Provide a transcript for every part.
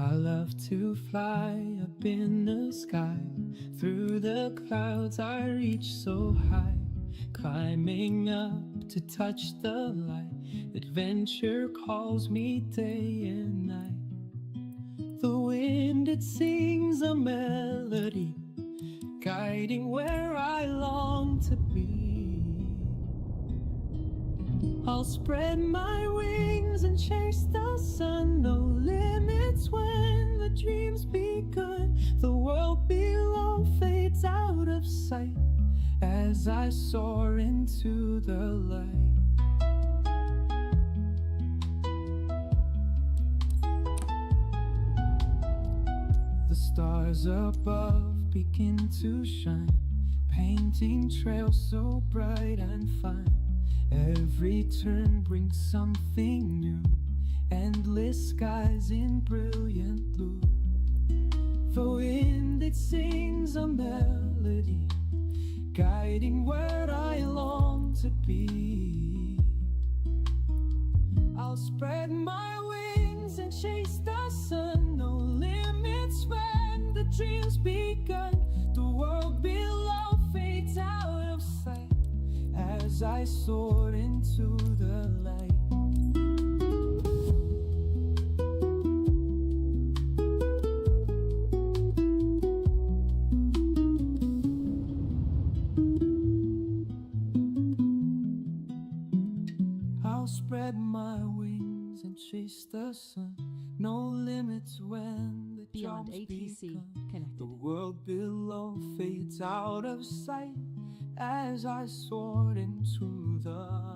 I love to fly up in the sky. Through the clouds I reach so high, climbing up to touch the light. Adventure calls me day and night. The wind, it sings a melody, guiding where I long to be. I'll spread my wings and chase the sun. No limits when the dream's begun. The world below fades out of sight as I soar into the light. The stars above begin to shine, painting trails so bright and fine. Every turn brings something new, endless skies in brilliant blue. The wind, it sings a melody, guiding where I long to be. I'll spread my wings and chase the sun. No limits when the dream's begun. The world below fades out of sight as I soar into the light. I'll spread my wings and chase the sun. No limits when the Beyond job's ATC begun. connected. The world below fades out of sight as I soar into the light.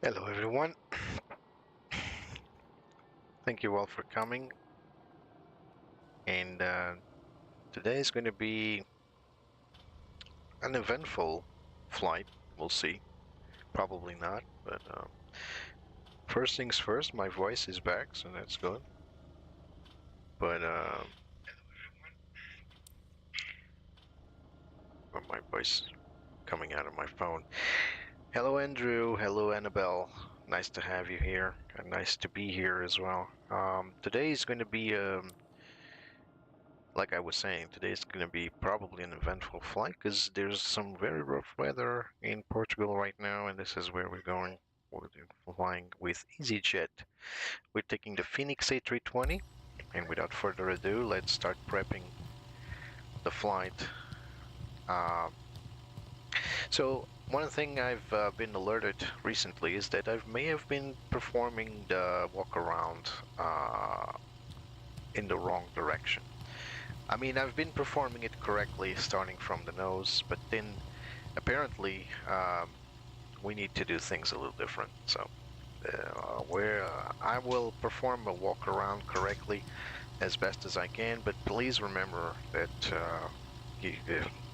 Hello everyone. Thank you all for coming. And today is going to be an eventful flight. We'll see. Probably not, but first things first, my voice is back, so that's good. But my voice coming out of my phone. Hello Andrew, hello Annabelle, nice to have you here, and nice to be here as well. Today is going to be, like I was saying, today is going to be probably an eventful flight, because there's some very rough weather in Portugal right now, and this is where we're going. We're flying with Easyjet. We're taking the Fenix A320, and without further ado, let's start prepping the flight. So one thing I've been alerted recently is that I may have been performing the walk around in the wrong direction. I mean, I've been performing it correctly starting from the nose, but then apparently we need to do things a little different. So I will perform a walk around correctly as best as I can, but please remember that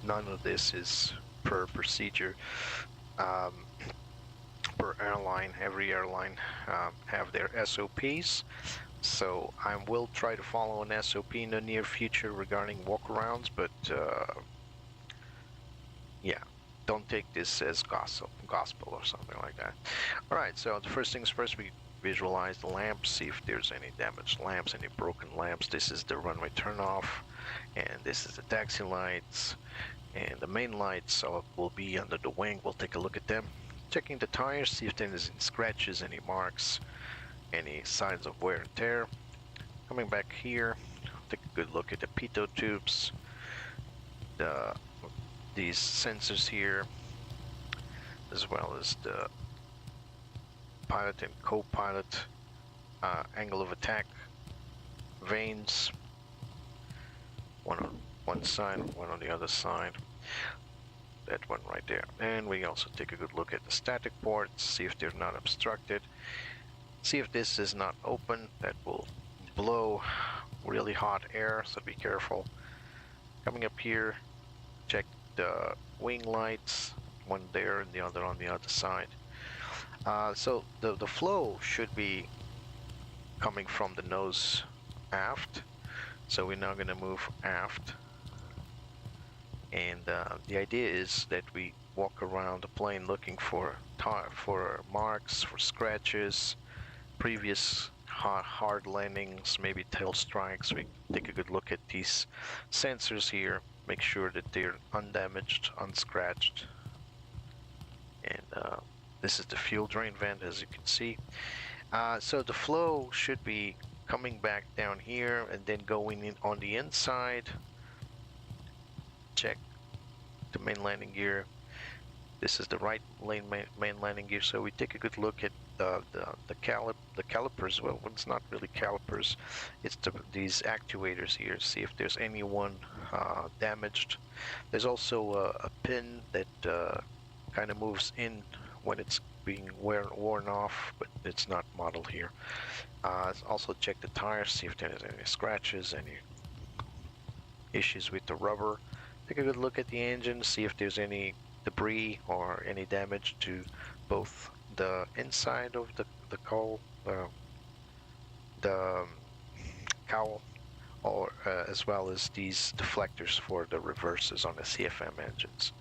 none of this is per procedure. Per airline, every airline have their SOPs, so I will try to follow an SOP in the near future regarding walkarounds, but yeah, don't take this as gospel or something like that. Alright, so the first things first, we visualize the lamps, see if there's any damaged lamps, any broken lamps. This is the runway turnoff, and this is the taxi lights, and the main lights will be under the wing. We'll take a look at them. Checking the tires, see if there's any scratches, any marks, any signs of wear and tear. Coming back here, take a good look at the pitot tubes, these sensors here, as well as the pilot and co-pilot angle of attack vanes, one on one side, one on the other side. That one right there. And we also take a good look at the static ports, see if they're not obstructed, see if this is not open. That will blow really hot air, so be careful. Coming up here, check the wing lights, one there and the other on the other side. So the flow should be coming from the nose aft. So we're now going to move aft. And the idea is that we walk around the plane looking for marks, for scratches, previous hard landings, maybe tail strikes. We take a good look at these sensors here, make sure that they're undamaged, unscratched. And this is the fuel drain vent, as you can see. So the flow should be coming back down here and then going in on the inside. Check the main landing gear. This is the right lane main landing gear. So we take a good look at the calipers. Well, it's not really calipers. It's these actuators here. See if there's any one damaged. There's also a pin that kind of moves in when it's being worn off, but it's not modeled here. Also check the tires, see if there's any scratches, any issues with the rubber. Take a good look at the engine, see if there's any debris or any damage to both the inside of the cowl, the cowl, or as well as these deflectors for the reverses on the CFM engines.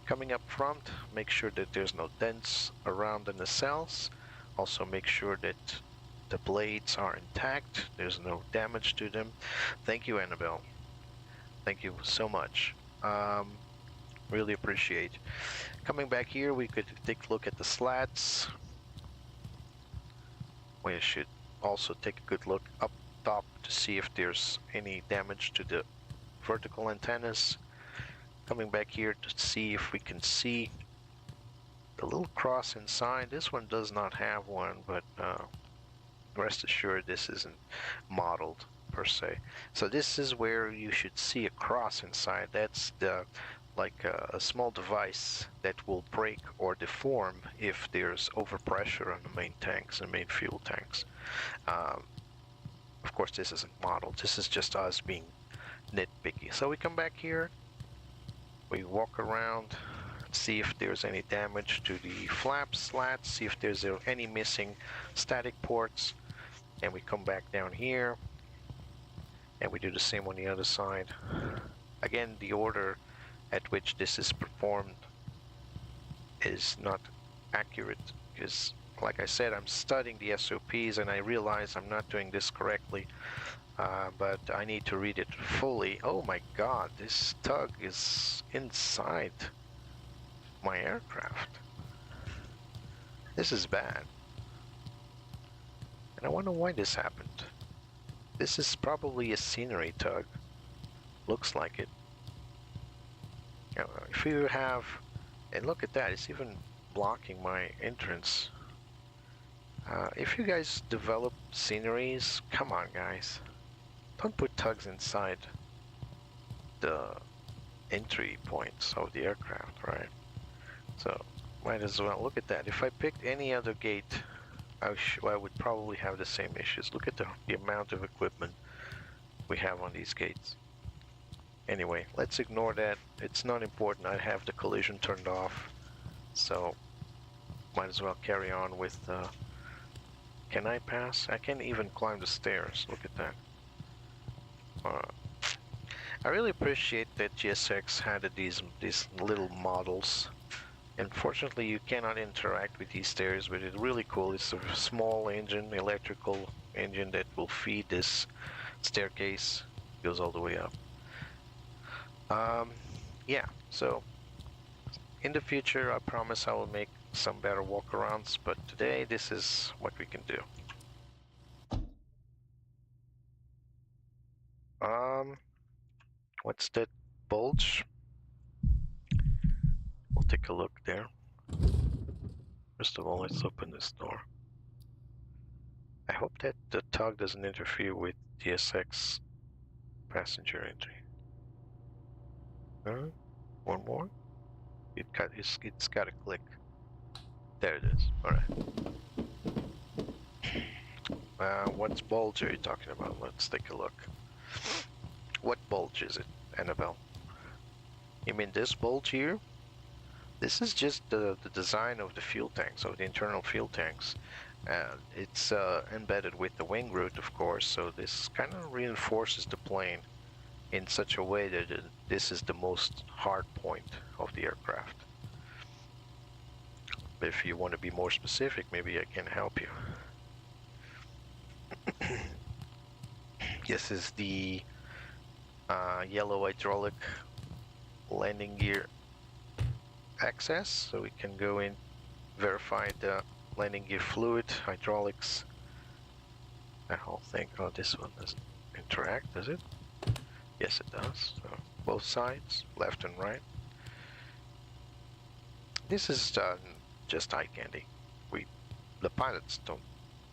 Coming up front, make sure that there's no dents around the nacelles. Also make sure that the blades are intact, there's no damage to them. Thank you, Annabelle. Thank you so much. Really appreciate. Coming back here, we could take a look at the slats. We should also take a good look up top to see if there's any damage to the vertical antennas. Coming back here to see if we can see the little cross inside. This one does not have one, but rest assured this isn't modeled per se. So this is where you should see a cross inside. That's the like a small device that will break or deform if there's overpressure on the main tanks and main fuel tanks. Of course, this isn't modeled. This is just us being nitpicky. So we come back here, we walk around, see if there's any damage to the flap slats, see if there's any missing static ports, and we come back down here and we do the same on the other side. Again, the order at which this is performed is not accurate because, like I said, I'm studying the SOPs and I realize I'm not doing this correctly, but I need to read it fully. Oh my god, this tug is inside my aircraft. This is bad. And I wonder why this happened. This is probably a scenery tug. Looks like it. You know, if you have, and look at that, it's even blocking my entrance. If you guys develop sceneries, come on guys. Don't put tugs inside the entry points of the aircraft, right? So, might as well, look at that. If I picked any other gate, I would probably have the same issues. Look at the amount of equipment we have on these gates. Anyway, let's ignore that. It's not important. I have the collision turned off, so might as well carry on with can I pass? I can't even climb the stairs. Look at that. I really appreciate that GSX had these little models. Unfortunately, you cannot interact with these stairs, but it's really cool. It's a small engine, electrical engine that will feed this staircase. Goes all the way up. Yeah, so in the future I promise I will make some better walkarounds, but today this is what we can do. What's that bulge? We'll take a look there. First of all, let's open this door. I hope that the tug doesn't interfere with GSX passenger entry. One more. It's got a click. There it is. All right. What bulge are you talking about? Let's take a look. What bulge is it, Annabelle? You mean this bulge here? This is just the design of the fuel tanks, of the internal fuel tanks. It's embedded with the wing root, of course, so this kind of reinforces the plane in such a way that this is the most hard point of the aircraft. If you want to be more specific, maybe I can help you. This is the yellow hydraulic landing gear access, so we can go in, verify the landing gear fluid, hydraulics, that whole thing. Oh, this one doesn't interact, does it? Yes, it does. So both sides, left and right. This is just eye candy. The pilots don't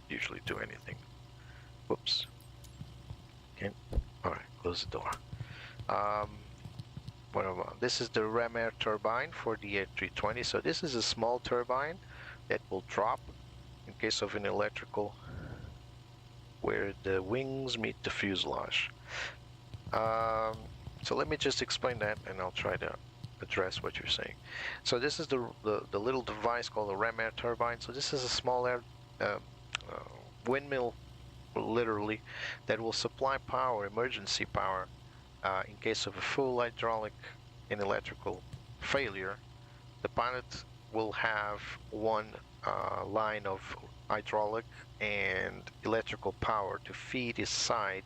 usually do anything. Whoops. Okay. All right, close the door. This is the ram air turbine for the A320. So this is a small turbine that will drop in case of an electrical where the wings meet the fuselage. So let me just explain that, and I'll try to address what you're saying. So this is the little device called a ram air turbine. So this is a small air windmill, literally, that will supply power, emergency power, in case of a full hydraulic and electrical failure. The pilot will have one line of hydraulic and electrical power to feed his side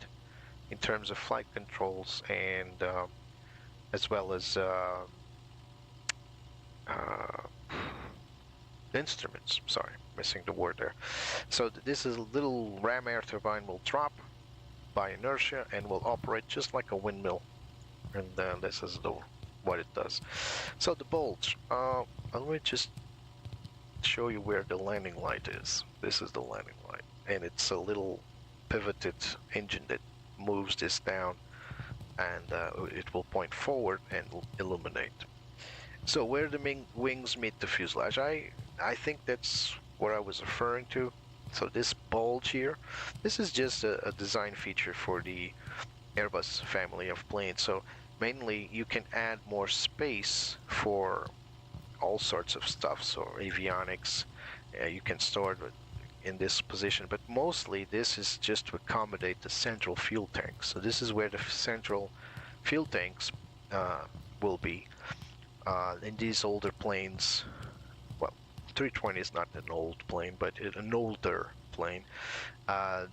in terms of flight controls and as well as instruments. Sorry, missing the word there. So this is a little ram air turbine will drop by inertia and will operate just like a windmill, and this is what it does. So the bulge, let me just show you where the landing light is. This is the landing light, and it's a little pivoted engine that moves this down, and it will point forward and illuminate. So where the wings meet the fuselage, I think that's what I was referring to. So this bulge here, this is just a design feature for the Airbus family of planes. So mainly you can add more space for all sorts of stuff. So avionics, you can store it in this position, but mostly this is just to accommodate the central fuel tanks. So this is where the central fuel tanks will be. In these older planes, well, 320 is not an old plane, but an older plane.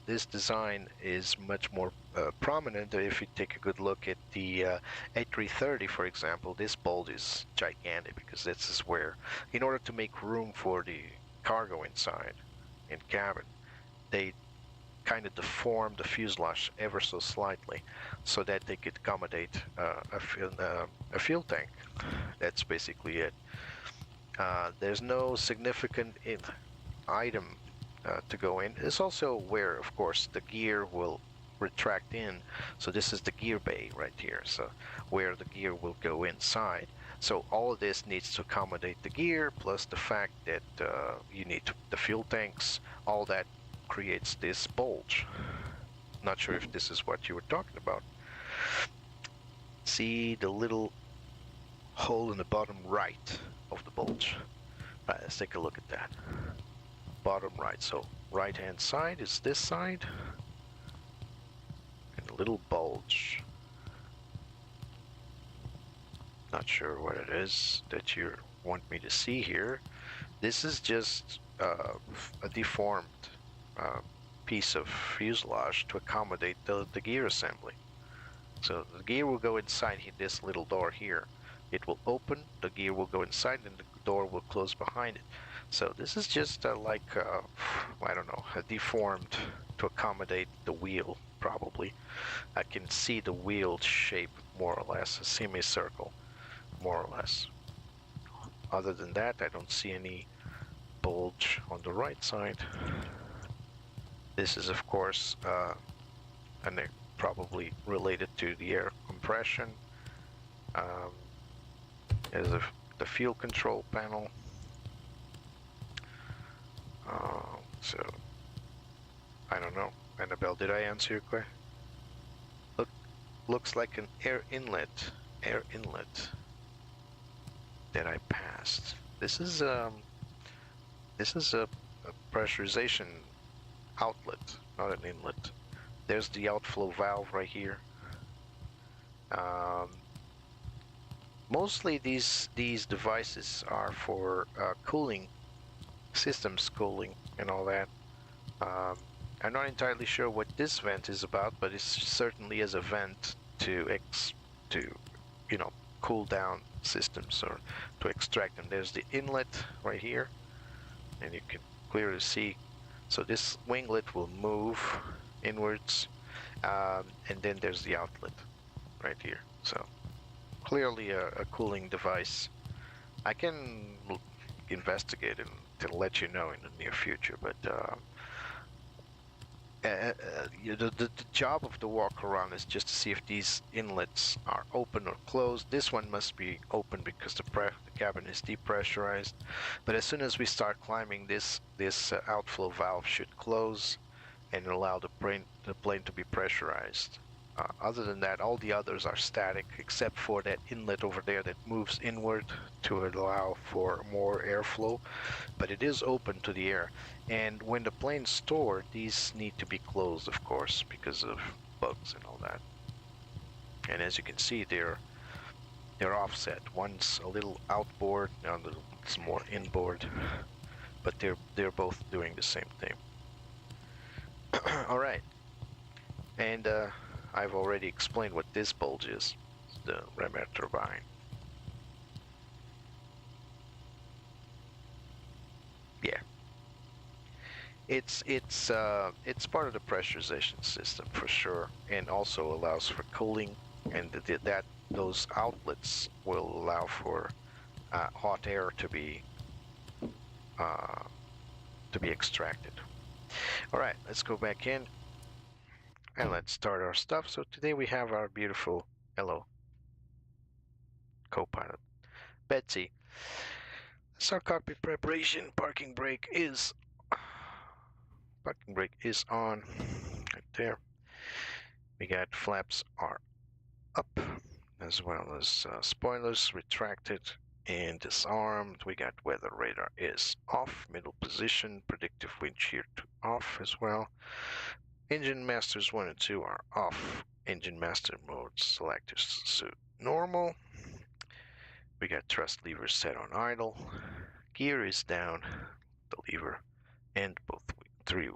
This design is much more prominent. If you take a good look at the A330, for example, this bulge is gigantic because this is where, in order to make room for the cargo inside and cabin, they kind of deformed the fuselage ever so slightly so that they could accommodate a fuel tank. That's basically it. There's no significant item to go in. It's also where, of course, the gear will retract in. So this is the gear bay right here. So where the gear will go inside. So all of this needs to accommodate the gear, plus the fact that you need the fuel tanks. All that creates this bulge. Not sure if this is what you were talking about. See the little hole in the bottom right of the bulge. All right, let's take a look at that. Bottom right, so right hand side is this side, and a little bulge. Not sure what it is that you want me to see here. This is just a deformed piece of fuselage to accommodate the gear assembly. So the gear will go inside this little door here. It will open, the gear will go inside, and the door will close behind it. So this is just like, I don't know, deformed to accommodate the wheel, probably. I can see the wheel shape, more or less, a semicircle, more or less. Other than that, I don't see any bulge on the right side. This is, of course, and probably related to the air compression. There's the fuel control panel. So I don't know, Annabelle, did I answer your question? Look, looks like an air inlet that I passed. This is a pressurization outlet, not an inlet. There's the outflow valve right here. Mostly these devices are for cooling systems, cooling and all that. I'm not entirely sure what this vent is about, but it certainly is a vent to you know, cool down systems or to extract them. There's the inlet right here, and you can clearly see. So this winglet will move inwards, and then there's the outlet right here. So clearly a cooling device. I can investigate it to let you know in the near future, but the job of the walk around is just to see if these inlets are open or closed. This one must be open because the cabin is depressurized, but as soon as we start climbing, this outflow valve should close and allow the plane to be pressurized. Other than that, all the others are static except for that inlet over there that moves inward to allow for more airflow, but it is open to the air. And when the plane's stored, these need to be closed, of course, because of bugs and all that. And as you can see, they're offset. One's a little outboard, the other one's more inboard, but they're both doing the same thing. All right, and I've already explained what this bulge is, the ram air turbine. Yeah, it's part of the pressurization system for sure, and also allows for cooling, and those outlets will allow for hot air to be extracted. All right, let's go back in. And let's start our stuff. So today we have our beautiful, hello, co-pilot, Betsy. So cockpit preparation, parking brake is on, right there. We got flaps are up, as well as spoilers retracted and disarmed. We got weather radar is off, middle position, predictive wind shear to off as well. Engine masters 1 and 2 are off. Engine master mode selectors suit normal. We got thrust levers set on idle. Gear is down, the lever, and both three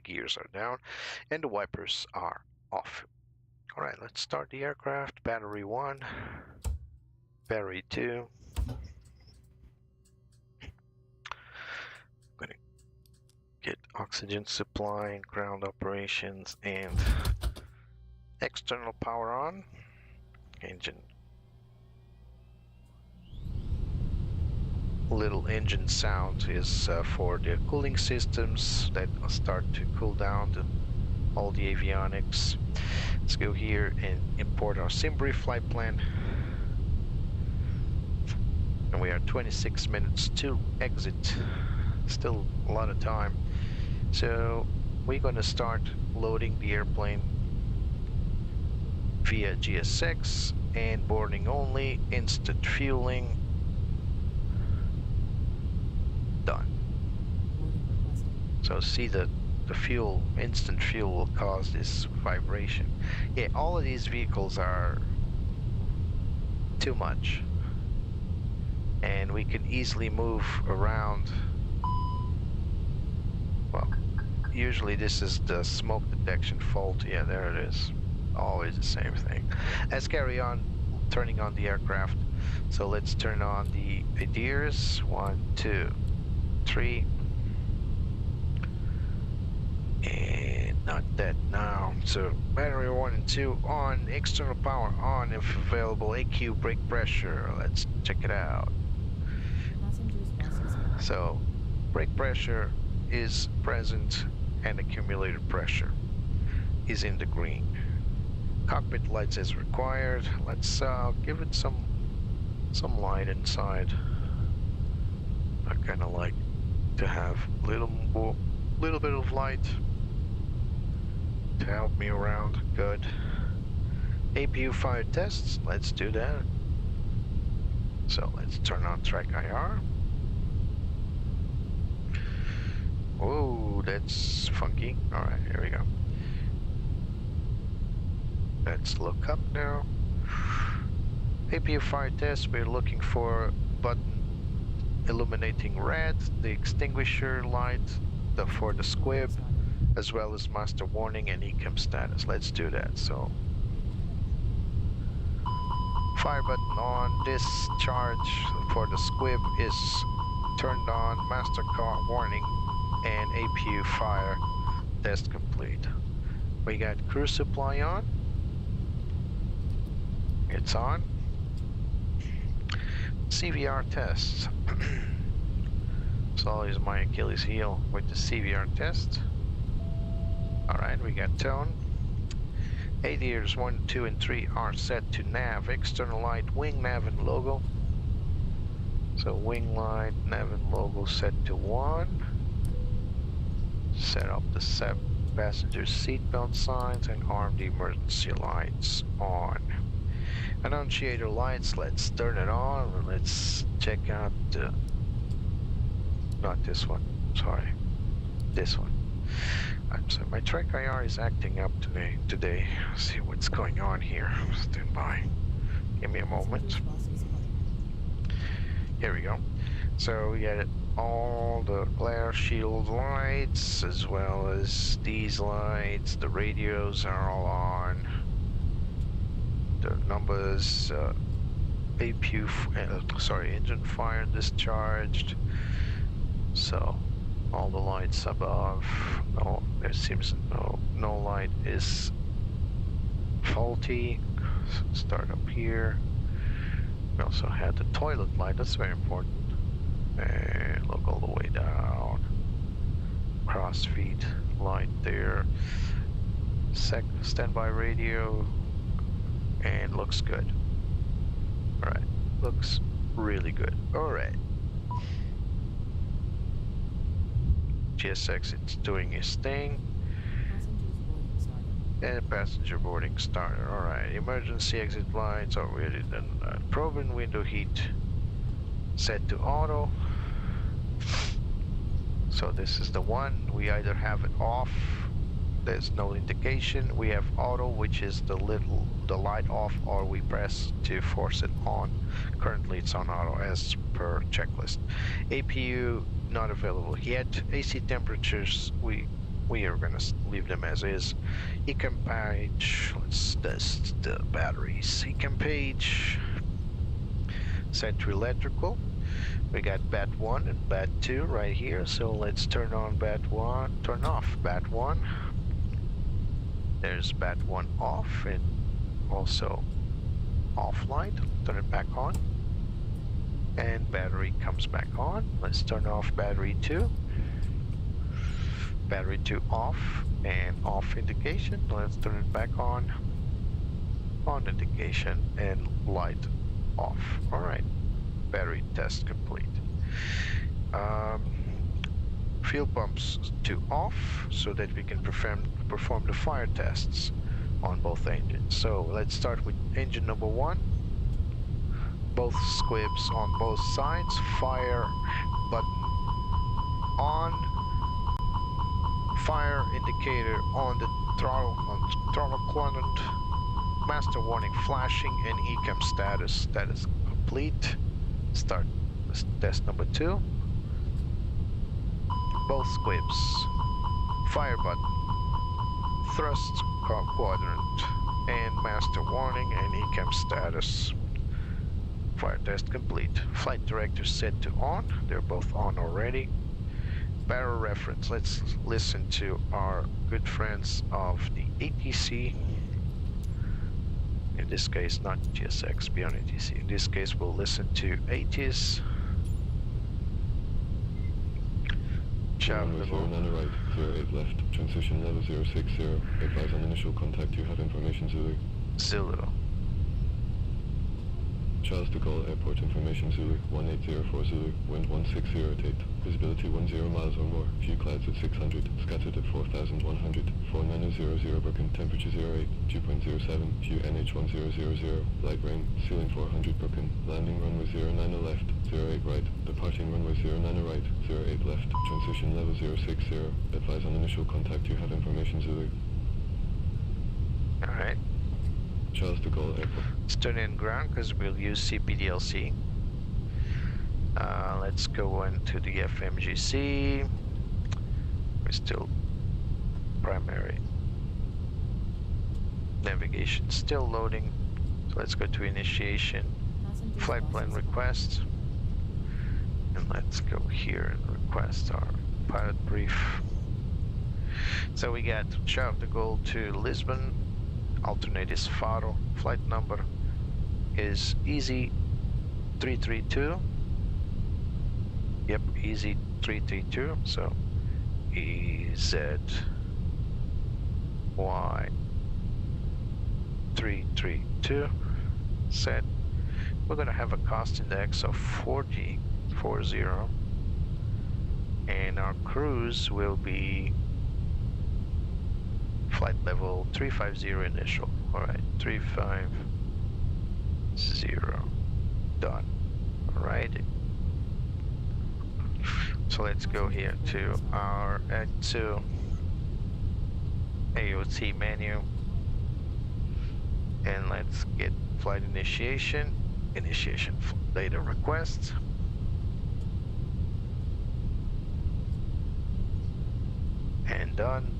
gears are down, and the wipers are off. All right, let's start the aircraft. Battery 1, battery 2. Gonna get oxygen supply, ground operations, and external power on. Engine. Little engine sound is for the cooling systems that will start to cool down all the avionics. Let's go here and import our Simbrief flight plan. And we are 26 minutes to exit. Still a lot of time. So we're going to start loading the airplane via GSX and boarding only, instant fueling. Done. So see the fuel, instant fuel will cause this vibration. Yeah, all of these vehicles are too much. And we can easily move around. Well, usually this is the smoke detection fault. Yeah, there it is. Always the same thing. Let's carry on turning on the aircraft. So let's turn on the ADIRS. 1, 2, 3. And not that now. So battery 1 and 2 on, external power on if available, AQ brake pressure. Let's check it out. So brake pressure is present and accumulator pressure is in the green. Cockpit lights as required. Let's give it some light inside. I kind of like to have little bit of light to help me around. Good. APU fire tests, let's do that. So let's turn on track IR. Whoa, that's funky. Alright, here we go. Let's look up now. APU fire test, we're looking for button illuminating red, the extinguisher light for the squib, as well as master warning and ECAM status. Let's do that. So fire button on, discharge for the squib is turned on, master car warning and APU fire test complete. We got crew supply on. It's on. CVR tests. It's always my Achilles heel with the CVR test. Alright, we got tone. ADIRs 1, 2, and 3 are set to nav. External light, wing, nav, and logo. So wing light, nav, and logo set to 1. Set up the passenger seatbelt signs and arm the emergency lights on. Annunciator lights, let's turn it on and let's check out the, not this one, sorry, this one. I'm sorry, my track IR is acting up today. Let's see what's going on here. Stand by. Give me a moment. Here we go. So we got all the glare shield lights as well as these lights. The radios are all on. The numbers, APU, engine fire discharged. So all the lights above. No, there seems no light is faulty. Start up here. We also had the toilet light. That's very important. And look all the way down. Cross feed light there. Standby radio. And looks good. Alright, looks really good. Alright. GSX, it's doing its thing. And passenger boarding started. Alright, emergency exit lights already done. Probe and window heat set to auto. So this is the one. We either have it off. There's no indication. We have auto, which is the light off, or we press to force it on. Currently it's on auto as per checklist. APU not available yet. AC temperatures, we are gonna leave them as is. ECAM page, let's test the batteries. ECAM page set to electrical. We got bat 1 and bat 2 right here, so let's turn on bat 1, turn off bat 1. There's bat 1 off and also off light. Turn it back on. And battery comes back on. Let's turn off battery 2. Battery 2 off and off indication. Let's turn it back on. On indication and light off. Alright. Battery test complete. Fuel pumps to off so that we can perform the fire tests on both engines. So let's start with engine number 1. Both squibs on both sides. Fire button on. Fire indicator on the throttle quadrant. Master warning flashing and ECAM status. That is complete. Start test number 2. Both squibs. Fire button. Thrust quadrant. And master warning and ECAM status. Fire test complete. Flight director set to on. They're both on already. Barrel reference. Let's listen to our good friends of the ATC. In this case, not GSX, beyond ATC. In this case, we'll listen to ATIS. Runway 0 on the right, 08 left, transition level 060, advise on initial contact, you have information Zulu. Zulu. Charles de Gaulle, airport information Zulu, 180 for Zulu, wind 160 at 8. Visibility 10 miles or more. Few clouds at 600. Scattered at 4100. 4900 broken. Temperature 08. 2.07. Few NH1000. Light rain. Ceiling 400 broken. Landing runway 09 left. 08 right. Departing runway 09 right. 08 left. Transition level 060. Advise on initial contact. You have information, Zulu. Alright. Charles de Gaulle Airport. Stern in ground because we'll use CPDLC. Let's go into the FMGC. We're still primary. Navigation still loading. So let's go to initiation. Flight plan request. And let's go here and request our pilot brief. So we got Charles de Gaulle to Lisbon. Alternate is Faro. Flight number is Easy332. Yep, Easy332. So EZY332 set. We're gonna have a cost index of 40, and our cruise will be flight level 350 initial. Alright, 350. Done. Alright. So let's go here to our AOT menu. And let's get flight initiation. Initiation data request. And done.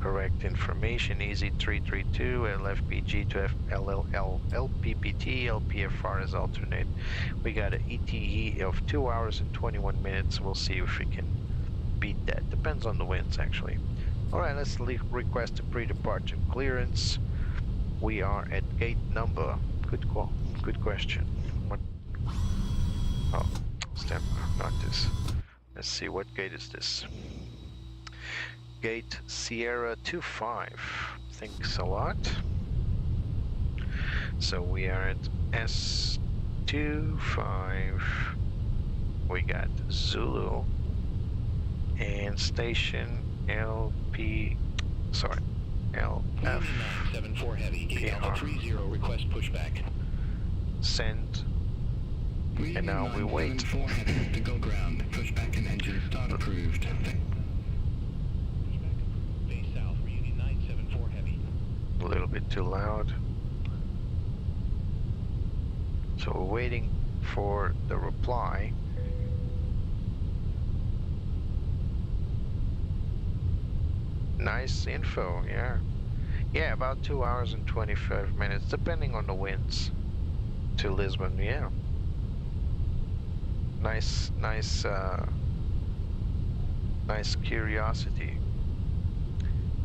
Correct information, Easy332, LFPG to FLLL, LPPT, LPFR is alternate. We got an ETE of 2 hours and 21 minutes. We'll see if we can beat that. Depends on the winds, actually. Alright, let's request a pre-departure clearance. We are at gate number. Good call. Good question. What? Oh, step, not this. Let's see, what gate is this? Gate Sierra 25. Thanks a lot. So we are at S25. We got Zulu and station LP. Sorry, LF. 974 heavy. Gate Alpha 30 request pushback. Send. And now we wait. 974 heavy to go ground. Pushback and engine start approved. A little bit too loud. So we're waiting for the reply. Nice info, yeah. Yeah, about 2 hours and 25 minutes, depending on the winds to Lisbon, yeah. Nice curiosity.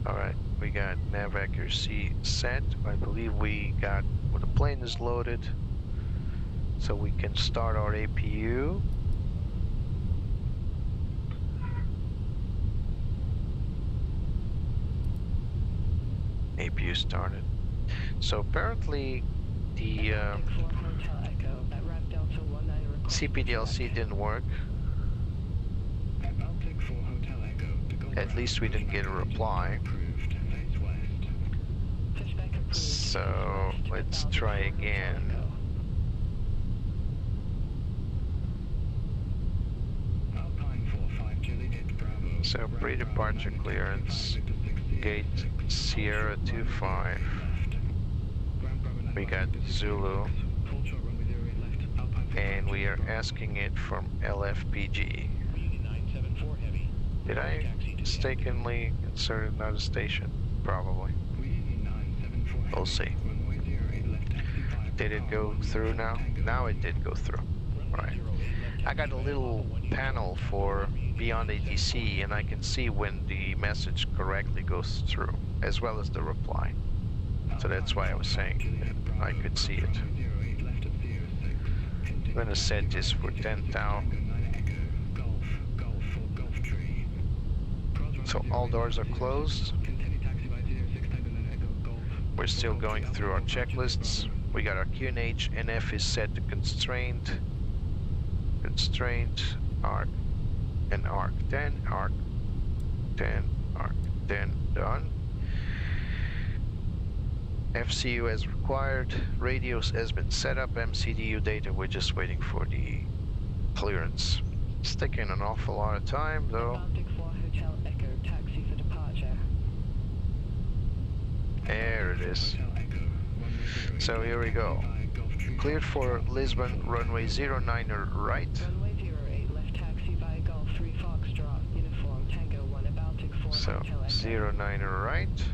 Alright, we got nav accuracy set. I believe we got, when the plane is loaded, so we can start our APU. APU started. So apparently the CPDLC didn't work. At least we didn't get a reply. So let's try again. So pre-departure clearance, gate Sierra 25. We got Zulu, and we are asking it from LFPG. Did I mistakenly insert another station? Probably. We'll see. Did it go through now? Now it did go through. Right. I got a little panel for Beyond ATC, and I can see when the message correctly goes through, as well as the reply. So that's why I was saying that I could see it. I'm gonna set this for 10,000. So all doors are closed. We're still going through our checklists. We got our QNH, NF is set to constrained. Constraint, our and arc 10, arc 10, arc 10, done. FCU as required, radios has been set up, MCDU data, we're just waiting for the clearance. It's taking an awful lot of time though. Atlantic 4 Hotel Echo, taxi for departure. There it is. So here we go. Cleared for Lisbon, runway 09 right. Runway 08, left taxi via Golf 3 Foxtrot, uniform Tango 1, Atlantic 4 So Hotel Echo. 09 right.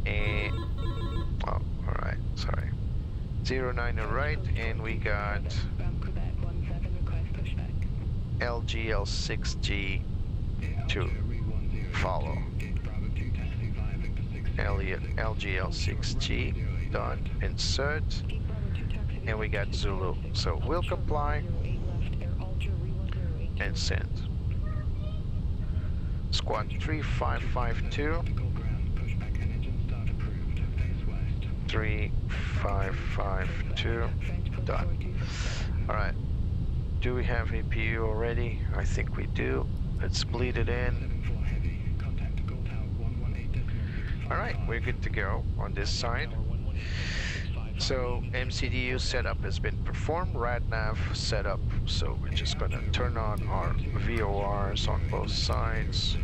And oh, alright, sorry. 09 right, and we got Quebec 17, request pushback. LGL6G to follow. LGL6G, done, insert, and we got Zulu. So we'll comply and send. Squad 3552. 3552, done. Alright, do we have APU already? I think we do. Let's bleed it in. Alright, we're good to go on this side. So MCDU setup has been performed, RadNav setup, so we're just gonna turn on our VORs on both sides.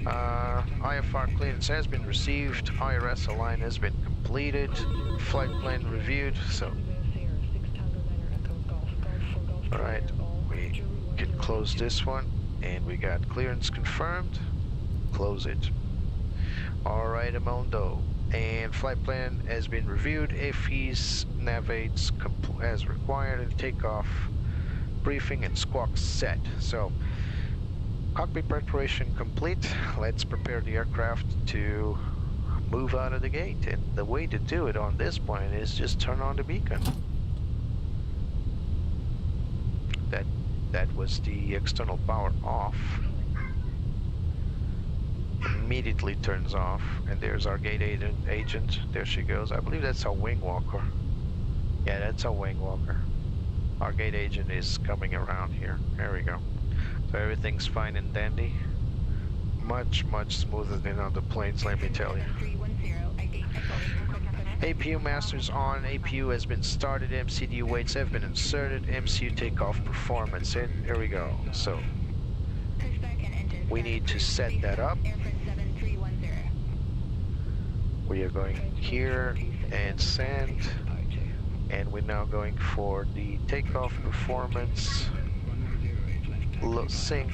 IFR clearance has been received, IRS align has been completed, flight plan reviewed, so alright, we can close this one, and we got clearance confirmed, close it. Alright, Amondo, and flight plan has been reviewed, FEs, navates as required, and takeoff briefing and squawk set. So cockpit preparation complete. Let's prepare the aircraft to move out of the gate, and the way to do it on this plane is just turn on the beacon. That was the external power off. Immediately turns off, and there's our gate agent. There she goes. I believe that's our wing walker. Yeah, that's our wing walker. Our gate agent is coming around here. There we go. So everything's fine and dandy. Much smoother than other planes, let me tell you. APU masters on, APU has been started, MCDU weights have been inserted, MCU takeoff performance in. Here we go. So we need to set that up. We are going here and send, and we're now going for the takeoff performance. Sync,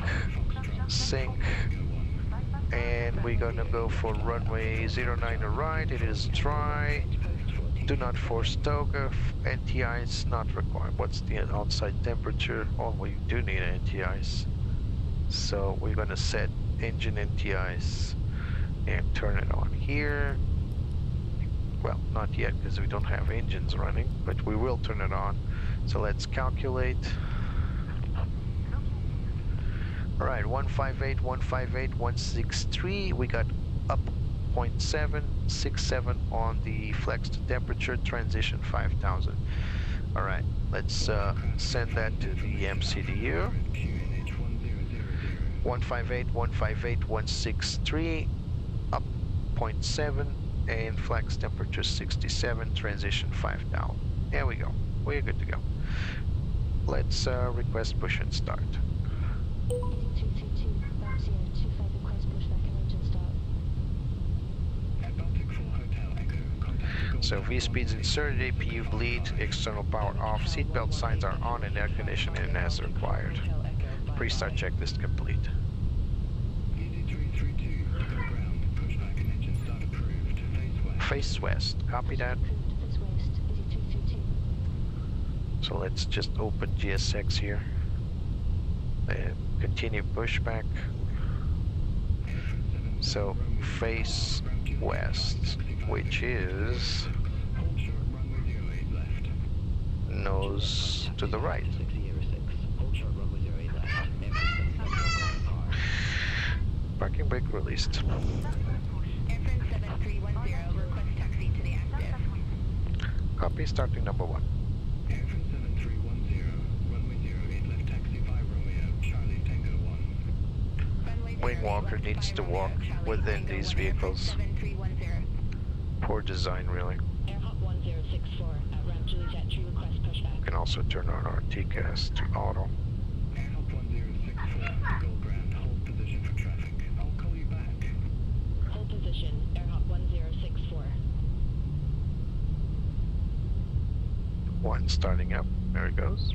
and we're gonna go for runway 09 right. It is dry. Do not force toga. NTIs not required. What's the outside temperature? Oh, we do need NTIs. So we're gonna set engine NTIs and turn it on here. Well, not yet because we don't have engines running, but we will turn it on. So let's calculate. Alright, 158, 158, 163. We got up 0.767 on the flex to temperature, transition 5000. Alright, let's send that to the MCDU. 158, 158, 163, up 0.7, and flex temperature 67, transition 5000. There we go. We're good to go. Let's request push and start. So V-speeds inserted, APU bleed, external power off, seatbelt signs are on, and air conditioning as required. Pre-start checklist complete. Face west, copy that. So let's just open GSX here. Continue pushback. So face west, which is nose to the right. Parking brake released. Copy, starting number 1. walker needs to walk within these vehicles. Poor design, really. Airhop 1064 at ramp Easyjet 2 request pushback. We can also turn on our TCAS to auto. Airhop 1064, go ground, hold position for traffic. I'll call you back. Hold position, Airhop 1064. One starting up. There it goes.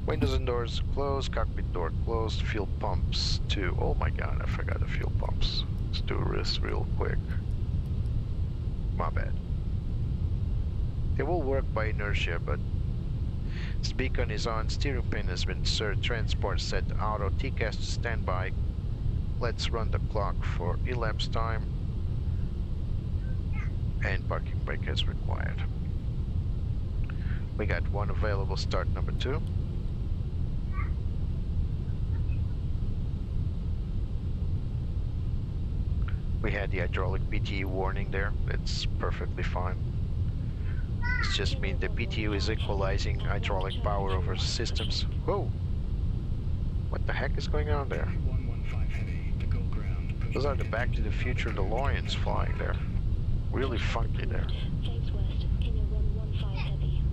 Windows and doors closed, cockpit door closed, fuel pumps too. Oh my god, I forgot the fuel pumps. Let's do this real quick. My bad. They will work by inertia, but this beacon is on, steering pin has been inserted, transport set to auto, TCAS to standby. Let's run the clock for elapsed time. And parking brake as required. We got one available, start number 2. We had the hydraulic PTU warning there. It's perfectly fine. It just means the PTU is equalizing hydraulic power over systems. Whoa! What the heck is going on there? 115 heavy, to go ground. Those are the Back to the Future DeLoreans flying there. Really funky there. Face west, Kenya 115 heavy.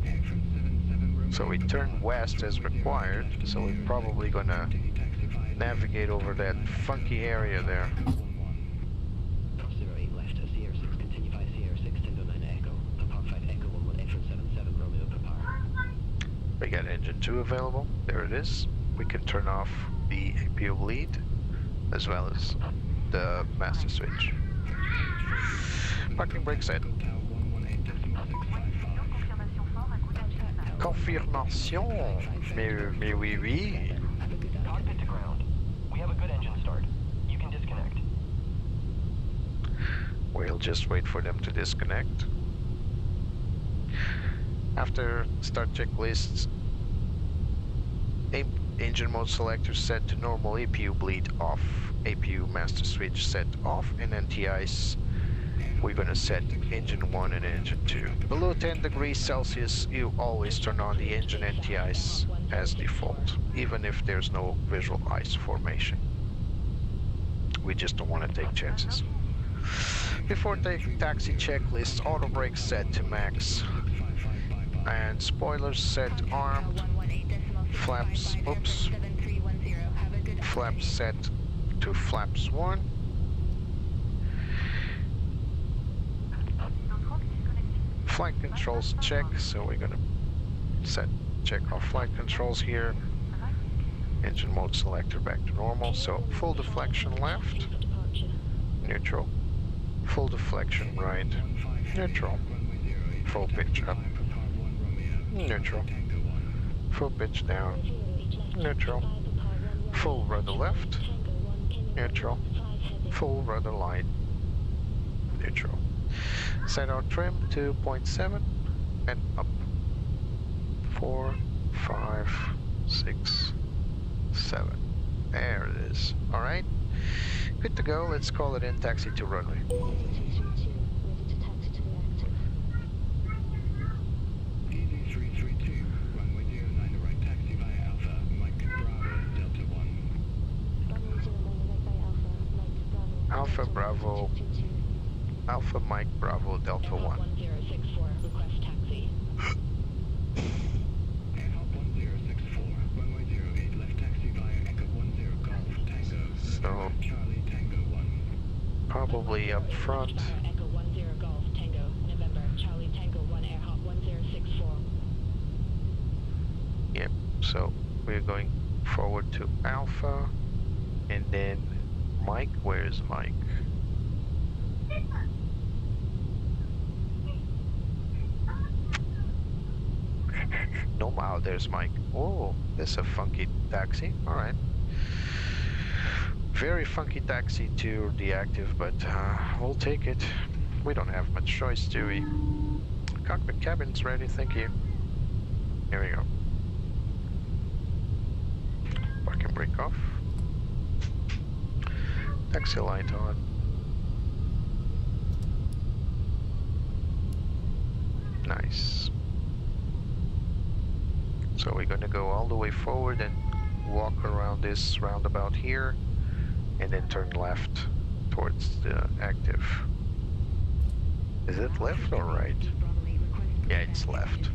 Entrance 77 So we turn west as required, so we're probably gonna navigate over that funky area there. 08 left, CR6, continue by CR6, Tango 9 Echo, Park 5 Echo 11, entrance 77, Romeo Prepare. We got engine 2 available, there it is. We can turn off the APU bleed, as well as the master switch. Parking brake set. Confirmation, mais oui oui. Cockpit to ground. We have a good engine start. You can disconnect. We'll just wait for them to disconnect. After start checklists, engine mode selector set to normal, APU bleed off, APU master switch set off, and NTIs we're gonna set engine 1 and engine 2. Below 10 degrees Celsius, you always turn on the engine NTIs as default, even if there's no visual ice formation. We just don't want to take chances. Before taxi checklist, auto brakes set to max, and spoilers set armed, flaps, oops, flaps set to flaps 1. Flight controls check, so we're gonna check our flight controls here. Engine mode selector back to normal, so full deflection left, neutral, full deflection right, neutral, full pitch up, neutral, full pitch down, neutral, full rudder left, neutral, full rudder light, neutral. Set our trim to 0.7 and up. 4, 5, 6, 7. There it is. Alright. Good to go. Let's call it in, taxi to runway. Easy 332, runway 09 right, taxi via Alpha, Mike Bravo, Delta 1. Alpha Bravo. Alpha Mike Bravo Delta 1. 1064, request taxi. Airhop 1064, runway 08 left, taxi via Echo 10 Golf, Tango, So Charlie Tango 1. probably up front. Echo 10 Golf, Tango, November, Charlie Tango 1, Airhop 1064. Yep. So we're going forward to Alpha, and then Mike. Where's Mike? No, wow, there's Mike. Oh, this is a funky taxi. Alright. Very funky taxi to deactive, but we'll take it. We don't have much choice, do we? Cockpit cabin's ready, thank you. Here we go. Parking brake off. Taxi light on. Nice. So we're gonna go all the way forward and walk around this roundabout here, and then turn left towards the active. Is it left or right? Yeah, it's left.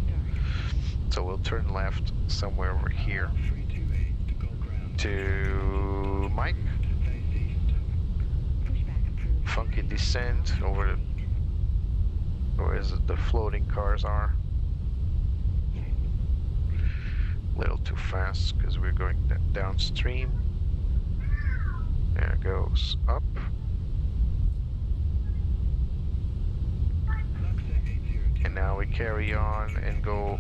So we'll turn left somewhere over here to Mike. Funky descent over where is it, the floating cars are. A little too fast because we're going downstream. There it goes up. And now we carry on and go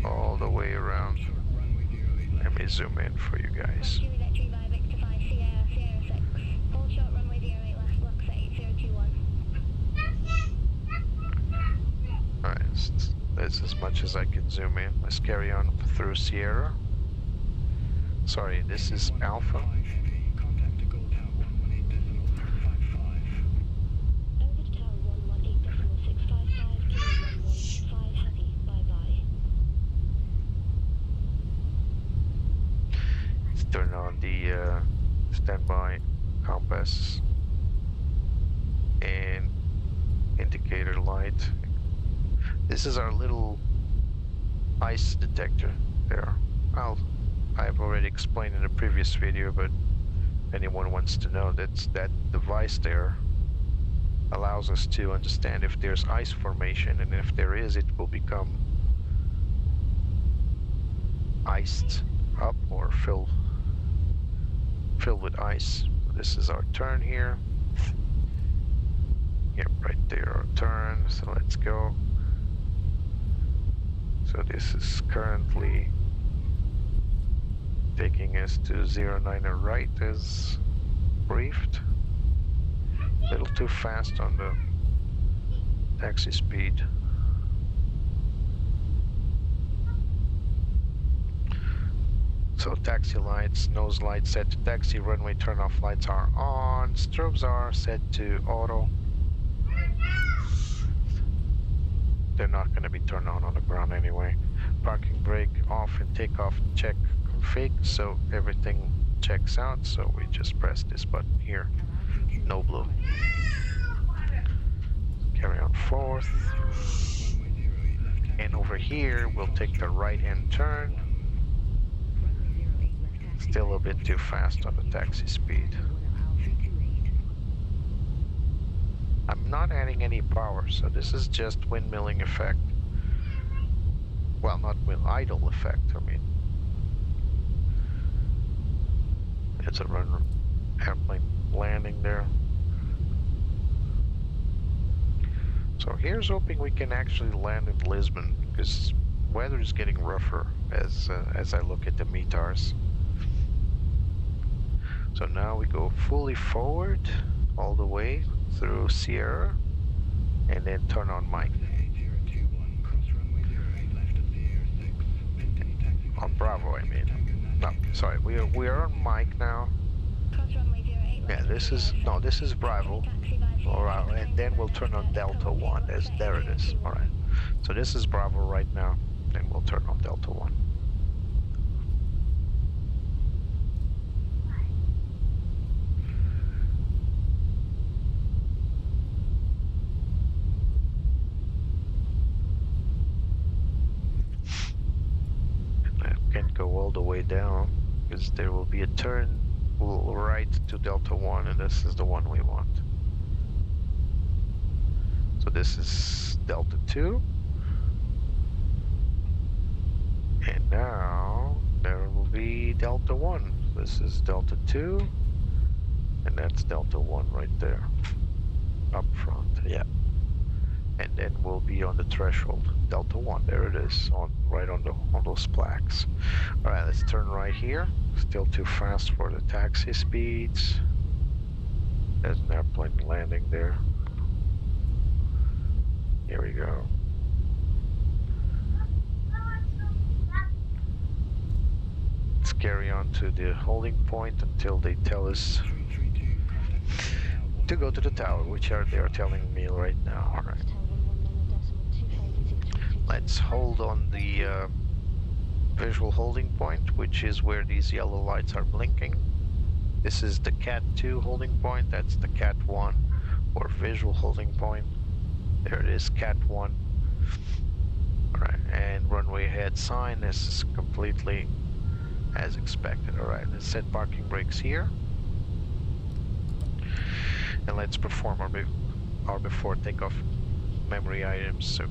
all the way around. Let me zoom in for you guys. Alright, that's as much as I can zoom in. Let's carry on through Sierra. Sorry, this is Alpha. Let's turn on the standby compass and indicator light. This is our little ice detector there. I've already explained in a previous video, but if anyone wants to know, that device there allows us to understand if there's ice formation, and if there is, it will become iced up or filled with ice. This is our turn here. Yep, right there, our turn. So let's go. So this is currently taking us to 09 right as briefed. A little too fast on the taxi speed. So taxi lights, nose lights set to taxi, runway turn off lights are on, strobes are set to auto. They're not going to be turned on the ground anyway. Parking brake off and takeoff check config, so everything checks out. So we just press this button here. No blue. Carry on forth. And over here, we'll take the right-hand turn. Still a bit too fast on the taxi speed. I'm not adding any power, so this is just windmilling effect. Well, not idle effect, I mean. It's a airplane landing there. So here's hoping we can actually land in Lisbon, because weather is getting rougher as I look at the METARs. So now we go fully forward all the way through Sierra and then turn on Mike. On Bravo, I mean. No, sorry, we are on Mike now. Yeah, this is Bravo. Alright, and then we'll turn on Delta 1. There it is. Alright. So this is Bravo right now, and we'll turn on Delta 1. Can't go all the way down because there will be a turn right to Delta 1, and this is the one we want. So this is Delta 2, and now there will be Delta 1. This is Delta 2, and that's Delta 1 right there up front. Yeah. And then we'll be on the threshold. Delta 1, there it is, right on those plaques. Alright, let's turn right here. Still too fast for the taxi speeds. There's an airplane landing there. Here we go. Let's carry on to the holding point until they tell us to go to the tower, which they are telling me right now. Alright. Let's hold on the visual holding point, which is where these yellow lights are blinking. This is the Cat 2 holding point, that's the Cat 1 or visual holding point. There it is, Cat 1. Alright, and runway ahead sign, this is completely as expected. Alright, let's set parking brakes here. And let's perform our before takeoff memory items. So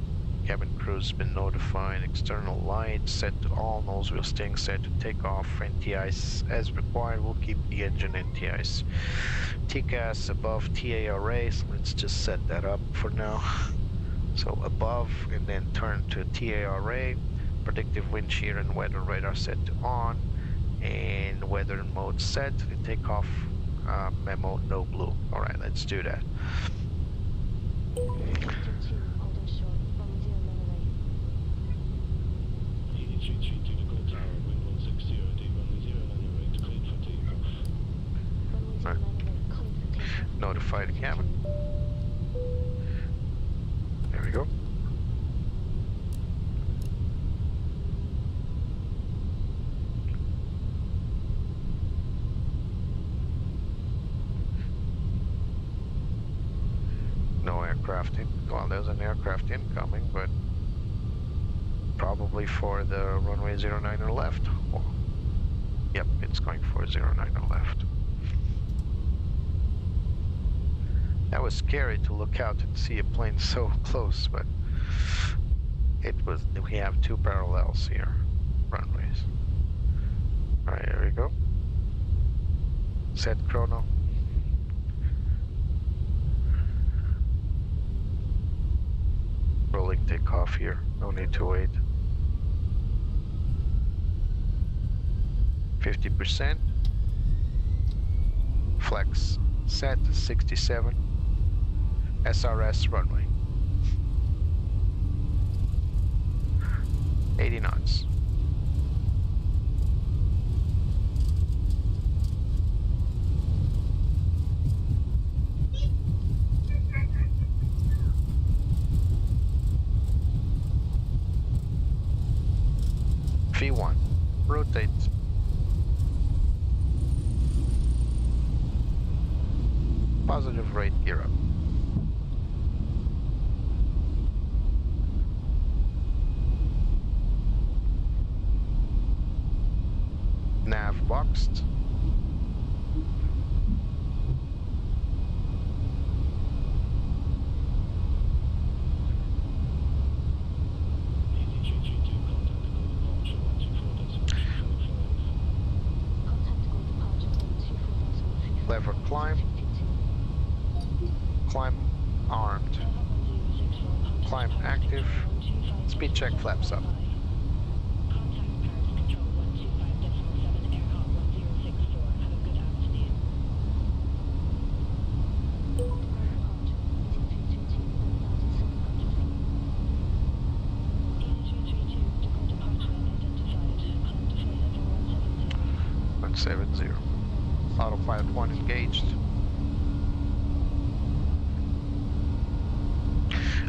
cabin crew's been notified, external lights set to all, nose wheel steering set to take off, NTIs as required, we'll keep the engine NTIs. TCAS above TARA, so let's just set that up for now. So above and then turn to TARA, predictive wind shear and weather radar set to on, and weather mode set, and take off memo no blue. Alright, let's do that. Right. Notify the cabin. There we go. No aircraft in. Well, there's an aircraft incoming, but probably for the runway 09 or left. Oh, yep, it's going for 09 or left. That was scary to look out and see a plane so close, but it was. We have two parallels here, runways. All right, here we go. Set chrono. Rolling takeoff here. No need to wait. 50%. Flex set 67. SRS runway. 80 knots. V1. Rotate. Positive rate gear up. Nav boxed. Lever climb. Climb armed. Climb active. Speed check flaps up. Autopilot 1 engaged.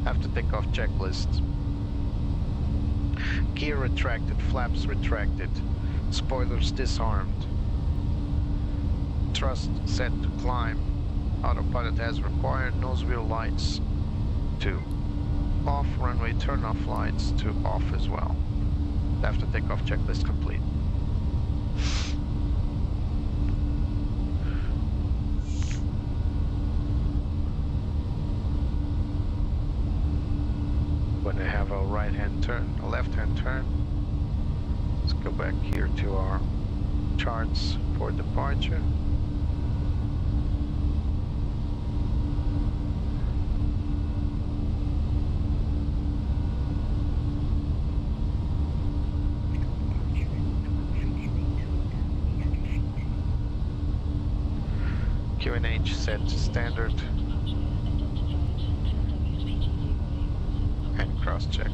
After takeoff checklist. Gear retracted, flaps retracted, spoilers disarmed. Thrust set to climb. Autopilot as required, nose wheel lights to off, runway turn off lights to off as well. After takeoff checklist complete. When I have a right-hand turn, a left-hand turn, let's go back here to our charts for departure. QNH set to standard. And cross-check.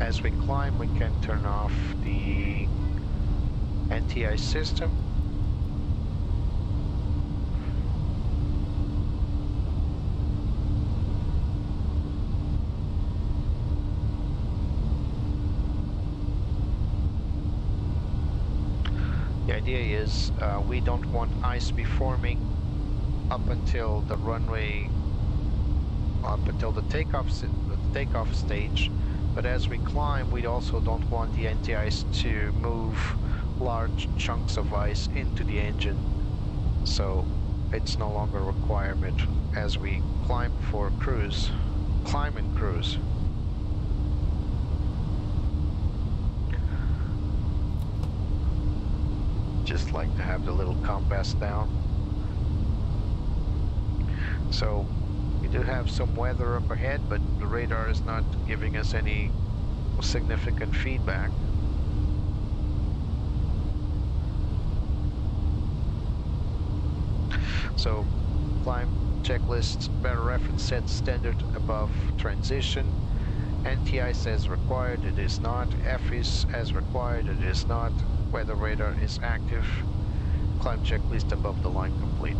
As we climb, we can turn off the anti-ice system. The idea is we don't want ice be forming up until the runway, up until the takeoff stage, but as we climb we also don't want the anti-ice to move large chunks of ice into the engine, so it's no longer a requirement as we climb and cruise. Just like to have the little compass down. So we do have some weather up ahead, but the radar is not giving us any significant feedback. So climb checklist, better reference set standard above transition. Anti-ice as required, it is not. FIS as required, it is not. Weather radar is active. Climb checklist above the line complete.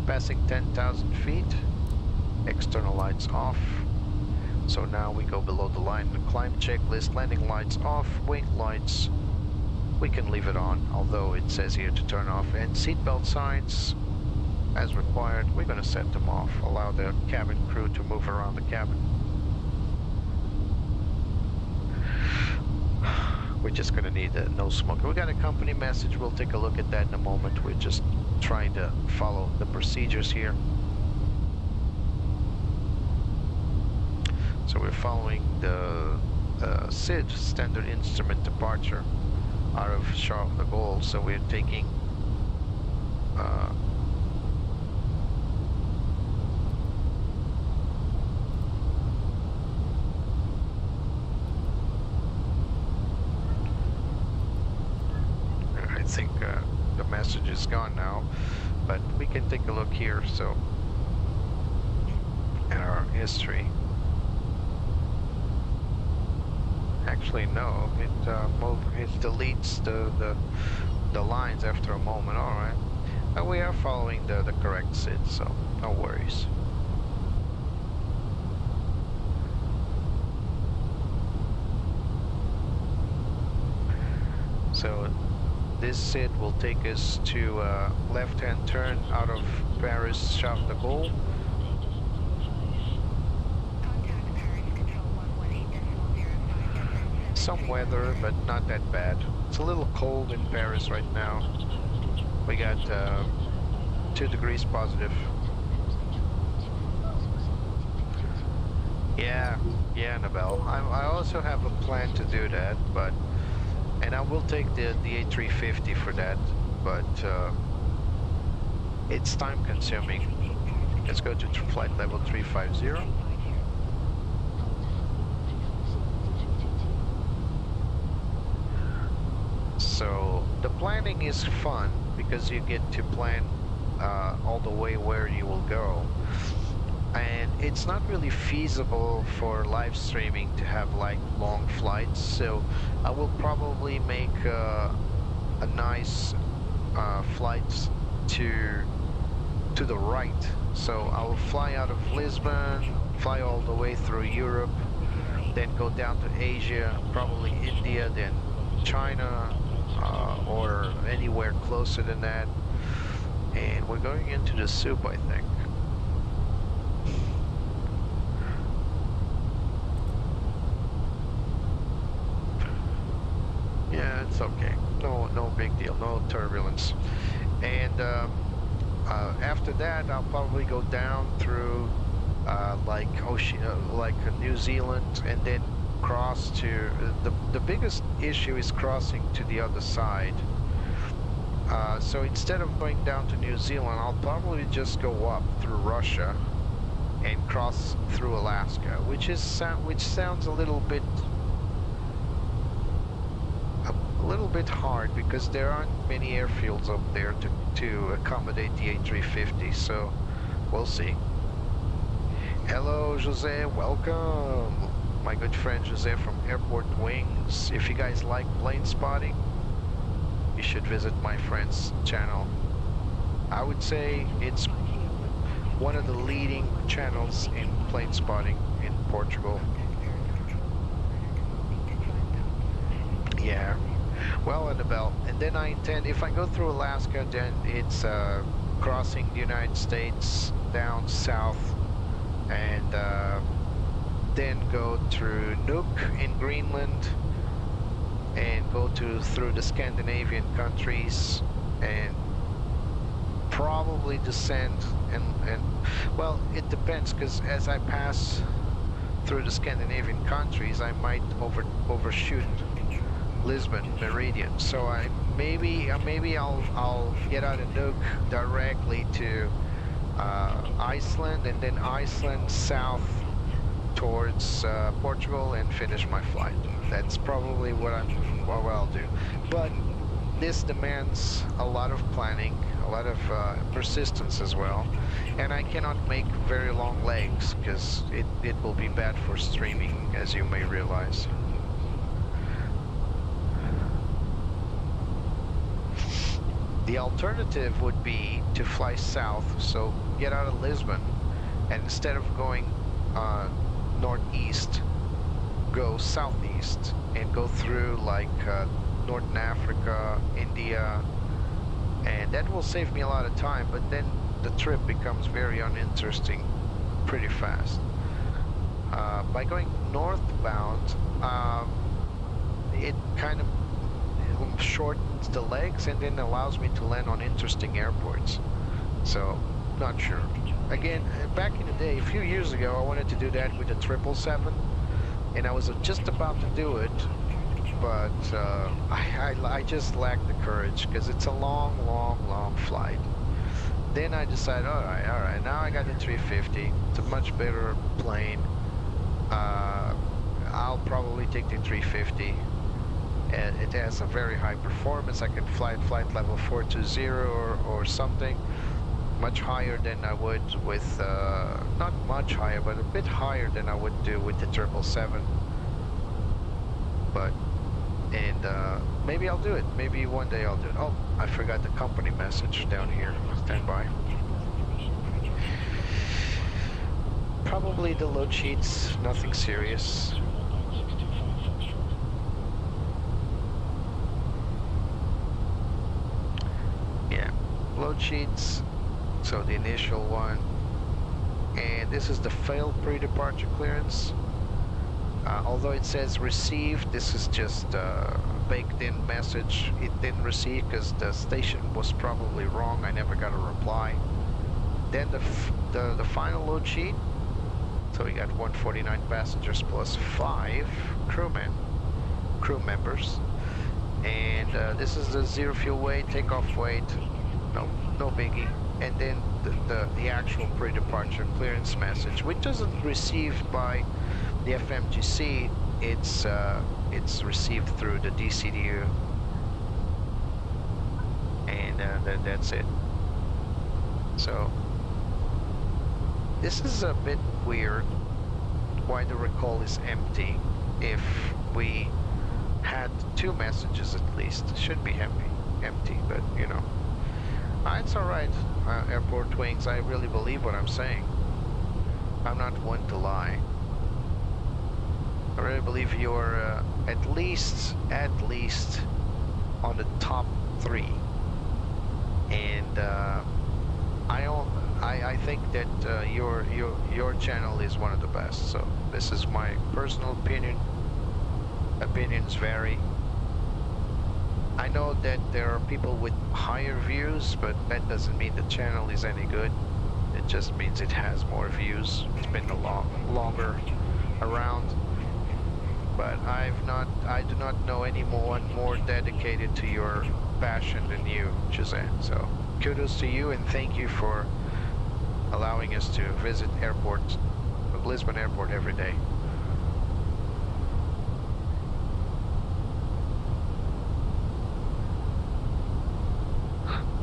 Passing 10,000 feet. External lights off. So now we go below the line. The climb checklist, landing lights off, wing lights. We can leave it on, although it says here to turn off. And seatbelt signs, as required, we're going to set them off. Allow the cabin crew to move around the cabin. We're just going to need a no smoke. We got a company message. We'll take a look at that in a moment. We're just trying to follow the procedures here. So we're following the SID, Standard Instrument Departure, out of Charles de Gaulle. So we're taking I think the message is gone now, but we can take a look here. So at our history. Actually, no, it deletes the lines after a moment. All right, but we are following the correct SID, so no worries. So this SID will take us to a left-hand turn out of Paris Charles de Gaulle. Some weather, but not that bad. It's a little cold in Paris right now. We got 2 degrees positive. Yeah, Annabelle. I also have a plan to do that, but and I will take the A350 for that, but it's time consuming. Let's go to flight level 350. So the planning is fun because you get to plan all the way where you will go, and it's not really feasible for live streaming to have like long flights, so I will probably make a nice flight to the right. So I will fly out of Lisbon, fly all the way through Europe, then go down to Asia, probably India, then China, or anywhere closer than that. And we're going into the soup, I think. Yeah, it's okay. No big deal. No turbulence. And after that, I'll probably go down through like New Zealand, and then cross to the biggest issue is crossing to the other side. So instead of going down to New Zealand, I'll probably just go up through Russia and cross through Alaska, which sounds a little bit hard because there aren't many airfields up there to accommodate the A350. So we'll see. Hello, Jose. Welcome. My good friend Jose from Airport Wings. If you guys like plane spotting, should visit my friend's channel. I would say it's one of the leading channels in plane spotting in Portugal. Yeah, well, Annabelle, and then I intend, if I go through Alaska, then it's crossing the United States down south, and then go through Nuuk in Greenland, and go through the Scandinavian countries, and probably descend and well, it depends, because as I pass through the Scandinavian countries, I might overshoot Lisbon meridian. So maybe I'll get out of Nuuk directly to Iceland, and then Iceland south towards Portugal, and finish my flight. That's probably what I'll do. But this demands a lot of planning, a lot of persistence as well, and I cannot make very long legs because it will be bad for streaming, as you may realize. The alternative would be to fly south, so get out of Lisbon, and instead of going northeast, go southeast and go through like Northern Africa, India, and that will save me a lot of time, but then the trip becomes very uninteresting pretty fast. By going northbound, it kind of shortens the legs and then allows me to land on interesting airports. So, not sure. Again, back in the day, a few years ago, I wanted to do that with the 777, and I was just about to do it, but I just lacked the courage because it's a long flight. Then I decided, all right, now I got the 350. It's a much better plane. I'll probably take the 350. And it has a very high performance. I can fly at flight level 420 or something, much higher than I would with, not much higher, but a bit higher than I would do with the 777. But, and maybe I'll do it. Maybe one day I'll do it. Oh, I forgot the company message down here. Stand by. Probably the load sheets, nothing serious. Yeah, load sheets, so the initial one. And this is the failed pre-departure clearance. Although it says received, this is just a baked-in message. It didn't receive because the station was probably wrong. I never got a reply. Then the final load sheet. So we got 149 passengers plus 5 crew members. And this is the zero fuel weight, takeoff weight. No biggie. And then the actual pre-departure clearance message, which isn't received by the FMGC. It's received through the DCDU, and that's it. So this is a bit weird. Why the recall is empty? If we had 2 messages at least, it should be empty. But you know, it's all right. Airport wings. I really believe what I'm saying. I'm not one to lie. I really believe you're at least on the top 3, and I think that your channel is one of the best. So this is my personal opinion. Opinions vary. I know that there are people with higher views, but that doesn't mean the channel is any good. It just means it has more views. It's been longer around. But I do not know anyone more dedicated to your passion than you, Suzanne. So kudos to you, and thank you for allowing us to visit Lisbon Airport every day.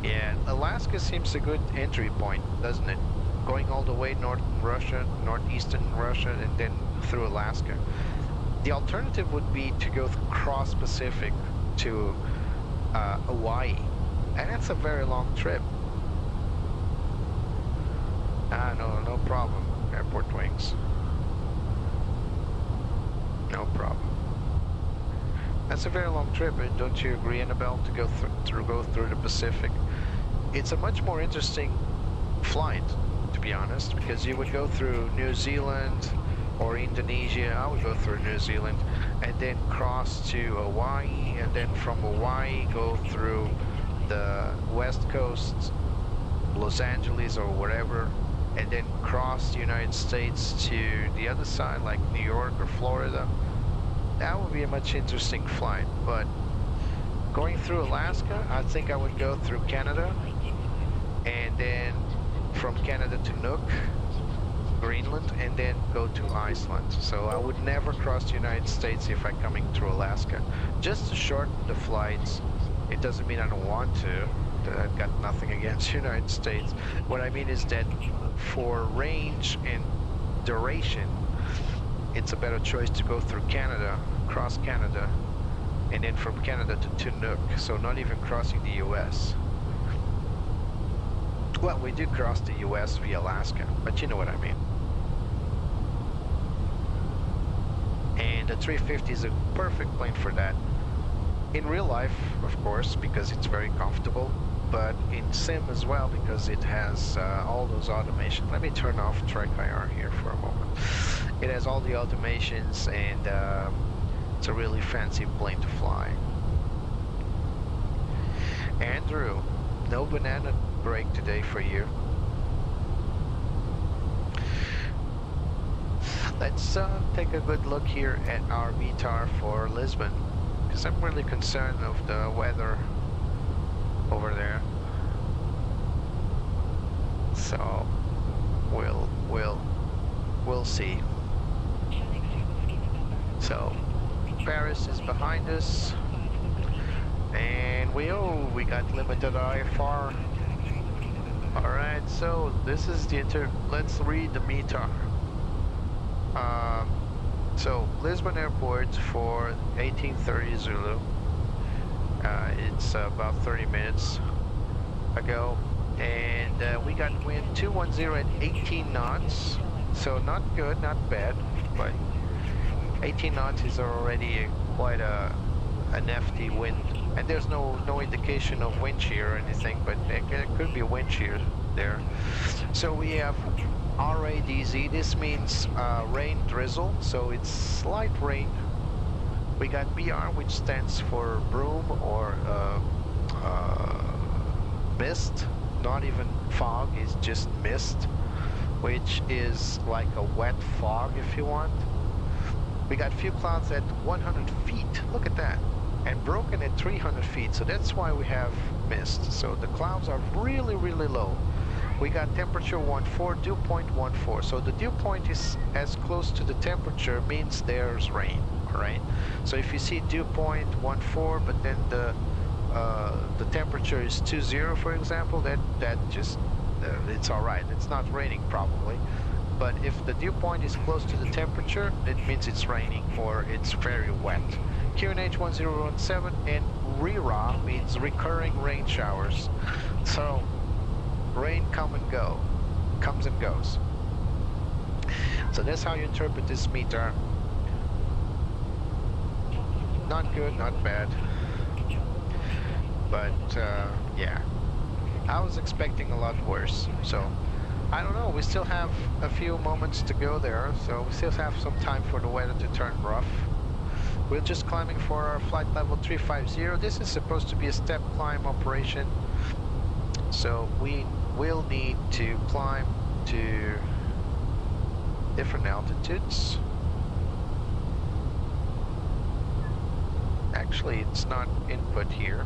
Yeah, Alaska seems a good entry point, doesn't it? Going all the way northeastern Russia, and then through Alaska. The alternative would be to go cross Pacific to Hawaii. Hawaii. And that's a very long trip. No problem. Airport wings. No problem. That's a very long trip, don't you agree, Annabelle, to go through the Pacific? It's a much more interesting flight, to be honest, because you would go through New Zealand or Indonesia. I would go through New Zealand and then cross to Hawaii, and then from Hawaii go through the West Coast, Los Angeles or wherever, and then cross the United States to the other side, like New York or Florida. That would be a much interesting flight. But going through Alaska, I think I would go through Canada, and then from Canada to Nuuk, Greenland, and then go to Iceland. So I would never cross the United States if I'm coming through Alaska. Just to shorten the flights. It doesn't mean I don't want to. I've got nothing against the United States. What I mean is that for range and duration, it's a better choice to go through Canada, cross Canada, and then from Canada to Nuuk. So not even crossing the US. Well, we do cross the US via Alaska, but you know what I mean. And the 350 is a perfect plane for that. In real life, of course, because it's very comfortable, but in sim as well, because it has all those automations. Let me turn off track IR here for a moment. It has all the automations, and it's a really fancy plane to fly. Andrew, no banana break today for you. Let's take a good look here at our VTAR for Lisbon, because I'm really concerned of the weather over there. So we'll see. So Paris is behind us, and we got limited IFR. All right, so this is the let's read the METAR. So Lisbon Airport for 1830 Zulu. It's about 30 minutes ago, and we got wind 210 at 18 knots. So not good, not bad, but 18 knots is already quite a hefty wind. And there's no indication of wind shear or anything, but it could be a wind shear there. So we have RADZ. This means rain drizzle, so it's slight rain. We got BR, which stands for broom or mist. Not even fog, it's just mist, which is like a wet fog if you want. We got few clouds at 100 feet. Look at that. And broken at 300 feet, so that's why we have mist. So the clouds are really, really low. We got temperature 14, dew point 14. So the dew point is as close to the temperature means there's rain, all right? So if you see dew point 14, but then the temperature is 20, for example, that just it's all right. It's not raining probably. But if the dew point is close to the temperature, it means it's raining or it's very wet. QNH 1017 and RERA means recurring rain showers. So rain comes and goes. So that's how you interpret this METAR. Not good, not bad. But yeah, I was expecting a lot worse. So I don't know, we still have a few moments to go there, so we still have some time for the weather to turn rough. We're just climbing for our flight level 350. This is supposed to be a step climb operation, so we will need to climb to different altitudes. Actually, it's not input here.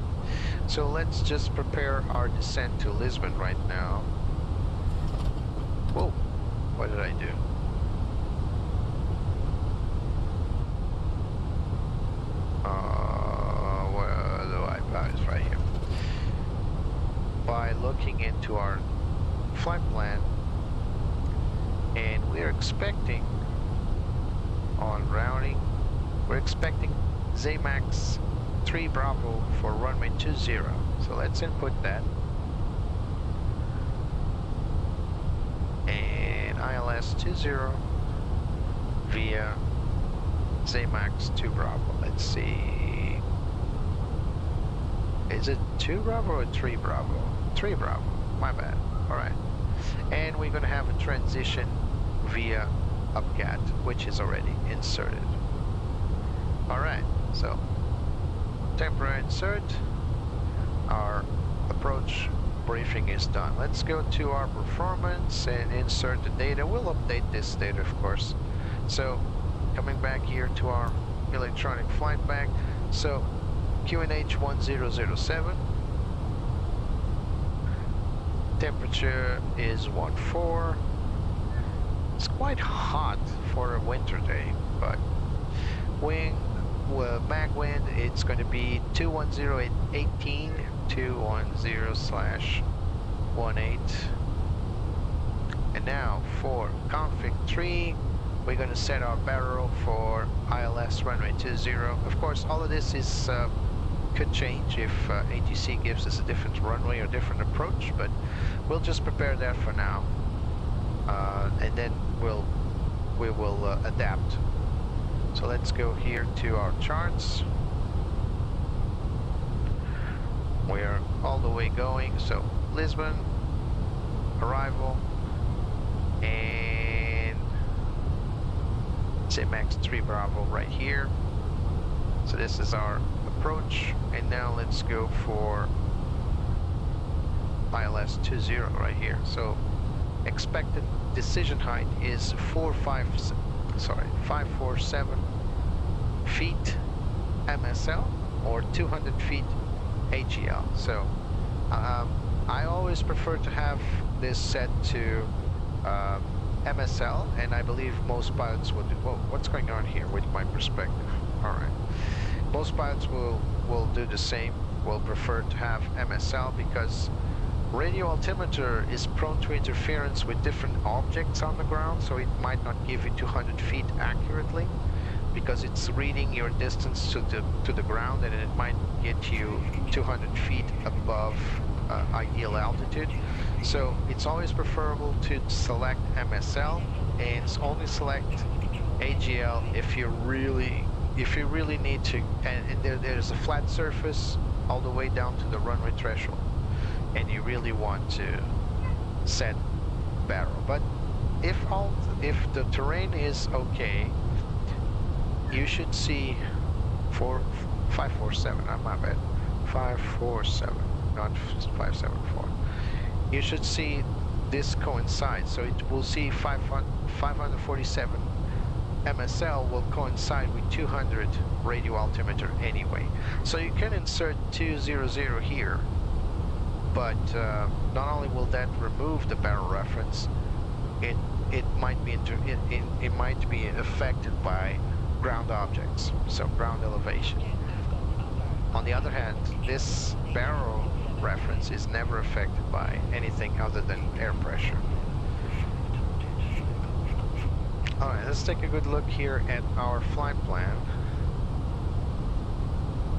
So let's just prepare our descent to Lisbon right now. Whoa, what did I do? Where do I buy? It's right here. By looking into our flight plan, and we're expecting on routing, we're expecting ZMAX 3 Bravo for runway 20. So let's input that. And ILS 20 via ZMAX 2 Bravo. Let's see. Is it 2 Bravo or 3 Bravo? 3 Bravo. My bad. Alright. And we're going to have a transition via UPCAT, which is already inserted. Alright, so temporary insert. Our approach briefing is done. Let's go to our performance and insert the data. We'll update this data, of course. So coming back here to our electronic flight bag. So QNH 1007. Temperature is 14. It's quite hot for a winter day, but mag wind, it's going to be 210 at 18, 210/18. And now for config 3, we're going to set our barrel for ILS runway 20. Of course, all of this is could change if ATC gives us a different runway or different approach, but we'll just prepare that for now, and then we will adapt. So let's go here to our charts. We're all the way going. So Lisbon, arrival, and ZMAX 3 Bravo right here. So this is our approach, and now let's go for ILS 20 right here. So expected decision height is 547 feet MSL or 200 feet AGL. So I always prefer to have this set to MSL, and I believe most pilots will do. Whoa, what's going on here with my perspective? All right, most pilots will do the same. Will prefer to have MSL because radio altimeter is prone to interference with different objects on the ground, so it might not give you 200 feet accurately because it's reading your distance to the ground, and it might get you 200 feet above ideal altitude. So it's always preferable to select MSL and only select AGL if you really need to, and there's a flat surface all the way down to the runway threshold, and you really want to set barrel. But if the terrain is okay, you should see 547. My bad, 547, not 574. You should see this coincide. So it will see 547 MSL will coincide with 200 radio altimeter anyway. So you can insert 200 here, but not only will that remove the barrel reference, it might be affected by ground objects, so ground elevation. On the other hand, this barrel reference is never affected by anything other than air pressure. Alright, let's take a good look here at our flight plan.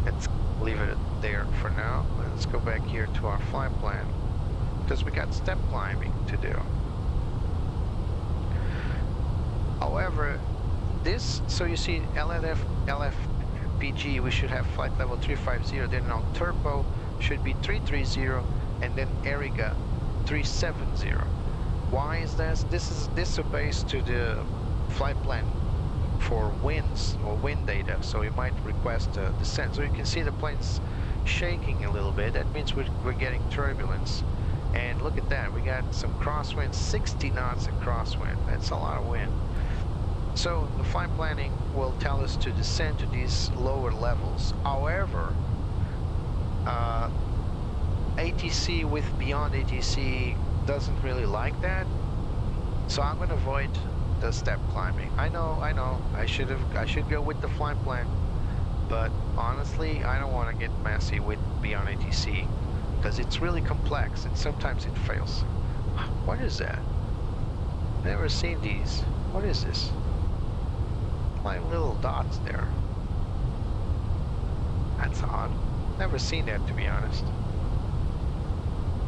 Let's leave it there for now. Let's go back here to our flight plan, because we got step climbing to do. However, so you see LFPG, we should have flight level 350, then on turbo should be 330, and then Eriga 370. Why is this? This obeys to the flight plan for winds or wind data, so you might request a descent. So you can see the plane's shaking a little bit. That means we're getting turbulence. And look at that, we got some crosswind, 60 knots of crosswind. That's a lot of wind. So the flight planning will tell us to descend to these lower levels. However, ATC with beyond ATC doesn't really like that, so I'm going to avoid the step climbing. I know, I should go with the flight plan, but honestly, I don't want to get messy with beyond ATC because it's really complex and sometimes it fails. What is that? Never seen these. What is this? Like little dots there. I That's odd. Never seen that, to be honest.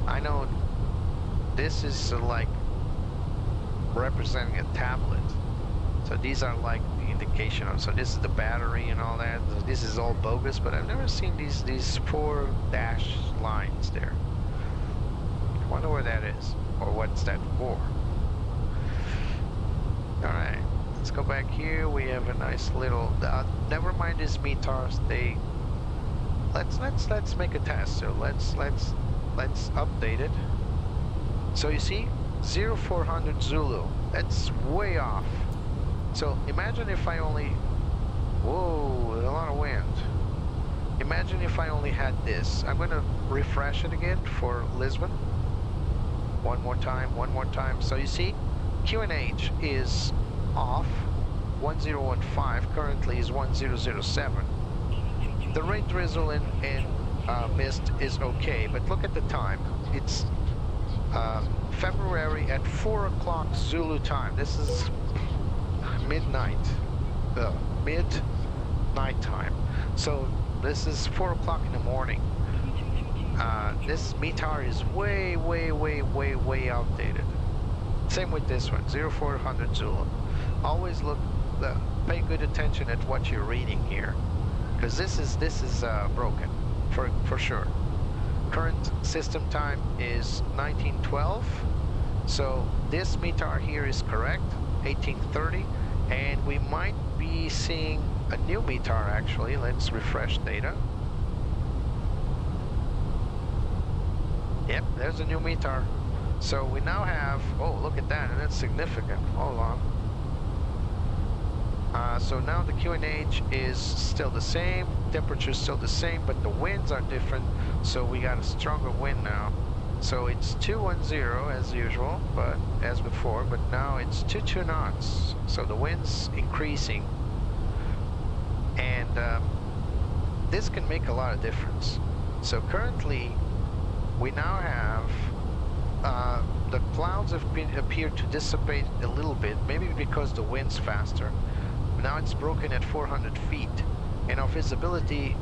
I know this is like representing a tablet. So these are like the indication of, so this is the battery and all that. This is all bogus, but I've never seen these 4 dash lines there. I wonder where that is, or what's that for. Alright, let's go back here. We have a nice little, never mind these METARs, let's make a test. So let's update it. So you see, 0400 Zulu, that's way off. So imagine if I only, whoa, a lot of wind. Imagine if I only had this. I'm gonna refresh it again for Lisbon. One more time. So you see, QNH is off, 1015, currently is 1007. The rain drizzle and mist is okay, but look at the time. It's February at 4 o'clock Zulu time. This is midnight, mid-night time. So this is 4 o'clock in the morning. This METAR is way outdated. Same with this one, 0400 Zulu. Always pay good attention at what you're reading here, because this is broken for sure. Current system time is 1912. So this METAR here is correct, 1830. And we might be seeing a new METAR actually. Let's refresh data. Yep, there's a new METAR. So we now have, oh, look at that, and that's significant. Hold on. So now the QNH is still the same, temperature is still the same, but the winds are different. So we got a stronger wind now. So it's 210 as usual, but as before, but now it's 22 knots. So the wind's increasing, and this can make a lot of difference. So currently, we now have the clouds have appeared to dissipate a little bit, maybe because the wind's faster. Now it's broken at 400 feet, and our visibility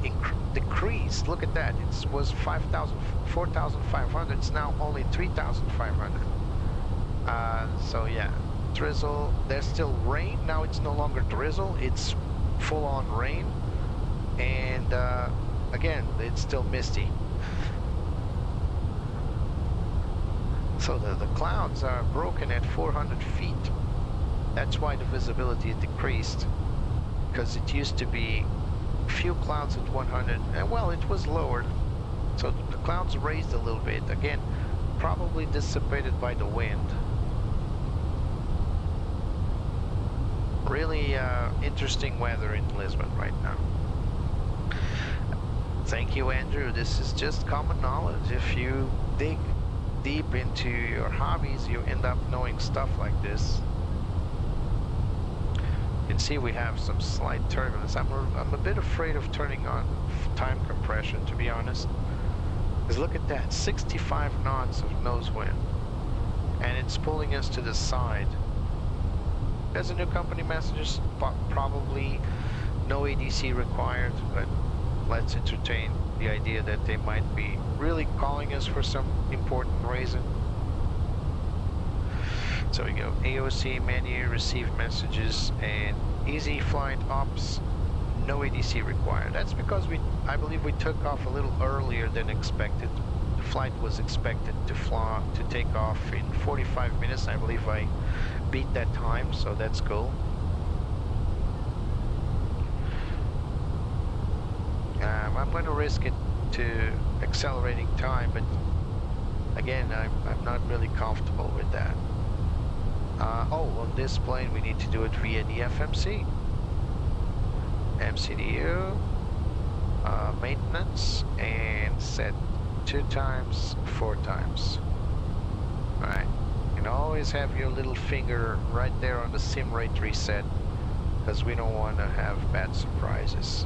decreased. Look at that. It was 4,500. It's now only 3,500. So yeah, drizzle. There's still rain. Now it's no longer drizzle. It's full-on rain, and again, it's still misty. So the clouds are broken at 400 feet. That's why the visibility decreased, because it used to be few clouds at 100, and well, it was lowered. So the clouds raised a little bit. Again, probably dissipated by the wind. Really interesting weather in Lisbon right now. Thank you, Andrew. This is just common knowledge. If you dig deep into your hobbies, you end up knowing stuff like this. You can see we have some slight turbulence. I'm a bit afraid of turning on time compression, to be honest. Because look at that, 65 knots of nose wind, and it's pulling us to the side. There's a new company message, probably no ADC required, but let's entertain the idea that they might be really calling us for some important reason. So we go AOC menu, receive messages, and easy flight ops, no ADC required. That's because I believe we took off a little earlier than expected. The flight was expected to take off in 45 minutes. I believe I beat that time, so that's cool. I'm going to risk it to accelerating time, but again, I'm not really comfortable with that. Oh, on this plane we need to do it via the FMC. MCDU, maintenance, and set 2 times, 4 times. Alright, you can always have your little finger right there on the sim rate reset, because we don't want to have bad surprises.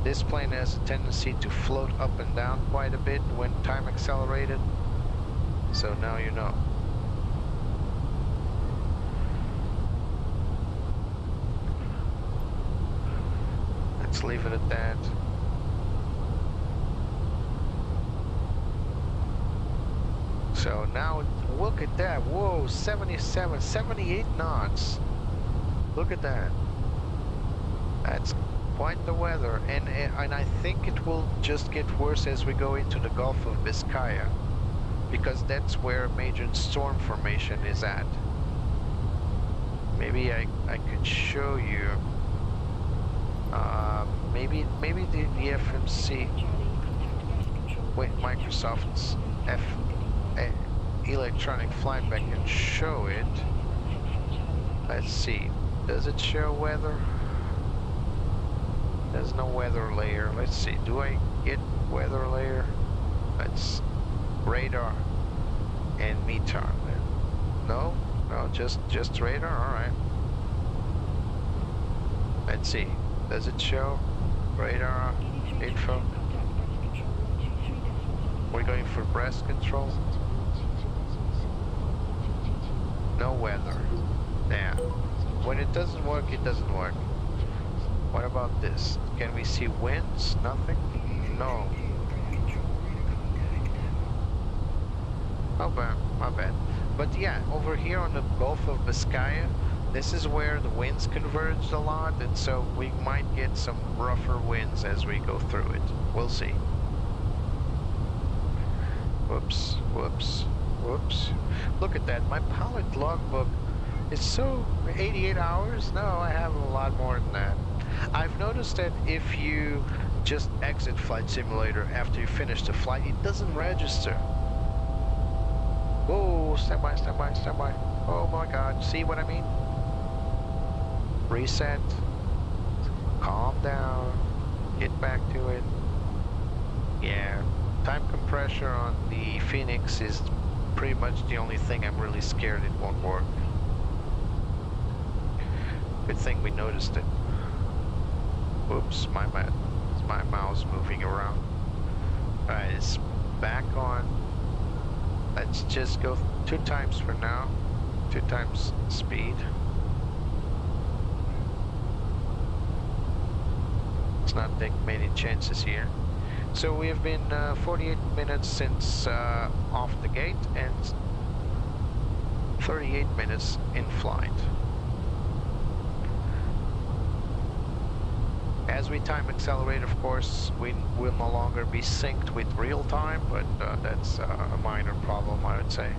This plane has a tendency to float up and down quite a bit when time accelerated, so now you know. Let's leave it at that. So now look at that. Whoa, 77, 78 knots. Look at that. That's quite the weather, and I think it will just get worse as we go into the Gulf of Biscaya, because that's where major storm formation is at. Maybe I could show you. Maybe the FMC. Wait, Microsoft's electronic flight back can show it. Let's see. Does it show weather? There's no weather layer. Let's see. Do I get weather layer? That's radar and METAR. No, just radar. All right. Let's see. Does it show radar info? We're going for breast control. No weather. Yeah. When it doesn't work, it doesn't work. What about this? Can we see winds? Nothing? No. Oh, my bad. But yeah, over here on the Gulf of Biscaya, this is where the winds converged a lot, and so we might get some rougher winds as we go through it. We'll see. Whoops, whoops, whoops. Look at that. My pilot logbook is so 88 hours? No, I have a lot more than that. I've noticed that if you just exit Flight Simulator after you finish the flight, it doesn't register. Whoa, stand by, stand by, stand by. Oh my God, see what I mean? Reset, calm down, get back to it. Yeah, time compression on the Fenix is pretty much the only thing I'm really scared it won't work. Good thing we noticed it. Oops, my bad. It's my mouse moving around. Alright, it's back on. Let's just go 2 times for now. 2 times speed. Let's not take many chances here. So we have been 48 minutes since off the gate and 38 minutes in flight. As we time accelerate, of course, we will no longer be synced with real time, but that's a minor problem, I would say.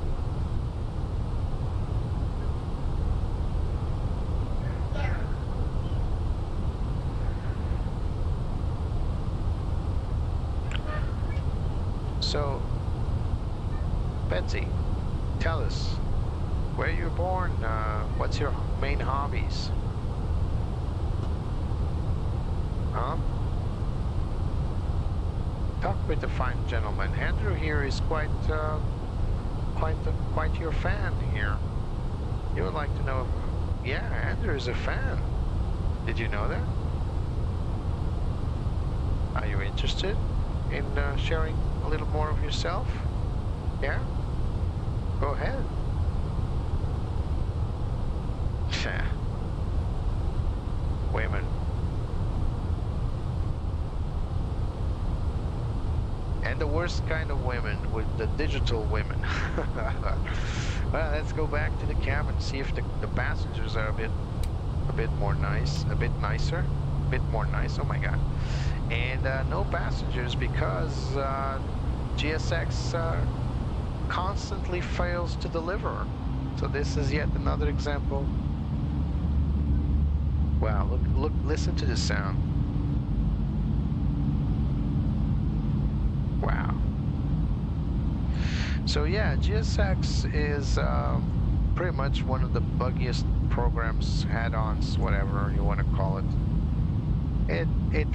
So, Betsy, tell us, where you were born, what's your main hobbies? Huh? Talk with the fine gentleman. Andrew here is quite your fan here. You would like to know? Yeah, Andrew is a fan. Did you know that? Are you interested in sharing a little more of yourself? Yeah? Go ahead. Women. And the worst kind of women, with the digital women. Well, let's go back to the cab and see if the passengers are a bit more nice, a bit nicer, a bit more nice. Oh my God! And no passengers because GSX constantly fails to deliver. So this is yet another example. Wow! Look! Listen to the sound. Wow. So yeah, GSX is pretty much one of the buggiest programs, add-ons, whatever you want to call it. It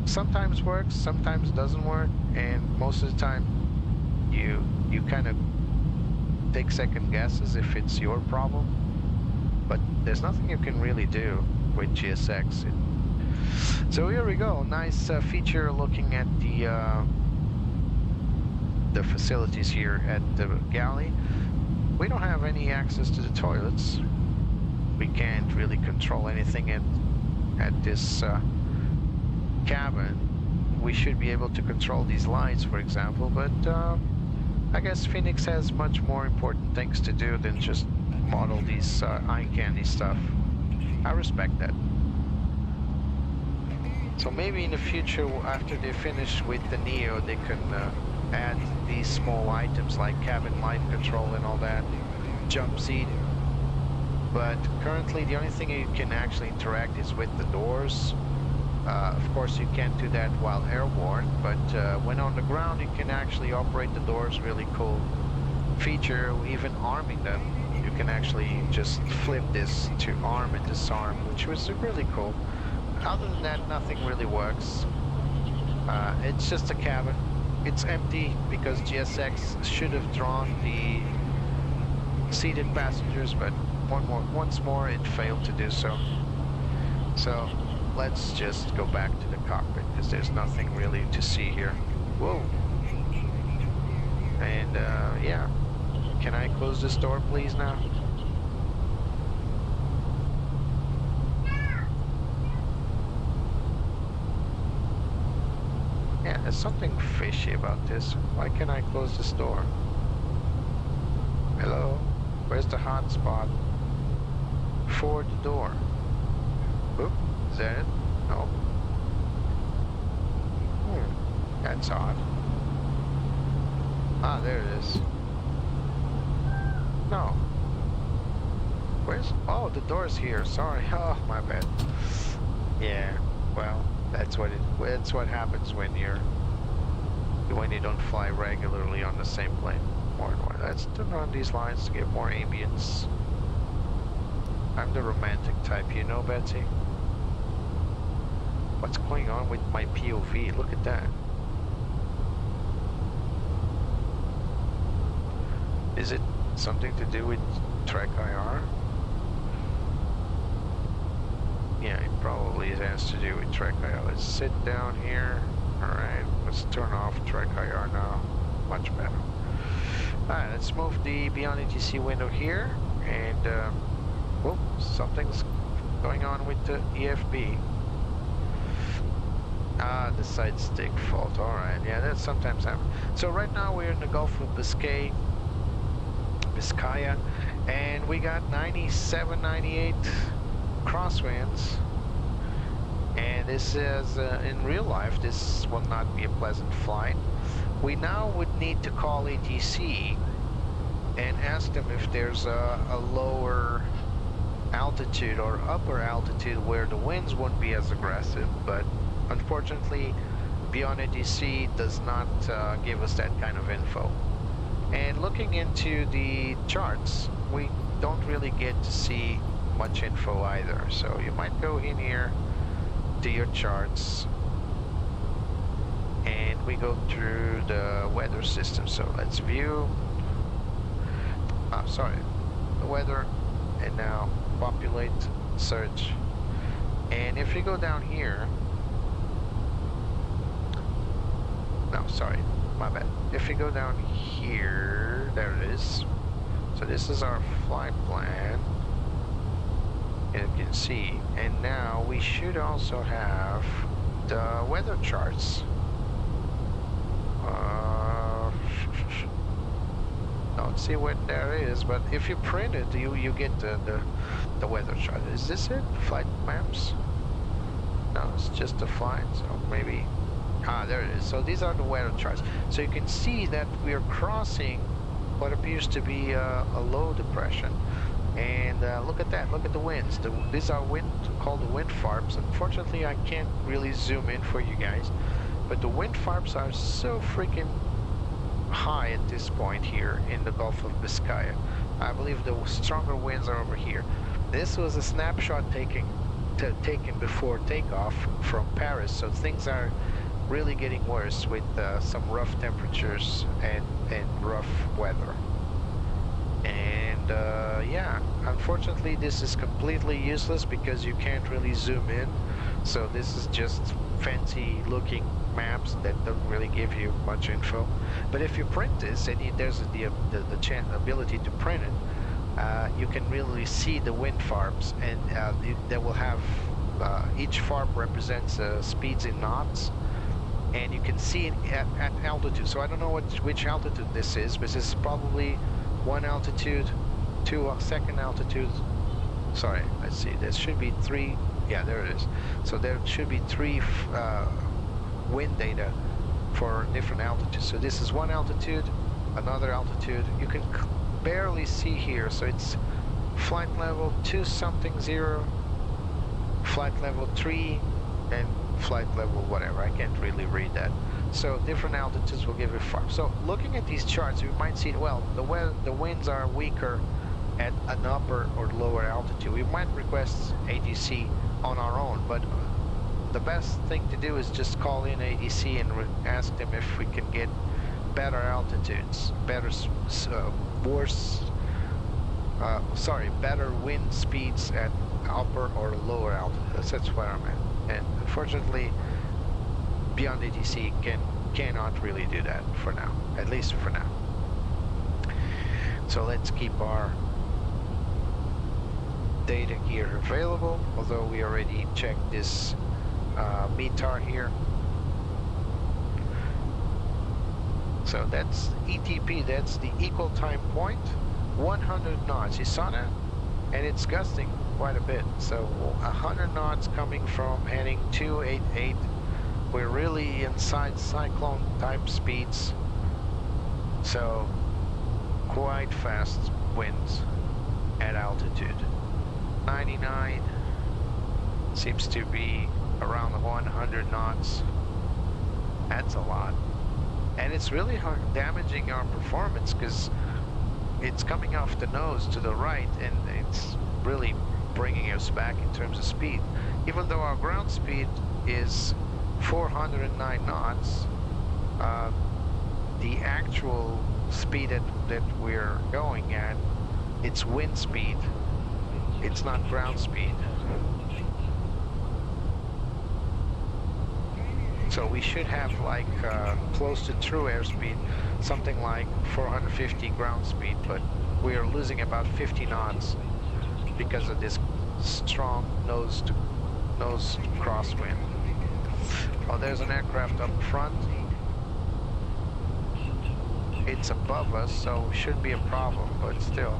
sometimes works, sometimes doesn't work, and most of the time you kind of take second guesses if it's your problem. But there's nothing you can really do with GSX. So here we go. Nice feature looking at the facilities here at the galley. We don't have any access to the toilets. We can't really control anything at this cabin. We should be able to control these lights, for example, but I guess Phoenix has much more important things to do than just model these eye candy stuff. I respect that. So maybe in the future, after they finish with the Neo, they can add these small items like cabin light control and all that, jump seat. But currently the only thing you can actually interact is with the doors. Of course you can't do that while airborne, but when on the ground you can actually operate the doors. Really cool feature. Even arming them, you can actually just flip this to arm and disarm, which was really cool. Other than that, nothing really works. It's just a cabin. It's empty because GSX should have drawn the seated passengers, but once more it failed to do so. So let's just go back to the cockpit because there's nothing really to see here. Whoa. And yeah, can I close this door please now? Yeah, there's something fishy about this. Why can't I close this door? Hello? Where's the hot spot for the door? Oop, is that it? No. That's odd. Ah, there it is. No. Where's... Oh, the door's here. Sorry. Oh, my bad. Yeah, well, that's what happens when you don't fly regularly on the same plane. More and more. Let's turn on these lights to get more ambience. I'm the romantic type, you know, Betsy? What's going on with my POV? Look at that. Is it something to do with Trek IR? Yeah, it probably has to do with Trek IR. Let's sit down here. Alright, let's turn off Trek IR now. Much better. Alright, let's move the Beyond ATC window here. And, whoop, something's going on with the EFB. Ah, the side stick fault. Alright, yeah, that sometimes happens. So right now we're in the Gulf of Biscaya, and we got 97, 98 crosswinds. And this is, in real life, this will not be a pleasant flight. We now would need to call ATC and ask them if there's a lower altitude or upper altitude where the winds won't be as aggressive, but unfortunately Beyond ATC does not give us that kind of info. And looking into the charts, we don't really get to see much info either. So you might go in here to your charts and we go through the weather system. So let's view, the weather, and now populate, search. And if you go down here, no, sorry, my bad. If you go down here, there it is. So this is our flight plan, and you can see. And now we should also have the weather charts. Don't see what there is, but if you print it, you get the weather chart. Is this it? Flight maps? No, it's just a flight. So maybe. Ah, there it is. So these are the weather charts. So you can see that we are crossing what appears to be a low depression. And look at that. Look at the winds. These are called the wind farps. Unfortunately, I can't really zoom in for you guys. But the wind farps are so freaking high at this point here in the Gulf of Biscaya. I believe the stronger winds are over here. This was a snapshot taken before takeoff from Paris. So things are really getting worse with some rough temperatures and rough weather. And yeah, unfortunately this is completely useless because you can't really zoom in. So this is just fancy looking maps that don't really give you much info. But if you print this, and there's the ability to print it, you can really see the wind farps, and they will have each farp represents speeds in knots. and you can see it at altitude. So I don't know which altitude this is, but this is probably one altitude, two second altitude. Sorry, let's see, there should be three. Yeah, there it is. So there should be three wind data for different altitudes. So this is one altitude, another altitude. You can barely see here. So it's flight level 2 something 0, flight level 3, and flight level whatever. I can't really read that. So different altitudes will give you far. So looking at these charts, you might see, well, the winds are weaker at an upper or lower altitude. We might request ADC on our own, but the best thing to do is just call in ADC and ask them if we can get better altitudes, better wind speeds at upper or lower altitudes. That's where I'm at. And unfortunately, beyond ADC cannot really do that for now, at least for now. So let's keep our data here available, although we already checked this METAR here. So that's ETP, that's the equal time point, 100 knots. You saw that? And it's gusting quite a bit. So 100 knots coming from heading 288. We're really inside cyclone type speeds. So quite fast winds at altitude. 99 seems to be around 100 knots. That's a lot. And it's really hard damaging our performance because it's coming off the nose to the right and it's really bringing us back in terms of speed. Even though our ground speed is 409 knots, the actual speed that we're going at, it's wind speed. It's not ground speed. So we should have like close to true airspeed, something like 450 ground speed, but we are losing about 50 knots because of this strong nose crosswind. Oh, there's an aircraft up front. It's above us, so it shouldn't be a problem, but still.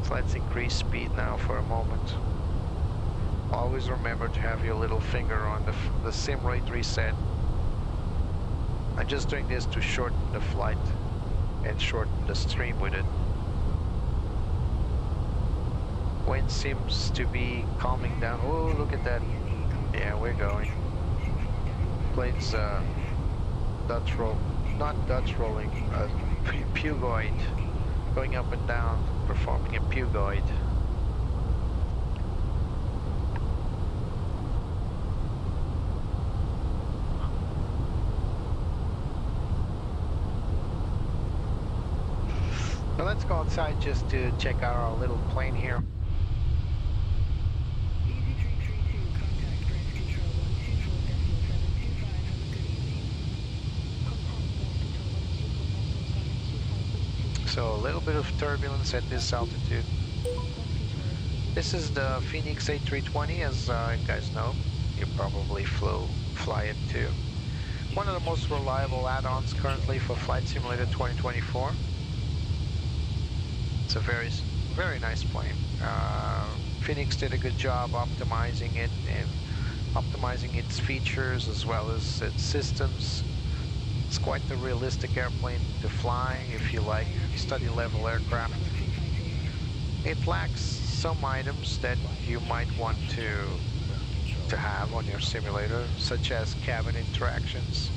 So let's increase speed now for a moment. Always remember to have your little finger on the sim rate reset. I'm just doing this to shorten the flight and shorten the stream with it. Wind seems to be calming down. Oh, look at that. Yeah, we're going. Plane's Dutch roll, not Dutch rolling, pugoid, going up and down, performing a pugoid. Now let's go outside just to check out our little plane here. So a little bit of turbulence at this altitude. This is the Fenix A320, as you guys know. You probably fly it too. One of the most reliable add-ons currently for Flight Simulator 2024. It's a very nice plane. Fenix did a good job optimizing it and optimizing its features as well as its systems. It's quite the realistic airplane to fly if you like study level aircraft. It lacks some items that you might want to have on your simulator, such as cabin interactions,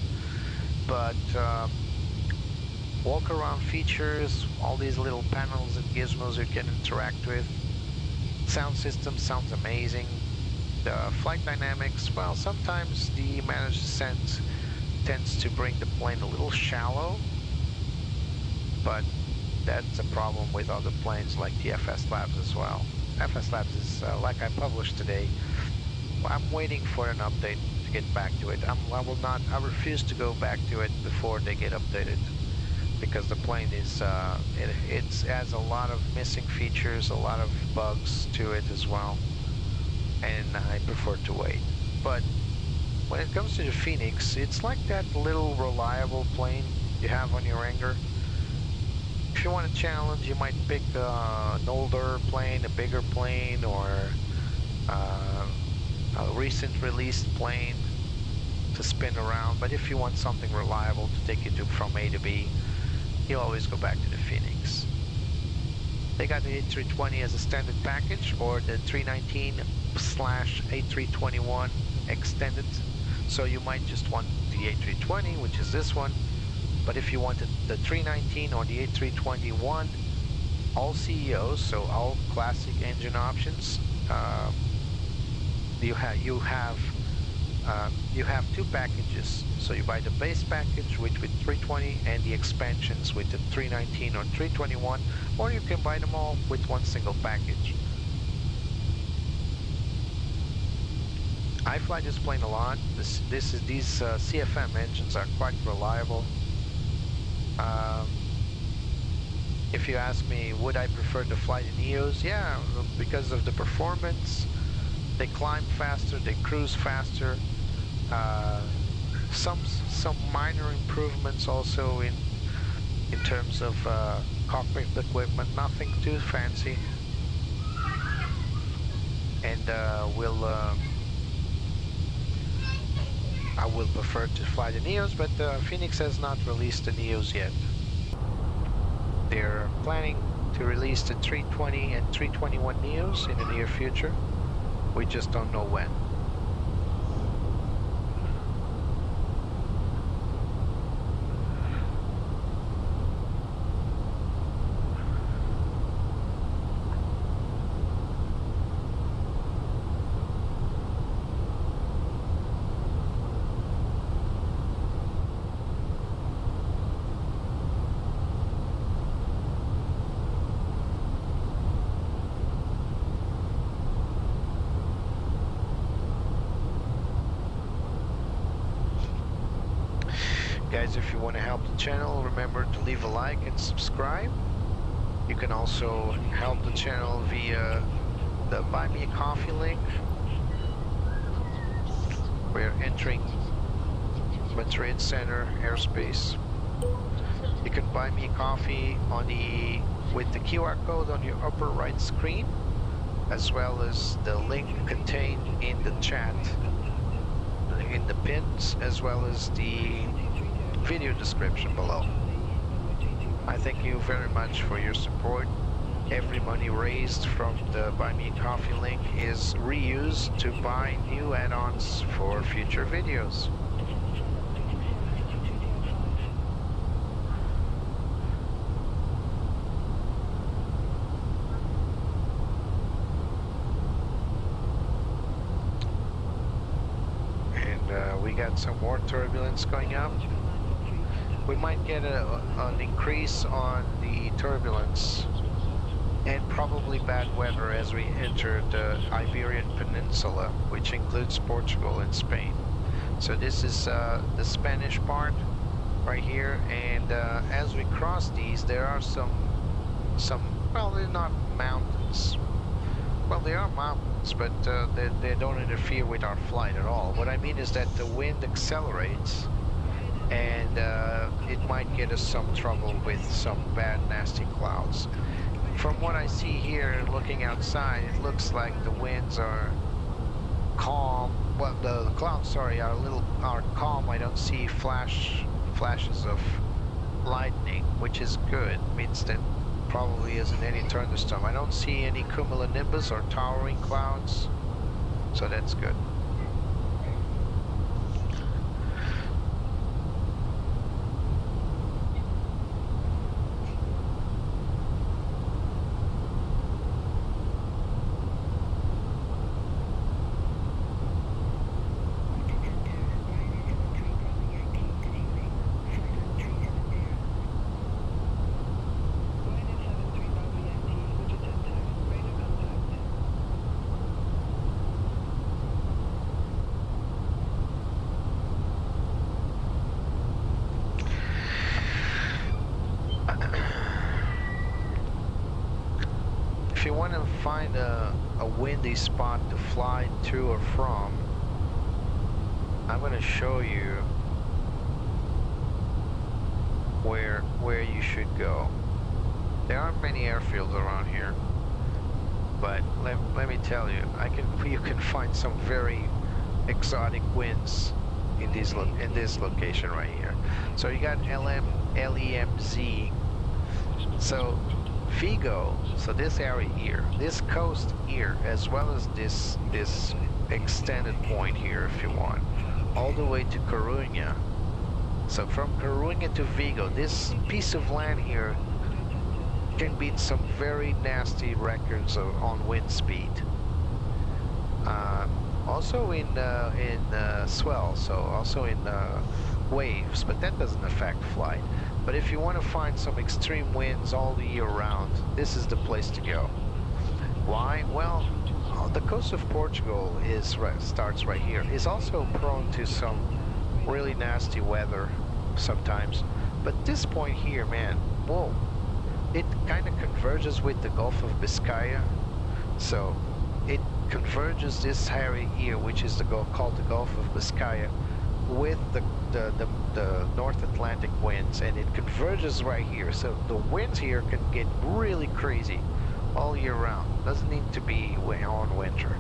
but walk around features, all these little panels and gizmos you can interact with. Sound system sounds amazing. The flight dynamics, well, sometimes the managed descent tends to bring the plane a little shallow, but that's a problem with other planes like the FS Labs as well. FS Labs is, like I published today, I'm waiting for an update to get back to it. I refuse to go back to it before they get updated, because the plane is, it has a lot of missing features, a lot of bugs to it as well, and I prefer to wait. But when it comes to the Phoenix, it's like that little reliable plane you have on your hangar. If you want a challenge, you might pick an older plane, a bigger plane, or a recent released plane to spin around. But if you want something reliable to take you from A to B, you always go back to the Phoenix. They got the A320 as a standard package, or the 319/A321 extended. So you might just want the A320, which is this one. But if you wanted the 319 or the A321, all CEOs, so all classic engine options, you have two packages. So you buy the base package with 320 and the expansions with the 319 or 321, or you can buy them all with one single package. I fly this plane a lot. These CFM engines are quite reliable. If you ask me, would I prefer to fly the Neos? Yeah, because of the performance. They climb faster, they cruise faster. Some minor improvements also in terms of cockpit equipment. Nothing too fancy. And I will prefer to fly the Neos, but Phoenix has not released the Neos yet. They're planning to release the 320 and 321 Neos in the near future. We just don't know when. Guys, if you want to help the channel, remember to leave a like and subscribe. You can also help the channel via the Buy Me a Coffee link. We're entering Madrid Center airspace. You can buy me a coffee with the QR code on your upper right screen, as well as the link contained in the chat, in the pins, as well as the video description below. I thank you very much for your support. Every money raised from the Buy Me a Coffee link is reused to buy new add-ons for future videos. And we got some more turbulence going up. We might get an increase on the turbulence and probably bad weather as we enter the Iberian Peninsula, which includes Portugal and Spain. So this is the Spanish part right here, and as we cross these, there are some, well, they're not mountains. Well, they are mountains, but they don't interfere with our flight at all. What I mean is that the wind accelerates, and it might get us some trouble with some bad, nasty clouds. From what I see here, looking outside, it looks like the winds are calm. Well, the clouds, sorry, are calm. I don't see flashes of lightning, which is good. Means that probably isn't any thunderstorm. I don't see any cumulonimbus or towering clouds, so that's good. If you want to find a windy spot to fly to or from, I'm gonna show you where you should go. There aren't many airfields around here, but let me tell you, you can find some very exotic winds in this location right here. So you got LEMZ. So Vigo, so this area here, this coast here, as well as this extended point here, if you want, all the way to Coruña. So from Coruña to Vigo, this piece of land here can beat some very nasty records on wind speed. Also in swell, so also in waves, but that doesn't affect flight. But if you want to find some extreme winds all the year round, this is the place to go. Why? Well, the coast of Portugal starts right here. It's also prone to some really nasty weather sometimes, but this point here, man, whoa, it kind of converges with the Gulf of Biscaya. So it converges this area here, which is called the Gulf of Biscaya, with the North Atlantic winds, and it converges right here. So the winds here can get really crazy all year round. Doesn't need to be on winter.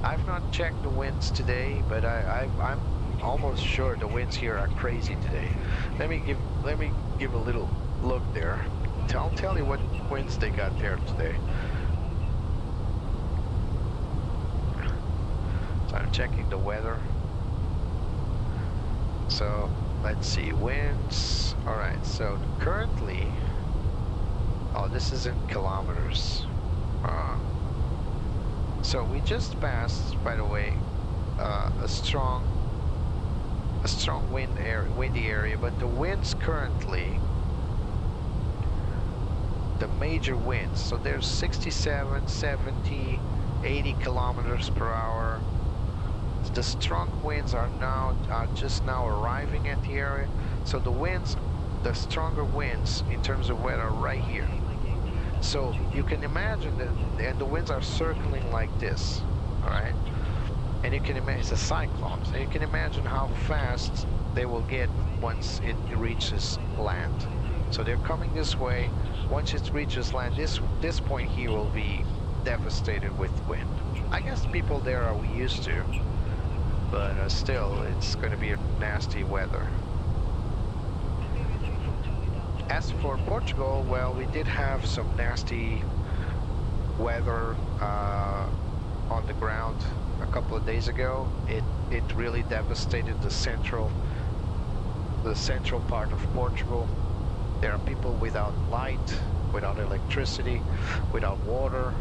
I've not checked the winds today, but I'm almost sure the winds here are crazy today. Let me give a little look there. I'll tell you what winds they got there today. So I'm checking the weather. So let's see, winds. All right, so currently, oh, this is in kilometers. So we just passed, by the way, a strong windy area, but the winds currently, the major winds, so there's 67, 70, 80 kilometers per hour. The strong winds are just now arriving at the area. So the stronger winds in terms of weather are right here. So you can imagine that, and the winds are circling like this, all right? And you can imagine, it's a cyclone, so you can imagine how fast they will get once it reaches land. So they're coming this way. Once it reaches land, this point here will be devastated with wind. I guess people there are used to, but still, it's going to be a nasty weather. As for Portugal, well, we did have some nasty weather on the ground a couple of days ago. It really devastated the central part of Portugal. There are people without light, without electricity, without water.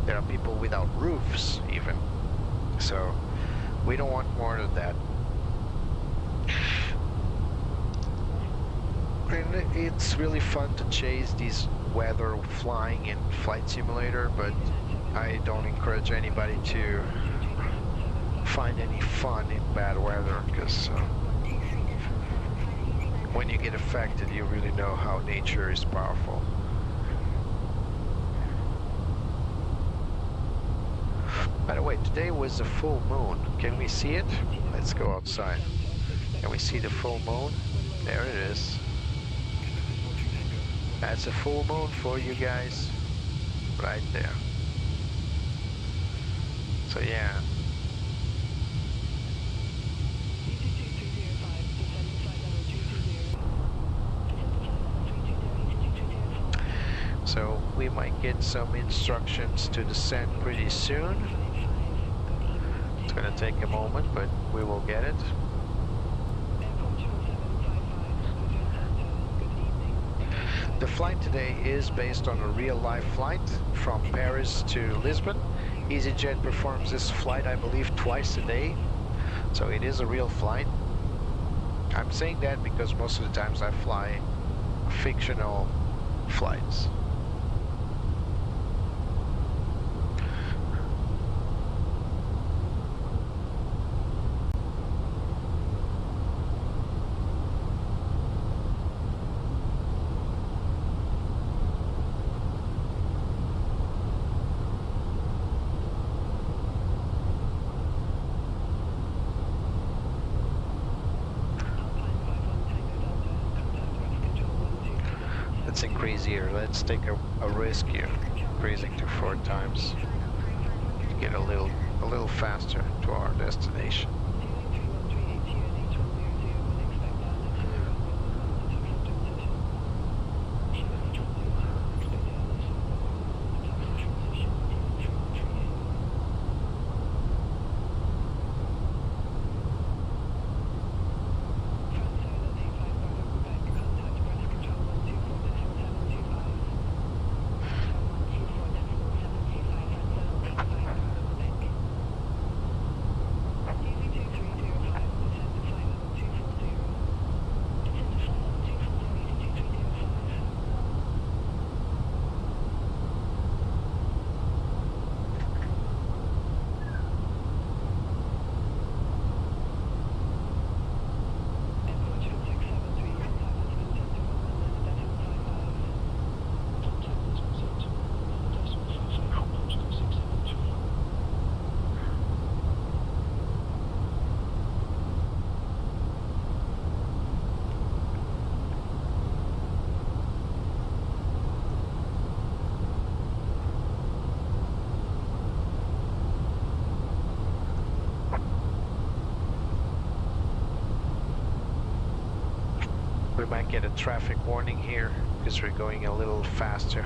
There are people without roofs even. So we don't want more of that. And it's really fun to chase these weather flying in Flight Simulator, but I don't encourage anybody to find any fun in bad weather, because when you get affected, you really know how nature is powerful. By the way, today was a full moon. Can we see it? Let's go outside. Can we see the full moon? There it is. That's a full moon for you guys. Right there. So yeah. So we might get some instructions to descend pretty soon. It's going to take a moment, but we will get it. The flight today is based on a real-life flight from Paris to Lisbon. Easyjet performs this flight, I believe, twice a day. So it is a real flight. I'm saying that because most of the times I fly fictional flights. Let's increase here. Let's take a risk here, increasing to 4 times to get a little faster to our destination. We might get a traffic warning here because we're going a little faster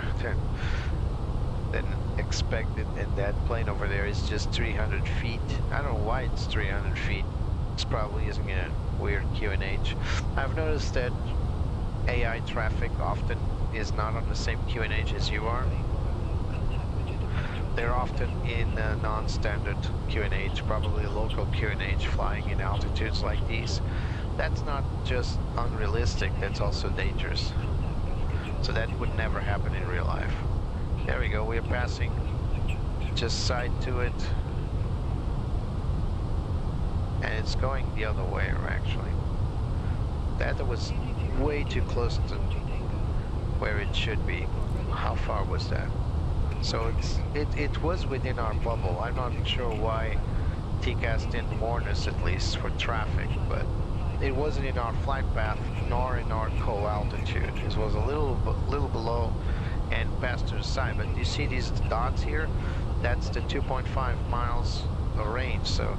than expected, and that plane over there is just 300 feet. I don't know why it's 300 feet. It's probably using a weird QNH. I've noticed that AI traffic often is not on the same QNH as you are. They're often in a non-standard QNH, probably a local QNH flying in altitudes like these. That's not just unrealistic, that's also dangerous. So that would never happen in real life. There we go, we're passing just side to it. And it's going the other way, actually. That was way too close to where it should be. How far was that? So it was within our bubble. I'm not sure why TCAS didn't warn us, at least for traffic, but it wasn't in our flight path nor in our co-altitude. It was a little below and past to the side. But you see these dots here? That's the 2.5 miles of range. So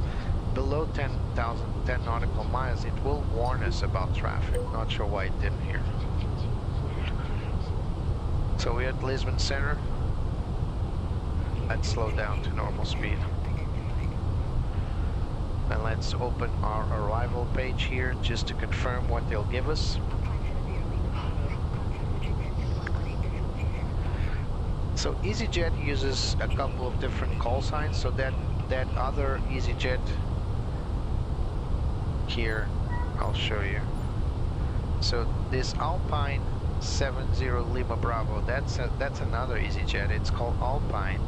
below 10 nautical miles, it will warn us about traffic. Not sure why it didn't here. So we're at Lisbon Center. Let's slow down to normal speed. And let's open our arrival page here just to confirm what they'll give us. So Easyjet uses a couple of different call signs, so that other Easyjet here, I'll show you. So this Alpine 70 Lima Bravo, that's another Easyjet. It's called Alpine.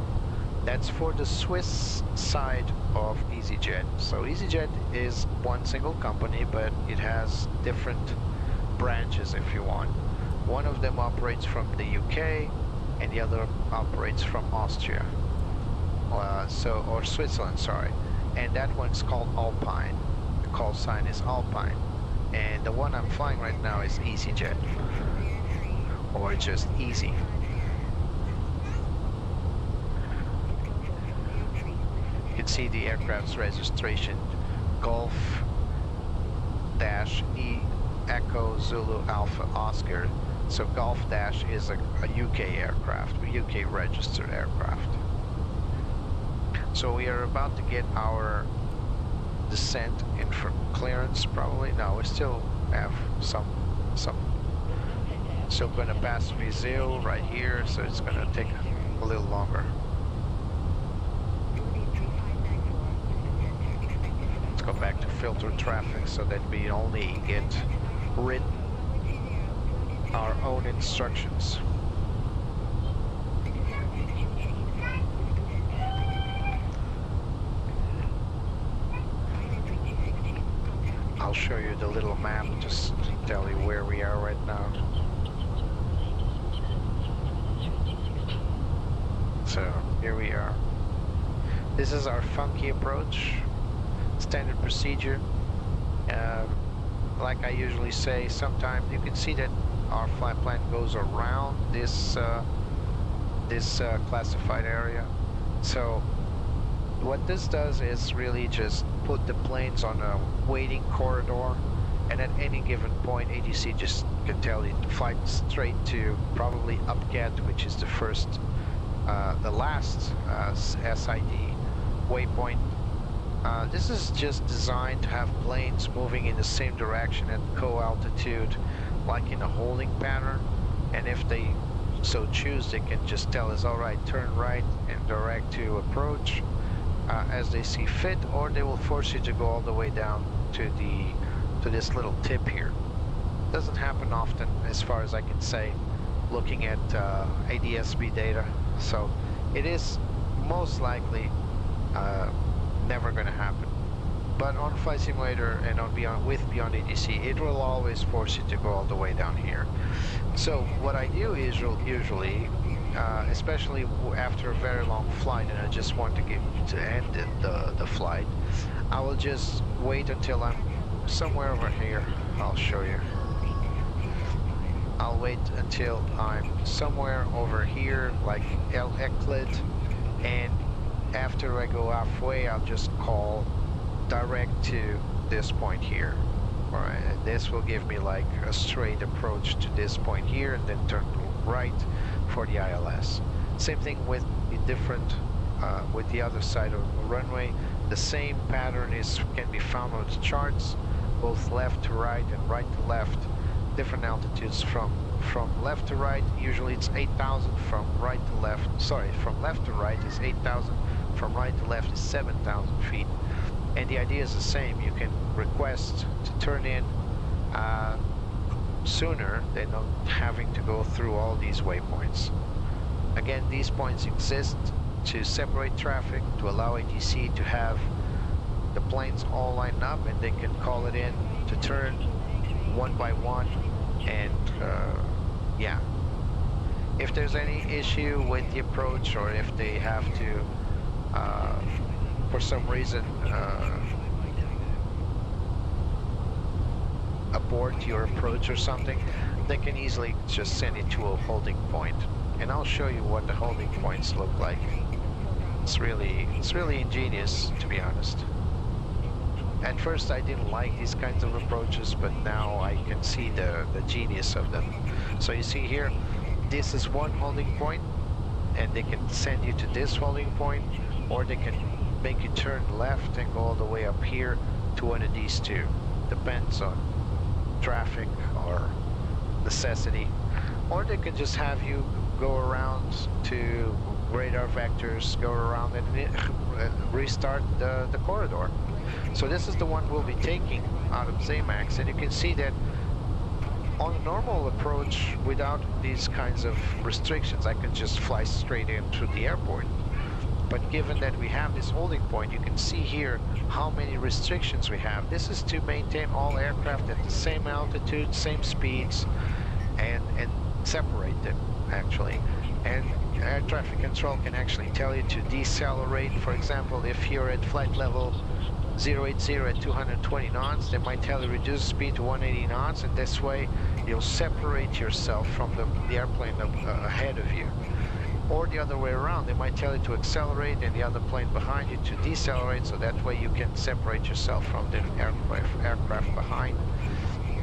That's for the Swiss side of Easyjet. So Easyjet is one single company, but it has different branches if you want. One of them operates from the UK and the other operates from Austria. Or Switzerland, sorry. And that one's called Alpine. The call sign is Alpine. And the one I'm flying right now is Easyjet. Or just Easy. You can see the aircraft's registration, Golf Dash E Echo Zulu Alpha Oscar. So Golf Dash is a UK aircraft, a UK registered aircraft. So we are about to get our descent in for clearance probably. No, we still have some still going to pass Viseu right here, so it's going to take a little longer. Let's go back to filter traffic so that we only get written our own instructions. I'll show you the little map just to tell you where we are right now. So here we are. This is our funky approach, standard procedure. Like I usually say, sometimes you can see that our flight plan goes around this classified area. So what this does is really just put the planes on a waiting corridor, and at any given point ATC just can tell you to fly straight to probably Upgat, which is the last SID waypoint. This is just designed to have planes moving in the same direction at co-altitude, like in a holding pattern, and if they so choose, they can just tell us, all right, turn right and direct to approach as they see fit, or they will force you to go all the way down to this little tip here. Doesn't happen often, as far as I can say, looking at ADS-B data. So it is most likely never going to happen. But on Flight Simulator and on Beyond ATC, it will always force you to go all the way down here. So what I do is usually, especially after a very long flight, and I just want to end the flight, I will just wait until I'm somewhere over here. I'll show you. I'll wait until I'm somewhere over here, like El Eclid, and after I go halfway, I'll just call direct to this point here. Alright, and this will give me like a straight approach to this point here, and then turn right for the ILS. Same thing with the other side of the runway. The same pattern can be found on the charts, both left to right and right to left. Different altitudes from left to right. Usually it's 8,000. From right to left, sorry, from left to right is 8,000. From right to left is 7,000 feet. And the idea is the same. You can request to turn in sooner than not having to go through all these waypoints. Again, these points exist to separate traffic, to allow ATC to have the planes all lined up, and they can call it in to turn one by one. And yeah, if there's any issue with the approach, or if they have to for some reason abort your approach or something, they can easily just send it to a holding point. And I'll show you what the holding points look like. It's really ingenious, to be honest. At first I didn't like these kinds of approaches, but now I can see the genius of them. So you see here, this is one holding point, and they can send you to this holding point, or they can make you turn left and go all the way up here to one of these two. Depends on traffic or necessity. Or they can just have you go around to radar vectors, go around and restart the corridor. So this is the one we'll be taking out of Zamax, and you can see that on a normal approach without these kinds of restrictions, I can just fly straight into the airport. But given that we have this holding point, you can see here how many restrictions we have. This is to maintain all aircraft at the same altitude, same speeds, and separate them, actually. And air traffic control can actually tell you to decelerate. For example, if you're at flight level 080 at 220 knots, they might tell you reduce speed to 180 knots, and this way you'll separate yourself from the airplane ahead of you. Or the other way around, they might tell you to accelerate and the other plane behind you to decelerate, so that way you can separate yourself from the aircraft behind.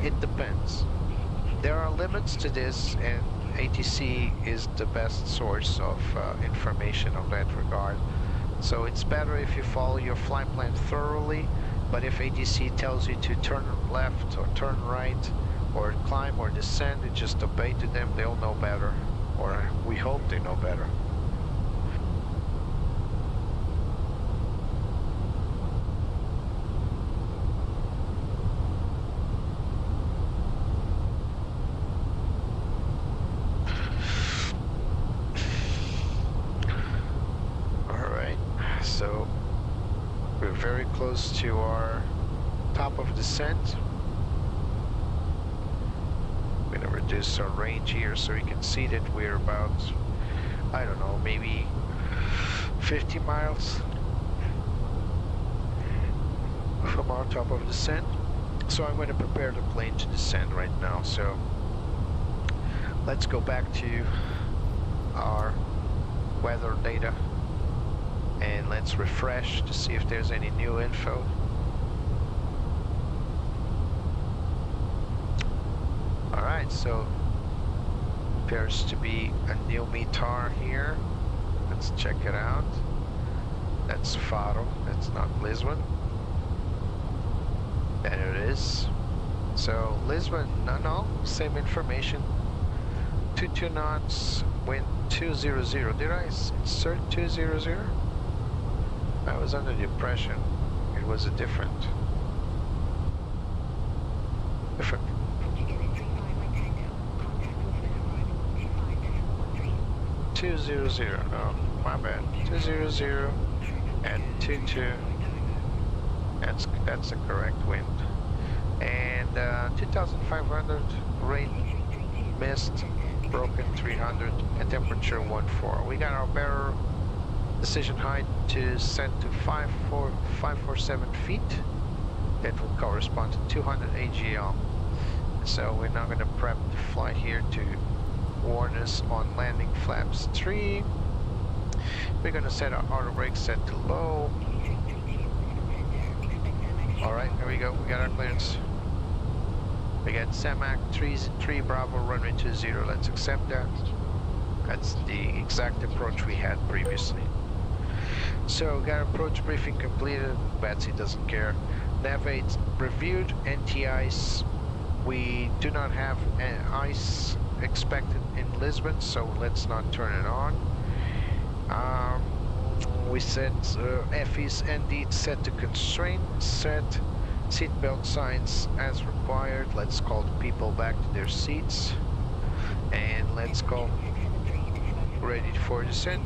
It depends. There are limits to this, and ATC is the best source of information on that regard. So it's better if you follow your flight plan thoroughly, but if ATC tells you to turn left or turn right or climb or descend, you just obey to them. They'll know better, or we hope they know better. So we're very close to our top of descent. I'm going to reduce our range here so you can see that we're about, I don't know, maybe 50 miles from our top of descent. So I'm going to prepare the plane to descend right now. So Let's go back to our weather data and let's refresh to see if there's any new info. Alright, so appears to be a new METAR here. Let's check it out. That's Faro, that's not Lisbon. There it is. So Lisbon, no, same information. 22 knots, wind 200. Did I insert 200? I was under the impression it was a different. 200, no, my bad. 200 and 22. That's the correct wind. And 2,500 rain, mist, broken 300, and temperature 14. We got our bearer decision height to set to 547 feet. That will correspond to 200 AGL. So we're now going to prep the flight here to warn us on landing flaps 3. We're going to set our auto brake set to low. Alright, here we go. We got our clearance. We got SAMAC 3 Bravo runway 20. Let's accept that. That's the exact approach we had previously. So got approach briefing completed. Betsy doesn't care. Nav 8 reviewed. Anti-ice. We do not have ice expected in Lisbon, so let's not turn it on. We set FE's ND set to constraint, set seatbelt signs as required. Let's call the people back to their seats, and let's go ready for descent.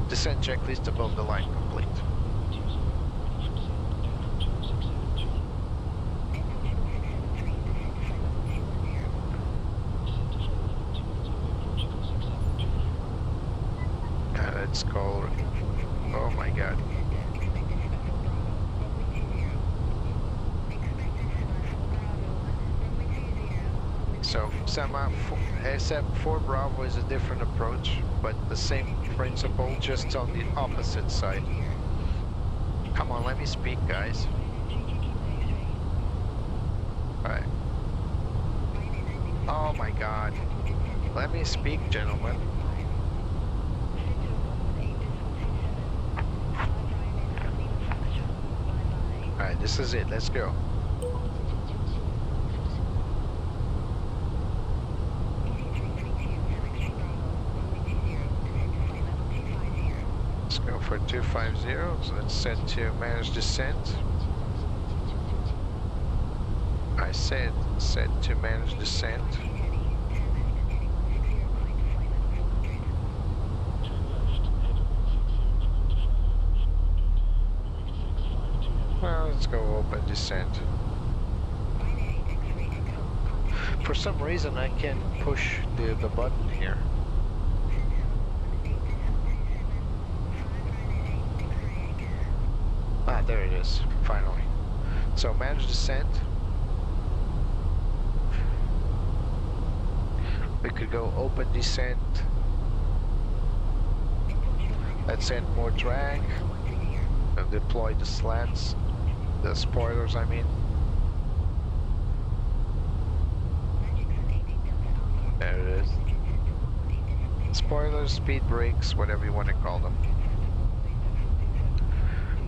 Descent checklist above the line complete. Let's go. Oh my god. So SF4 Bravo is a different approach, but the same principle, just on the opposite side. Come on, let me speak, guys. Alright. Oh my god. Let me speak, gentlemen. Alright, this is it. Let's go. Let's go for 250. So let's set to manage descent. I said set to manage descent. Well, let's go open descent. For some reason I can't push the button here. Ah, there it is, finally. So manage descent. We could go open descent. Let's add more drag and deploy the slats. The spoilers, I mean. There it is. Spoilers, speed brakes, whatever you want to call them.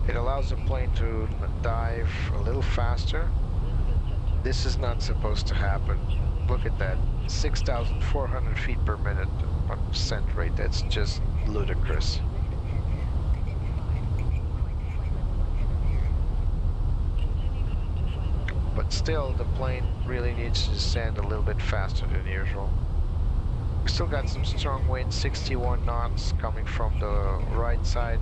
It allows the plane to dive a little faster. This is not supposed to happen. Look at that. 6,400 feet per minute on descent rate. That's just ludicrous. But still, the plane really needs to descend a little bit faster than usual. We still got some strong wind, 61 knots coming from the right side.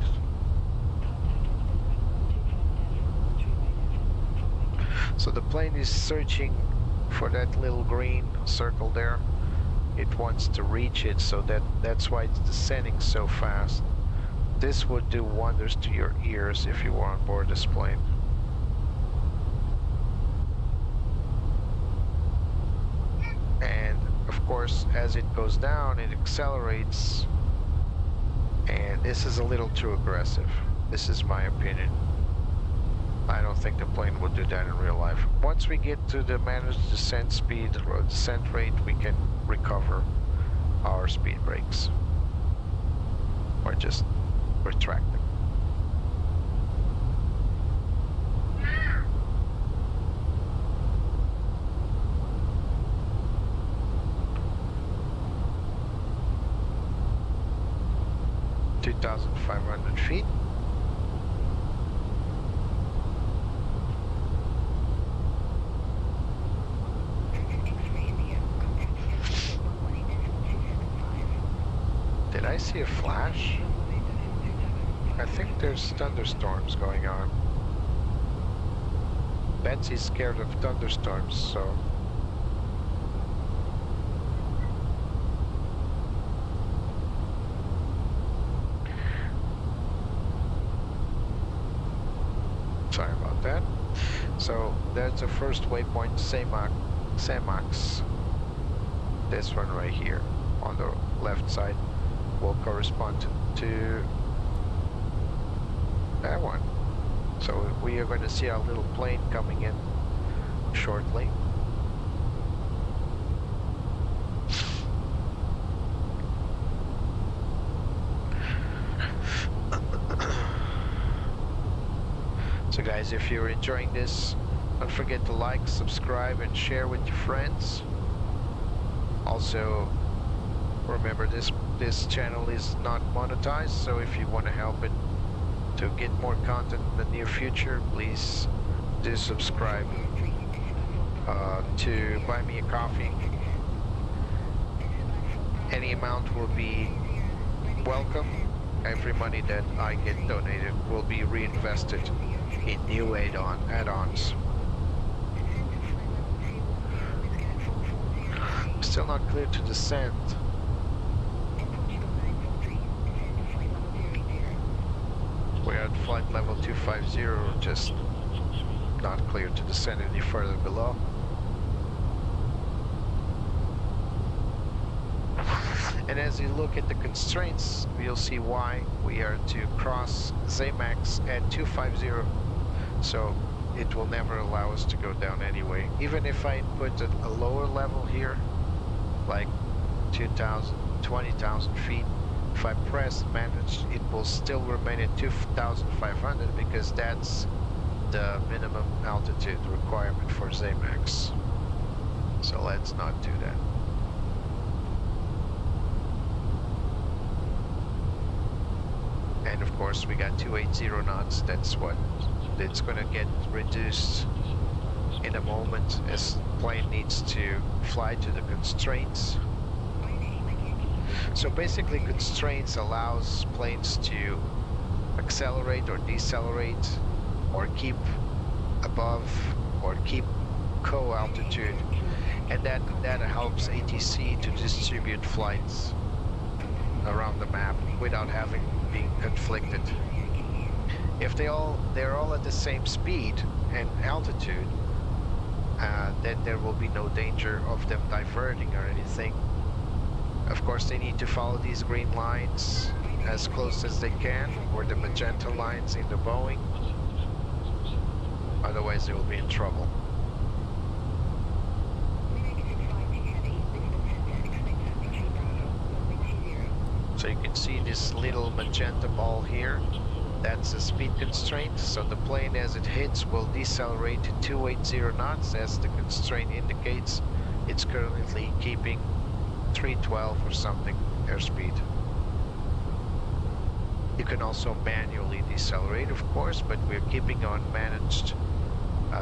So the plane is searching for that little green circle there. It wants to reach it, so that's why it's descending so fast. This would do wonders to your ears if you were on board this plane. And of course, as it goes down, it accelerates, and this is a little too aggressive. This is my opinion. I don't think the plane would do that in real life. Once we get to the managed descent speed or descent rate, we can recover our speed brakes. Or just retract them. (2,500 feet). Did I see a flash? I think there's thunderstorms going on. Betsy's scared of thunderstorms, so... Sorry about that. So there's the first waypoint, Semax. This one right here on the left side will correspond to that one. So we are going to see our little plane coming in shortly. So guys, if you're enjoying this, don't forget to like, subscribe, and share with your friends. Also, remember this channel is not monetized, so if you want to help it to get more content in the near future, please do subscribe to buy me a coffee. Any amount will be welcome. Every money that I get donated will be reinvested in new add-ons. Still not clear to descend. We're at flight level 250, just not clear to descend any further below. And as you look at the constraints, you'll see why we are to cross Zmax at 250. So it will never allow us to go down anyway. Even if I put a lower level here, like 2,000, 20,000 feet, if I press manage, it will still remain at 2,500 because that's the minimum altitude requirement for Zmax. So let's not do that. And of course we got 280 knots, that's what it's going to get reduced in a moment as plane needs to fly to the constraints. So basically constraints allows planes to accelerate or decelerate or keep above or keep co-altitude, and that helps ATC to distribute flights around the map without having being conflicted. If they're all at the same speed and altitude, then there will be no danger of them diverting or anything. Of course, they need to follow these green lines as close as they can, or the magenta lines in the Boeing. Otherwise, they will be in trouble. So you can see this little magenta ball here. That's a speed constraint, so the plane as it hits will decelerate to 280 knots as the constraint indicates. It's currently keeping 312 or something airspeed. You can also manually decelerate, of course, but we're keeping on managed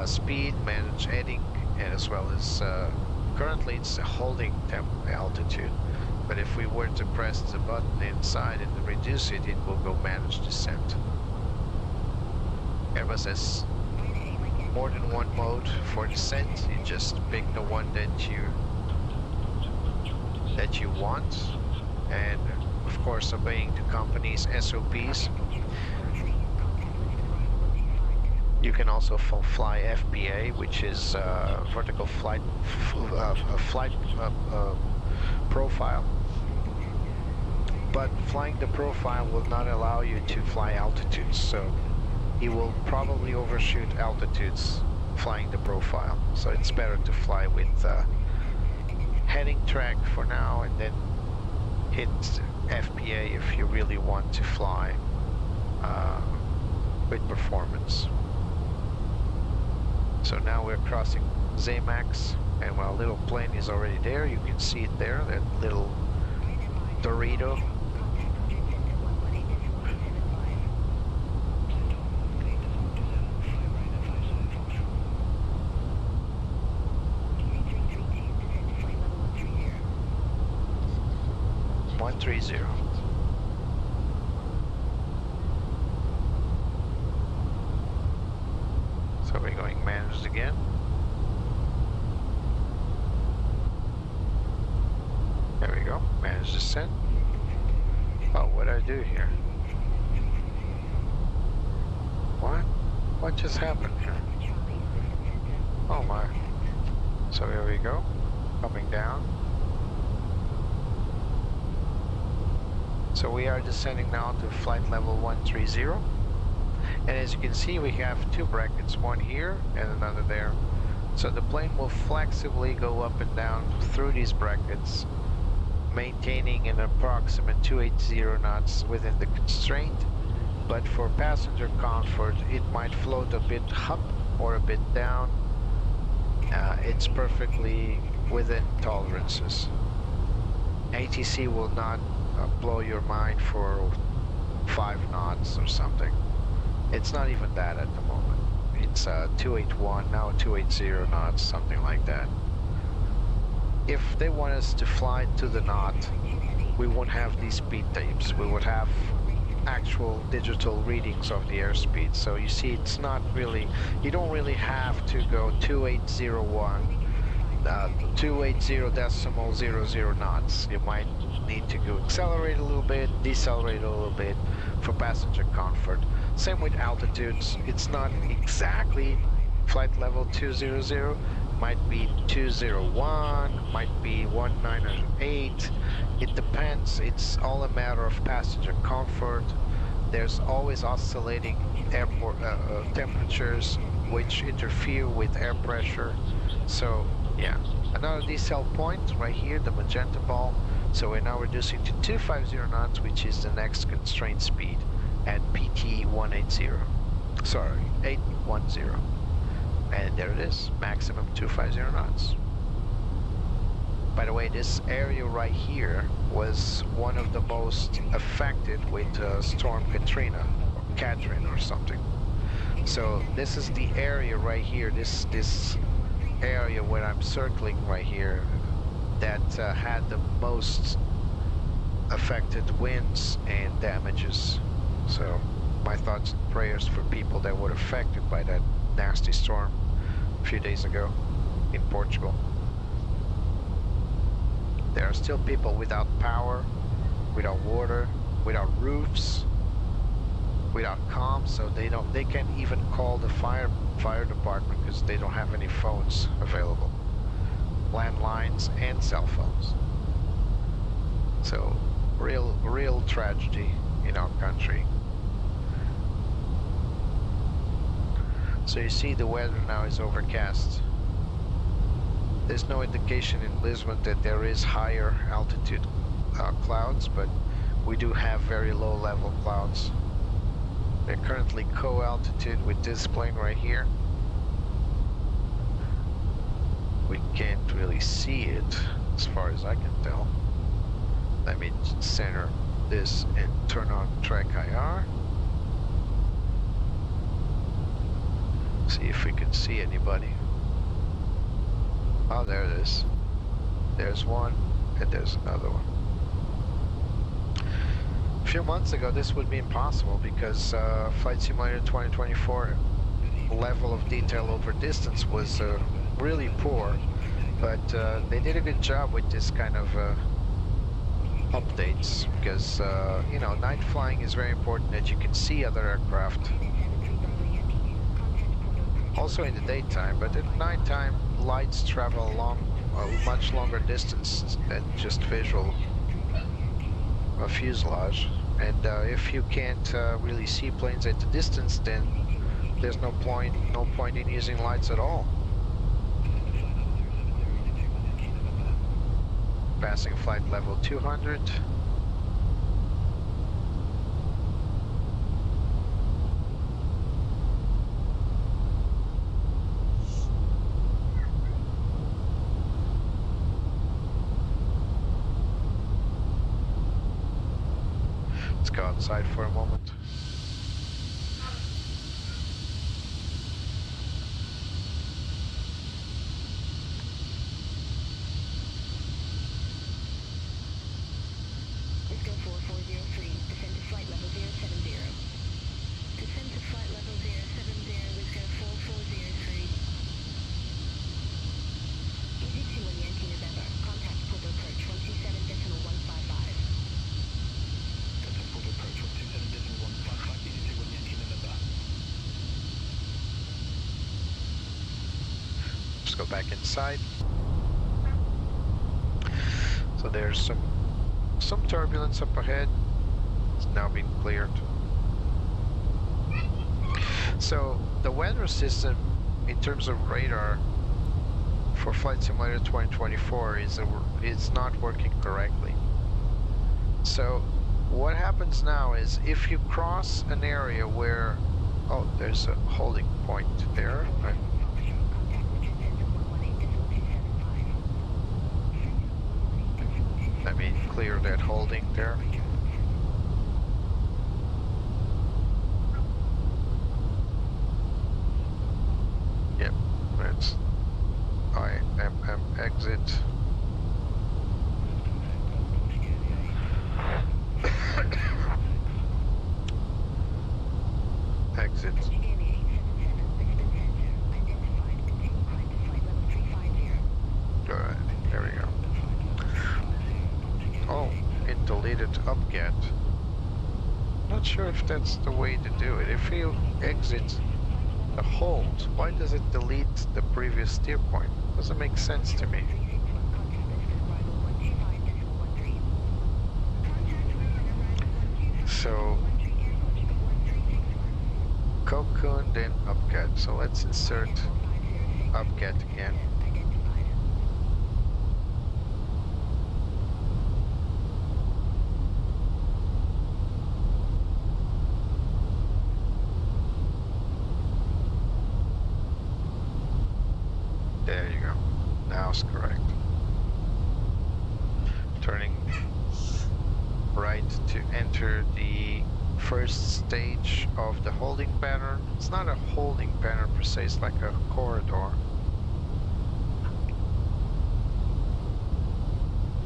speed, managed heading, and as well as currently it's a holding temp altitude. But if we were to press the button inside and reduce it, it will go managed descent. Airbus has more than one mode for descent. You just pick the one that you want, and of course obeying the company's SOPs. You can also fly FBA, which is vertical flight profile. But flying the profile will not allow you to fly altitudes, so you will probably overshoot altitudes flying the profile. So it's better to fly with heading track for now and then hit FPA if you really want to fly with performance. So now we're crossing Zamax and our little plane is already there. You can see it there, that little Dorito. .30. So we're going managed again. There we go, managed descent. Oh, what did I do here? What? What just happened here? Oh my. So here we go, coming down. So we are descending now to flight level 130. And as you can see, we have two brackets, one here and another there. So the plane will flexibly go up and down through these brackets, maintaining an approximate 280 knots within the constraint. But for passenger comfort, it might float a bit up or a bit down. It's perfectly within tolerances. ATC will not blow your mind for 5 knots or something. It's not even that at the moment. It's 281, now 280 knots, something like that. If they want us to fly to the knot, we won't have these speed tapes. We would have actual digital readings of the airspeed. So you see, it's not really, you don't really have to go 2801, 280.00 knots. You might need to go accelerate a little bit, decelerate a little bit for passenger comfort. Same with altitudes. It's not exactly flight level 200. Might be 201, might be 198. It depends. It's all a matter of passenger comfort. There's always oscillating airport temperatures which interfere with air pressure. So yeah, another decel point right here, the magenta ball. So we're now reducing to 250 knots, which is the next constraint speed at PT 180. Sorry, 810. And there it is, maximum 250 knots. By the way, this area right here was one of the most affected with Storm Katrina, or Katrin or something. So this is the area right here, this area where I'm circling right here, that had the most affected winds and damages. So my thoughts and prayers for people that were affected by that nasty storm a few days ago in Portugal. There are still people without power, without water, without roofs, without comms, so they can't even call the fire department because they don't have any phones available, landlines and cell phones. So real tragedy in our country. So you see the weather now is overcast. There's no indication in Lisbon that there is higher altitude clouds, but we do have very low level clouds. They're currently co-altitude with this plane right here. We can't really see it as far as I can tell. Let me center this and turn on track IR. See if we can see anybody. Oh, there it is. There's one, and there's another one. A few months ago, this would be impossible because Flight Simulator 2024 level of detail over distance was really poor, but they did a good job with this kind of updates because, you know, night flying is very important that you can see other aircraft. Also in the daytime, but at nighttime lights travel a much longer distance than just visual fuselage. And if you can't really see planes at the distance, then there's no point in using lights at all. Passing flight level 200. Let's go outside for a moment. Disco 4403, descend to flight level 070. Descend to flight level 070, Disco 4403. Easy 2 on Yankee November, contact port approach 127.155. Contact port approach 127.155, easy 2 on Yankee November. Let's go back inside. So there's some turbulence up ahead. It's now been cleared. So the weather system in terms of radar for Flight Simulator 2024 is not working correctly. So what happens now is if you cross an area where, oh, there's a holding point there, right? Let me clear that holding there. Yep, that's IMM exit. Exit. Alright, there we go. Oh, it deleted upget. Not sure if that's the way to do it. If you exit a hold, why does it delete the previous steer point? Doesn't make sense to me. So, cocoon, then upget. So let's insert upget again. There you go. Now it's correct. Turning right to enter the first stage of the holding pattern. It's not a holding pattern per se, it's like a corridor.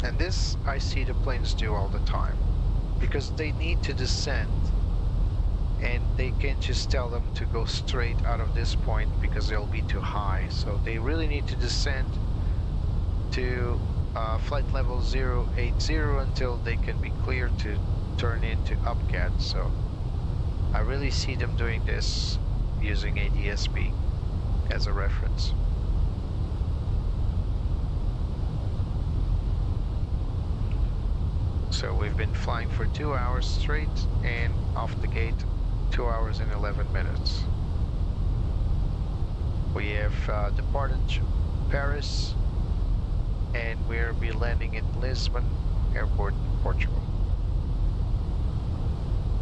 And this I see the planes do all the time, because they need to descend and they can't just tell them to go straight out of this point because they'll be too high. So they really need to descend to flight level 080 until they can be cleared to turn into upcat. So I really see them doing this using ADS-B as a reference. So we've been flying for 2 hours straight, and off the gate 2 hours and 11 minutes. We have departed Paris, and we'll be landing at Lisbon Airport, Portugal.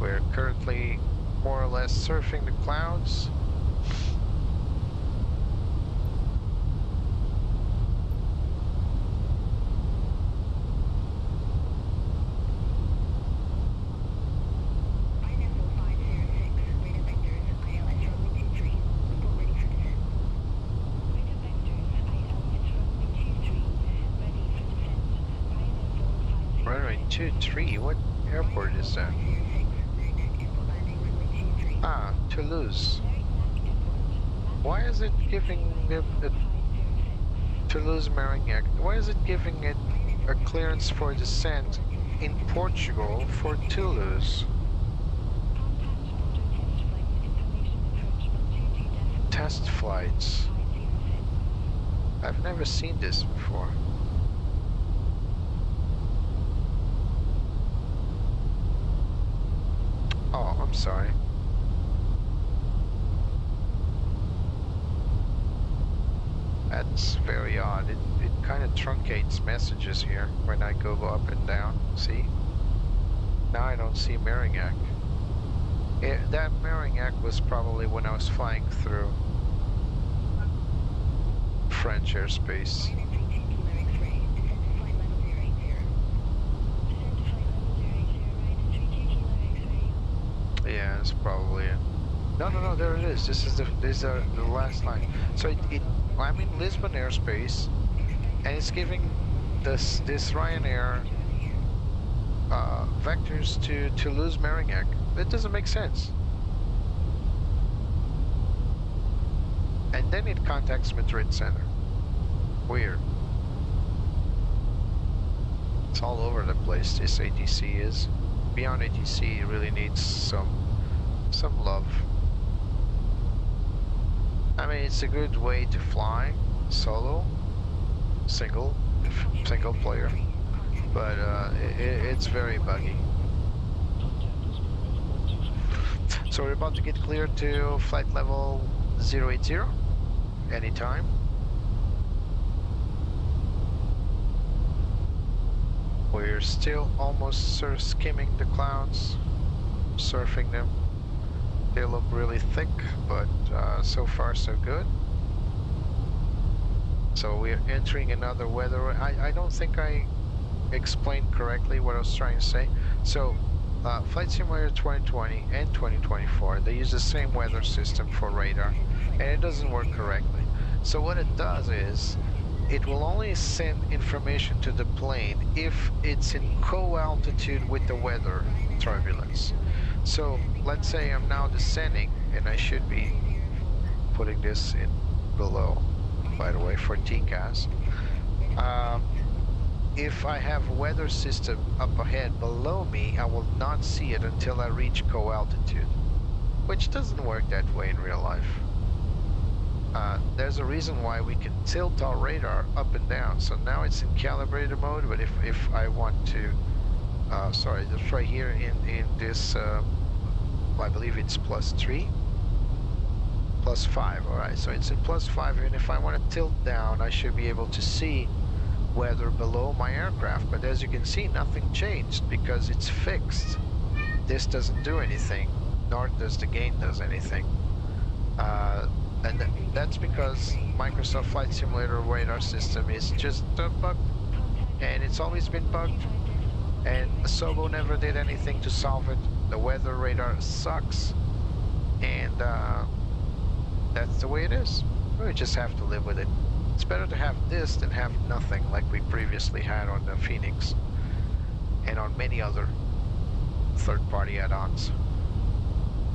We're currently more or less surfing the clouds. Runway 23, what airport is that? Ah, Toulouse. Why is it giving the Toulouse Marignac? Why is it giving it a clearance for descent in Portugal for Toulouse? Test flights. I've never seen this before. Oh, I'm sorry. That's very odd. It kind of truncates messages here when I go up and down. See? Now I don't see Merignac. That Merignac was probably when I was flying through French airspace. Yeah, it's probably it. No, there it is. These are the last line. So I'm in Lisbon airspace, and it's giving this Ryanair vectors to lose Merignac. That doesn't make sense. And then it contacts Madrid Center. Weird. It's all over the place, this ATC is. Beyond ATC, it really needs some love. I mean, it's a good way to fly solo, single player, but it's very buggy. So we're about to get cleared to flight level 080 anytime. We're still almost sort of skimming the clouds, surfing them. They look really thick, but so far so good. So we're entering another weather. I don't think I explained correctly what I was trying to say. So Flight Simulator 2020 and 2024, they use the same weather system for radar, and it doesn't work correctly. So what it does is, it will only send information to the plane if it's in co-altitude with the weather turbulence. So let's say I'm now descending, and I should be putting this in below, by the way, for TCAS. If I have a weather system up ahead below me, I will not see it until I reach co-altitude, which doesn't work that way in real life. There's a reason why we can tilt our radar up and down. So now it's in calibrated mode, but if I want to, sorry, just right here in this, I believe it's +3, +5, alright, so it's in +5, and if I want to tilt down, I should be able to see weather below my aircraft, but as you can see, nothing changed because it's fixed. This doesn't do anything, nor does the gain does anything. And that's because Microsoft Flight Simulator radar system is just bugged, and it's always been bugged, and Asobo never did anything to solve it. The weather radar sucks, and that's the way it is. We just have to live with it. It's better to have this than have nothing like we previously had on the Fenix and on many other third-party add-ons.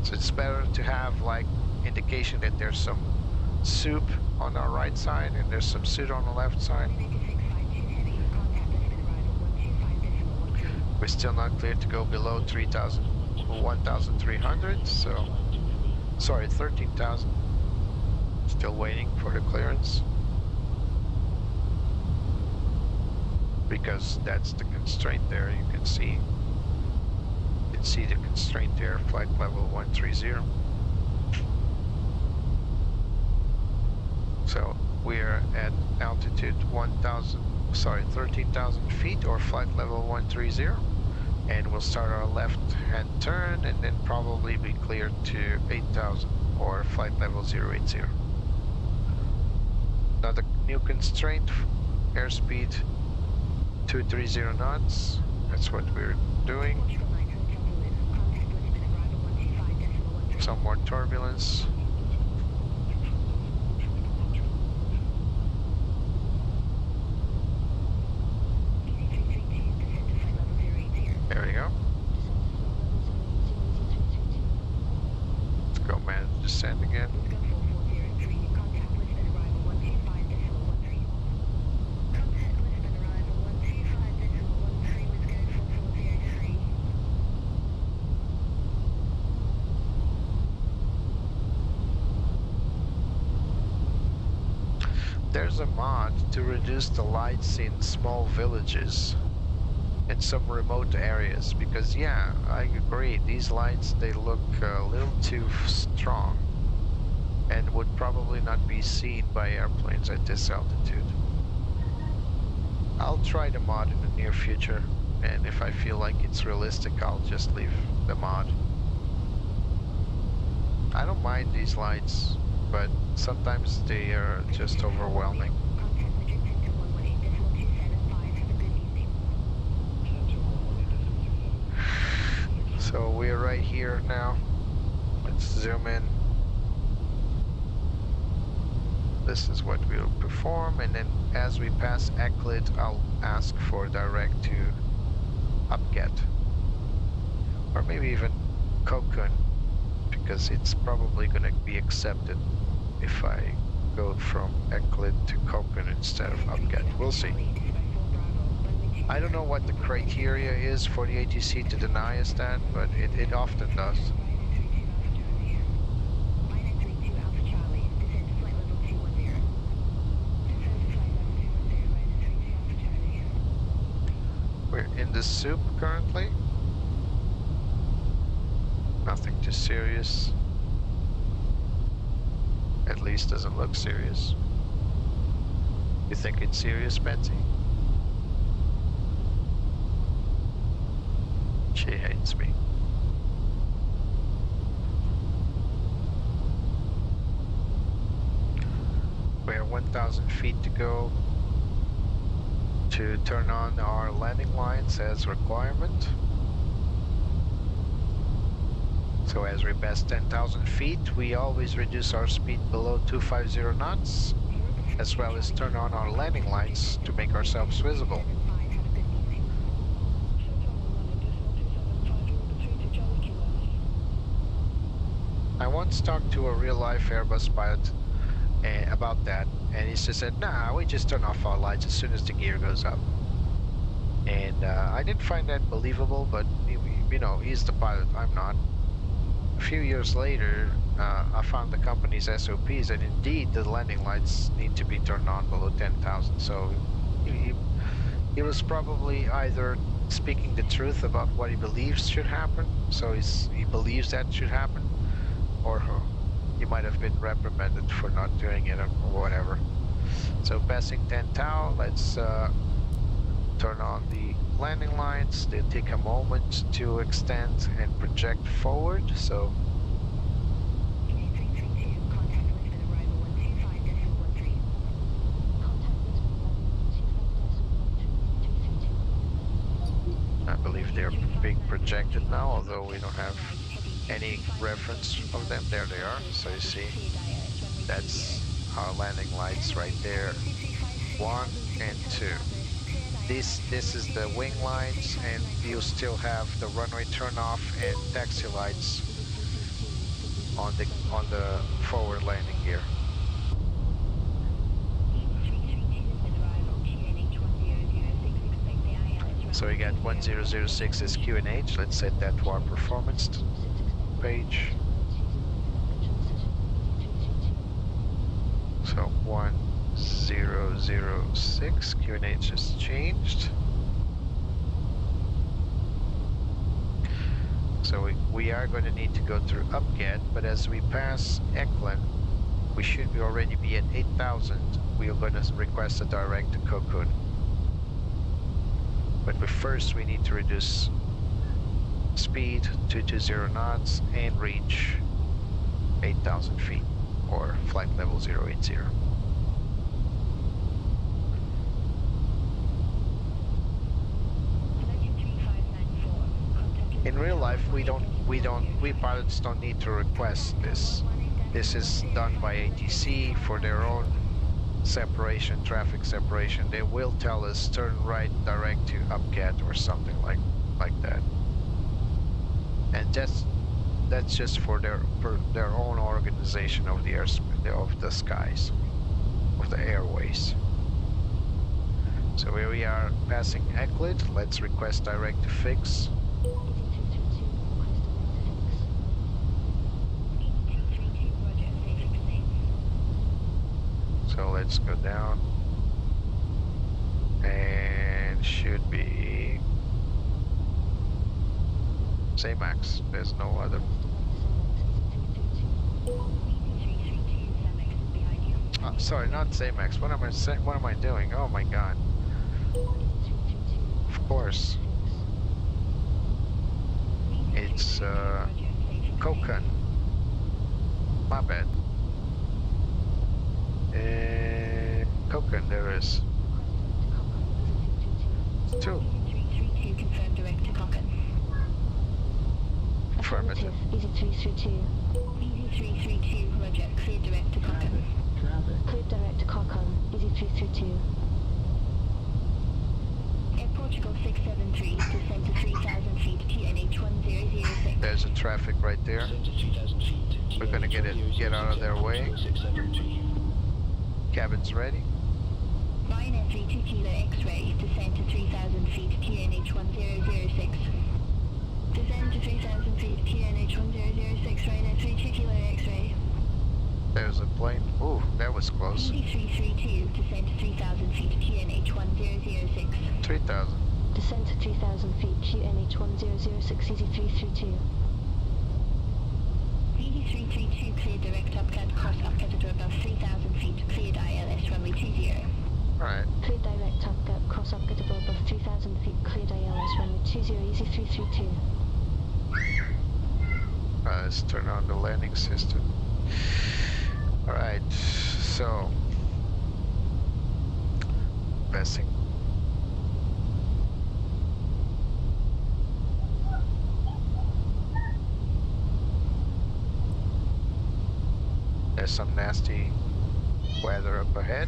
So it's better to have like indication that there's some soup on our right side and there's some soup on the left side. We're still not cleared to go below 1,300, so sorry, 13,000. Still waiting for the clearance because that's the constraint there. You can see the constraint there, flight level 130. So we're at altitude 13,000 feet, or flight level 130, and we'll start our left-hand turn and then probably be cleared to 8,000 or flight level 080. Now the new constraint, airspeed 230 knots. That's what we're doing. Some more turbulence. There we go. Let's go manage descent again. There's a mod to reduce the lights in small villages in some remote areas, because yeah, I agree, these lights, they look a little too strong and would probably not be seen by airplanes at this altitude. I'll try the mod in the near future, and if I feel like it's realistic, I'll just leave the mod. I don't mind these lights, but sometimes they are just overwhelming. So we're right here now. Let's zoom in. This is what we'll perform, and then as we pass Eklit, I'll ask for direct to Upget, or maybe even Cocoon, because it's probably going to be accepted if I go from Eklit to Cocoon instead of Upget. We'll see. I don't know what the criteria is for the ATC to deny us that, but it often does. We're in the soup currently. Nothing too serious. At least doesn't look serious. You think it's serious, Betsy? She hates me. We have 1,000 feet to go to turn on our landing lines as requirement. So as we pass 10,000 feet, we always reduce our speed below 250 knots, as well as turn on our landing lights to make ourselves visible. I once talked to a real-life Airbus pilot about that, and he just said, nah, we just turn off our lights as soon as the gear goes up. And I didn't find that believable, but you know, he's the pilot, I'm not. A few years later, I found the company's SOPs, and indeed the landing lights need to be turned on below 10,000. So he was probably either speaking the truth about what he believes should happen, so he believes that should happen, or he might have been reprimanded for not doing it or whatever. So passing 10 tau, let's turn on the landing lights. They take a moment to extend and project forward. So I believe they're being projected now, although we don't have any reference of them. There they are. So you see, that's our landing lights right there. 1 and 2. This is the wing lines, and you still have the runway turn off and taxi lights on the forward landing gear. So we got 1006 as QNH. Let's set that to our performance page. So 1006 QNH has changed. So we are going to need to go through Upget, but as we pass Eklund, we should already be at 8,000. We are going to request a direct to Cocoon. But first we need to reduce speed to 220 knots and reach 8,000 feet, or flight level 080. In real life, we pilots don't need to request this. This is done by ATC for their own separation, traffic separation. They will tell us turn right direct to Upget or something like that. And that's just for their own organization of the skies, of the airways. So here we are passing Euclid. Let's request direct to fix. So let's go down. And should be same max. There's no other. Oh, sorry, not same max. What am I saying? What am I doing? Oh my god. Of course. It's Kokon. My bad. Kokon, there is. Two. 332 confirmed direct to Kokon. Affirmative. Easy 332. Easy 332, roger. Clear direct to Kokon. Clear direct to Kokon. Easy 332. Air Portugal 673, descend to 3,000 feet, QNH 1006. There's a traffic right there. Descend to 3,000 feet. We're gonna get out of their way. 673. Cabin's ready. Ryanair 32 Kilo X-ray, descend to 3,000 feet, QNH 1006. Descend to 3,000 feet, QNH 1006, Ryanair 32 Kilo X-ray. There's a plane. Ooh, that was close. Easy 332, descend to 3,000 feet, QNH 1006. 3,000. Descend to 3,000 feet, QNH 1006, Easy 332. Easy 332, clear direct upcut, cross upcut at above 3,000 feet, cleared ILS runway 20. Alright. Clear direct upcut, cross upcut above 3,000 feet, cleared ILS runway 20, Easy 332. Let's turn on the landing system. Alright, so passing. There's some nasty weather up ahead.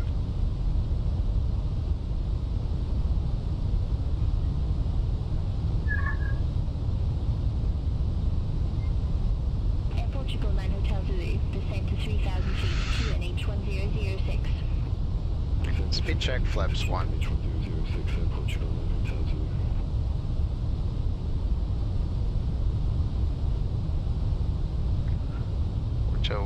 Air Portugal 9 Hotel Zulu, descend to 3,000 feet, QNH 1006. Speed check, flaps 1. FenixSim A320, Air Portugal 9 Hotel Zulu. So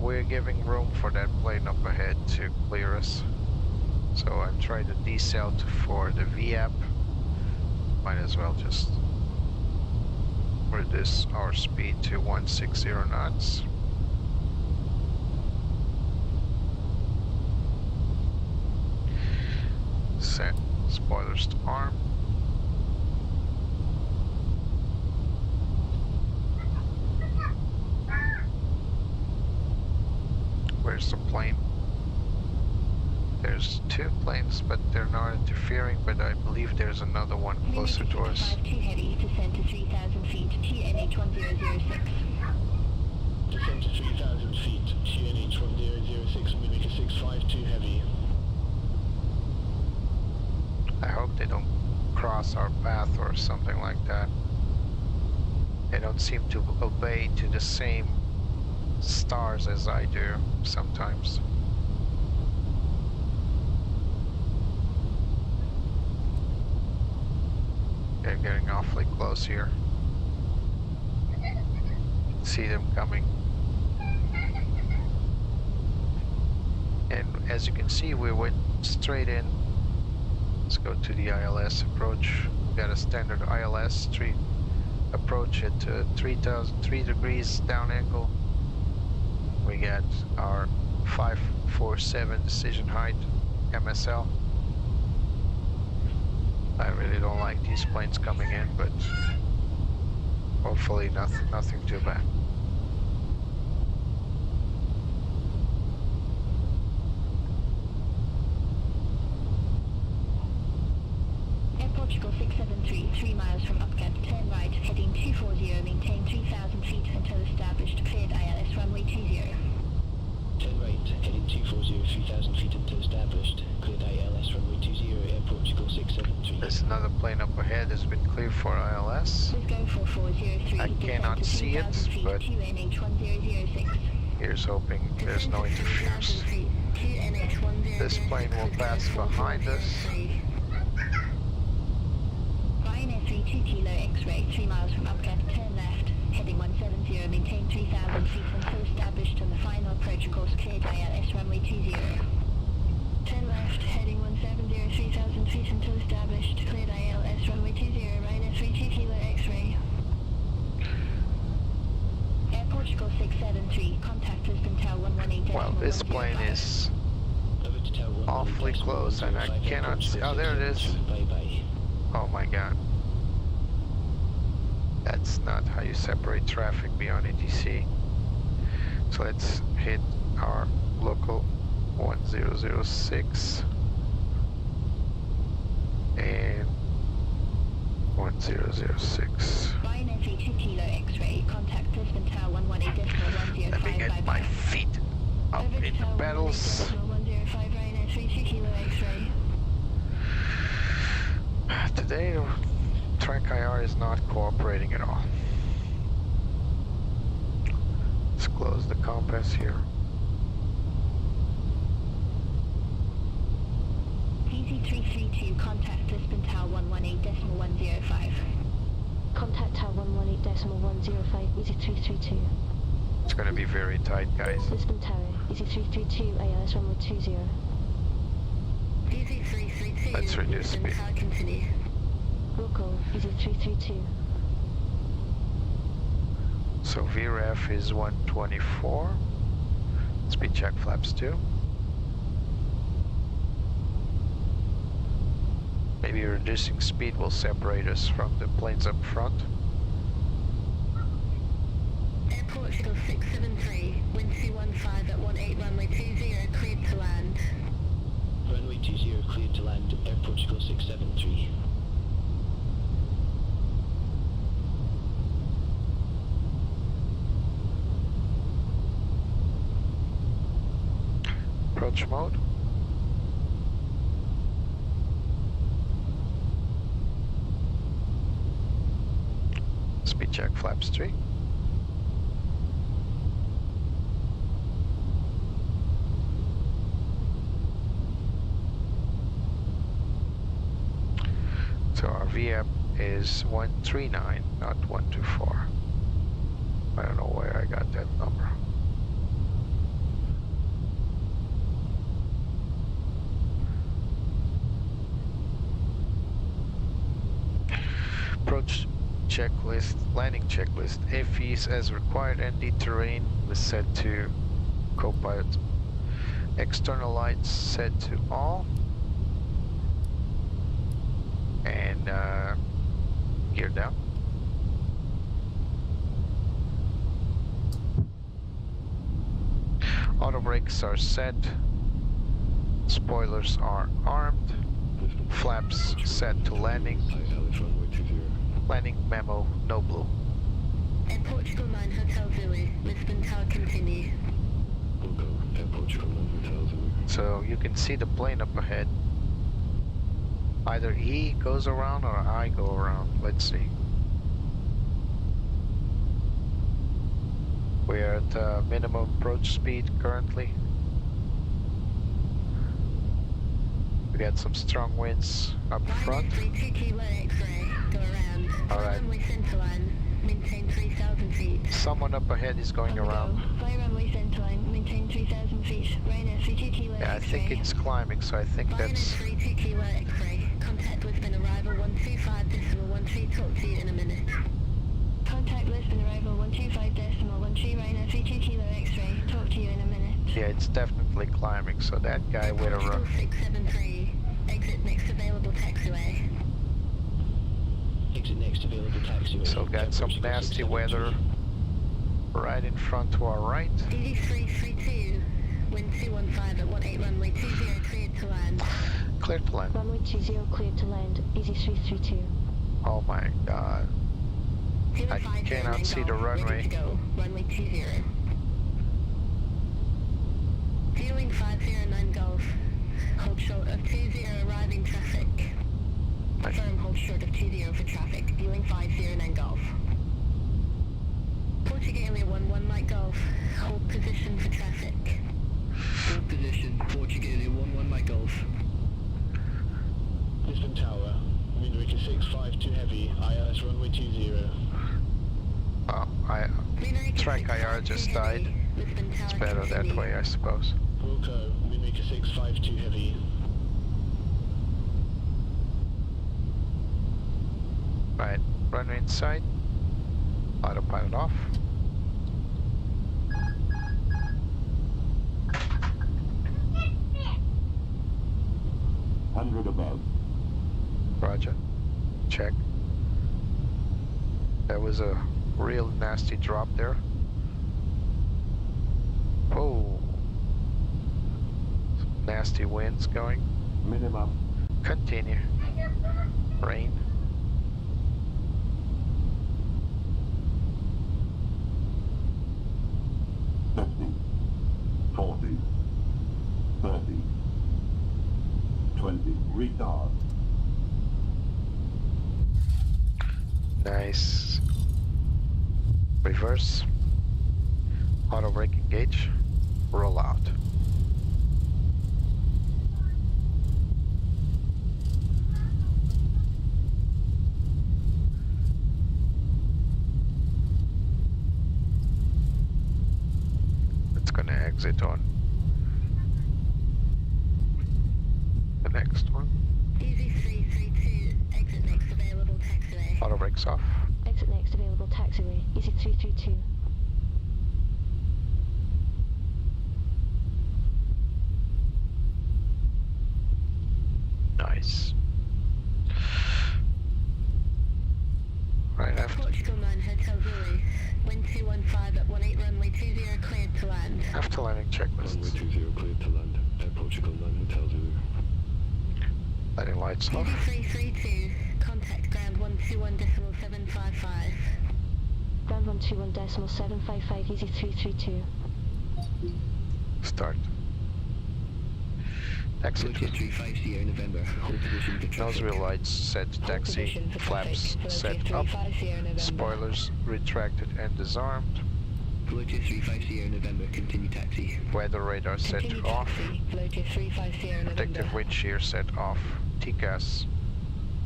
we're giving room for that plane up ahead to clear us. So I'm trying to decel for the VAP. Might as well just reduce our speed to 160 knots. Set spoilers to arm. Where's the plane? There's two planes, but they're not interfering, but I believe there's another one closer to us. 2 heavy, descend to 3,000 feet, QNH 1006. Descend to 3,000 feet, QNH 1006, Mimic 652 heavy. I hope they don't cross our path or something like that. They don't seem to obey to the same stars as I do sometimes. They're getting awfully close here. See them coming. And as you can see, we went straight in. Let's go to the ILS approach. We got a standard ILS approach at 3 degrees down angle. We got our 547 decision height MSL. I really don't like these planes coming in, but hopefully nothing too bad. Air Portugal 673, 3 miles from Upcat, turn right, heading 240, maintain 3,000 feet until established, cleared ILS runway 20. Turn right, heading 240, 3,000 feet until established. Cleared ILS runway 20, Air Portugal 673. There's another plane up ahead that's been cleared for ILS. Go 4403, I cannot see it, but QNH 1006. here's hoping there's no interference. This plane will pass behind us. Ryanair 32 Kilo X-ray, 3 miles from Upcat, turn left, heading 170, maintain 3,000 feet until established on the final approach course, cleared ILS runway 20. 10 left, heading 170, 3000 feet until established. Cleared ILS runway 20, Ryanair 32 Kilo X-ray. Air Portugal 673, contact Lisbon Tower 118. Well, this plane is Over to Tower 118. awfully close and I cannot see. Oh, there it is. Bye bye. Oh my god. That's not how you separate traffic beyond ATC. So let's hit our local 1006 and 1006. Ryanair 32 Kilo X-ray, contact Lisbon Tower 118.105. Let me get my feet up Over to in the Tower pedals. 118.105, Ryanair 32 Kilo X-ray. Today, Track IR is not cooperating at all. Let's close the compass here. EZ332, contact Lisbon Tower 118.105. Contact Tower 118.105, EZ332. It's going to be very tight, guys. Lisbon Tower, EZ332, ALS runway 20. EZ332, Let's reduce Lisbon speed. Tower continue. Local, EZ332. So VREF is 124. Speed check flaps 2. Maybe reducing speed will separate us from the planes up front. Air Portugal 673, wind 215 at 18 runway 20, cleared to land. Runway 20 cleared to land. Air Portugal 673. Approach mode. Speed check flaps 3. So our VF is 139, not 124. I don't know where I got that number. Approach checklist, landing checklist. FEs as required, ND terrain was set to co-pilot. External lights set to all. And gear down. Auto brakes are set. Spoilers are armed. Flaps set to landing. ILS runway 20. Landing memo, no blue. Air Portugal 9 Hotel Zulu, Lisbon Tower continue. We'll go Air Portugal 9 Hotel Zulu. So you can see the plane up ahead. Either he goes around or I go around. Let's see. We're at minimum approach speed currently. We got some strong winds up front. Ryanair 32 Kilo X-ray, go around. Alright. Runway centerline, maintain 3,000 feet. Someone up ahead is going On we around. go. Fly runway centerline, maintain 3,000 feet. Ryanair 32 Kilo Yeah, I X-ray. think it's climbing, so I think that's... Ryanair 32 Kilo X-ray, contact Lisbon arrival 125.13, talk to you in a minute. Contact Lisbon arrival 125.13, Ryanair 32 Kilo X-ray, talk to you in a minute. Yeah, it's definitely climbing, so that guy with a Portugal run. 673, exit next available taxiway. Exit next available taxiway. So Air got some Portugal nasty 673. weather right in front to our right. DD332, wind 215 at 18 runway 20, cleared to land. Clear to land. Runway 20 cleared to land, EZ332. Oh my god. Fuel I 509 cannot see the Golf, runway. Ready to go, runway 20. Fueling 509 Golf, hold short of 20 arriving traffic. Confirm hold short of 20 for traffic, fueling 509 Golf. Portugal 11 Mike Golf, hold position for traffic. Hold position, Portugal 11 Mike Golf. Lisbon Tower, wind rated 65 too heavy, ILS runway 20. Oh, Track IR just died. It's better that way, I suppose. Wilco, Mimic 652 Heavy. Right, runway inside. Autopilot off. Hundred above. Roger. Check. That was a real nasty drop there. Oh. Some nasty winds going. Minimum. Continue. Rain. Fifty. 40. 30. 20. Retard. Nice. Reverse. Auto brake engage. Roll out. It's gonna exit on the next one. Easy 332, exit next available taxiway. Auto brakes off. Exit next available taxiway. Easy 332. Nice. Right after. Portugal 9 Hotel Zulu. Wind 215 at 18 runway 20 cleared to land. After landing Runway checklist. 20 cleared to land. Air Portugal 9 Hotel Zulu. Landing lights off. Easy 332, contact ground 121.755. Ground 121.755. Easy 332. Start. Taxi. Flight 35 Sierra November. Hold position for traffic. Nose wheel lights set to taxi. Flaps set up. Spoilers retracted and disarmed. Flight 35 Sierra November. Continue taxi. Weather radar set to off. Flight 35 Sierra Protective wind shear set off. TCAS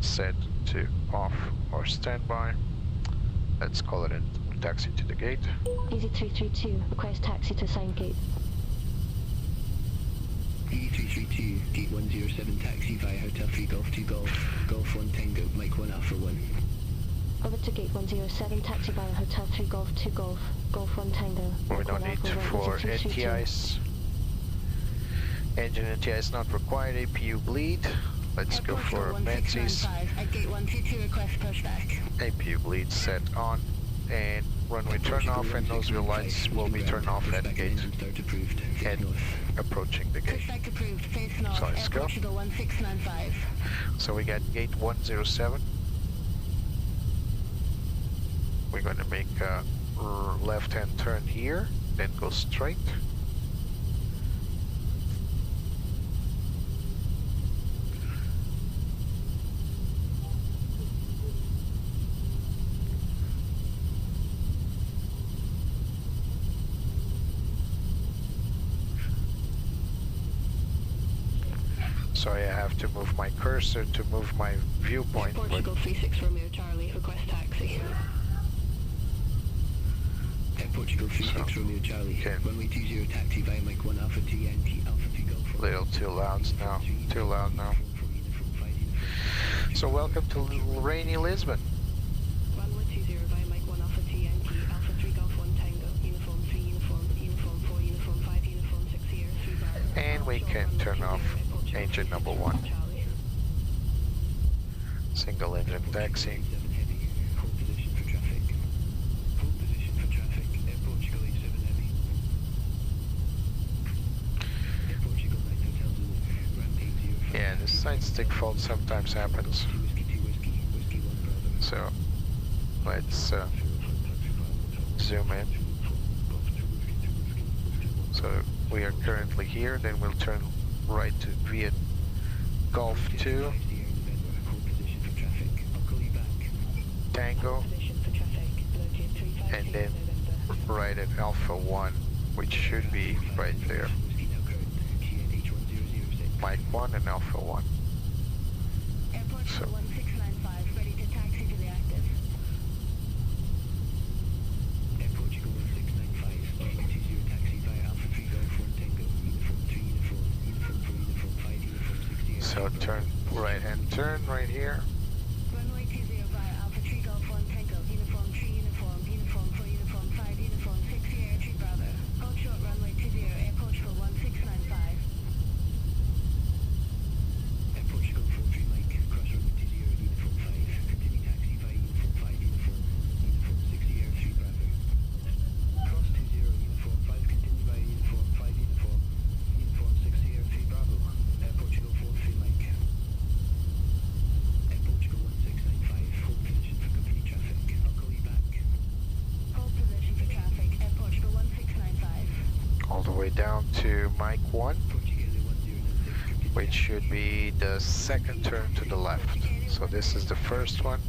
set to off or standby. Let's call it in. Taxi to the gate. Easy 332. Request taxi to assigned gate. E332, gate 107 taxi via Hotel 3 Golf 2 Golf, Golf 1 Tango, Mike 1 Alpha 1. Over to gate 107 taxi via Hotel 3 Golf 2 Golf, Golf 1 Tango. We don't need for NTIs. Engine NTIs not required. APU bleed. Let's go for Menzies. At gate 122 request pushback. APU bleed set on. And runway turn off and nose wheel lights will be turned off at gate. And approaching the gate. Pushback approved, face north. So let's Air go. Portugal 1695. So we got gate 107. We're going to make a left-hand turn here, then go straight. Sorry, I have to move my cursor to move my viewpoint. But Portugal 36 Romeo Charlie, request taxi. Air Portugal 36 Romeo Charlie, Okay. runway 20 taxi via Mike 1 Alpha TNT Alpha 3 Golf. a little too loud now. Too loud now. So welcome to rainy Lisbon. Runway 20 via Mike 1 Alpha TNT, Alpha 3 Golf 1 Tango, uniform 3 uniform, uniform 4 uniform 5 uniform 6 here, 3 Bravo. And we can turn off engine number 1. Single engine taxi. Hold position for traffic. Hold position for traffic. Air Portugal 87 Heavy. Air Portugal 9 Hotel Zulu. Ramp 805. Yeah, the side stick fault sometimes happens. Whiskey 2 Whiskey, Whiskey 1 Bravo. So let's zoom in. So we are currently here, then we'll turn right to Viet Golf 2, Hold position for traffic. I'll call you back. Tango, Position for traffic, located 350 and then November. right at Alpha 1, which should be right there. Whiskey now current. GSX 1006. Mike 1 and Alpha 1. Airport So- 1695, ready to taxi to the active. Air Portugal 1695, runway 20 taxi via Alpha 3 Golf 1 Tango, uniform 2 turn right here. Runway 20 via Alpha 3 Golf 1 Tango, uniform 3 uniform, uniform 4 uniform 5 uniform 6 Sierra 3 Bravo. Hold short runway 20, Air Portugal 1695. Air Portugal 43 Mike, cross runway 20, uniform 5. Continue taxi via uniform 5 uniform, uniform 6 Sierra 3 Bravo. Cross 20, uniform 5, continue via uniform 5 uniform, uniform 6 Sierra 3 Bravo. Air Portugal 43 Mike. Air Portugal 1695, hold position for company traffic. I'll call you back. Hold position for traffic, Air Portugal 1695. All the way down to Mike 1, Portuguese 1096, which should be the second turn to the left. So this is the first one.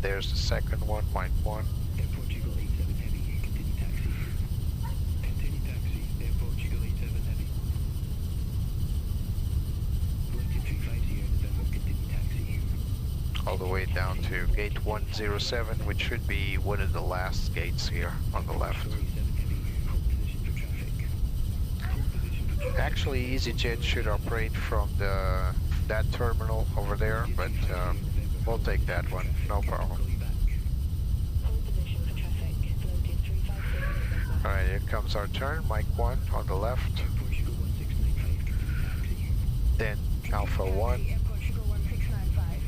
There's the second one, Mike 1. Air Portugal 87 Heavy, continue taxi. Continue taxi, Air Portugal 87 Heavy. Limited 350 November, continue taxi. All the way down to gate 107, which should be one of the last gates here on the left. 87 Heavy, hold position for traffic. Hold position for traffic. Actually, Easyjet should operate from that terminal over there, but we'll take that one, no problem. Call you back. Hold position for traffic, floated 350 November. Alright, here comes our turn, Mike 1 on the left, Air Portugal 1695, continue taxi. then Alpha 1. Air Portugal 1695.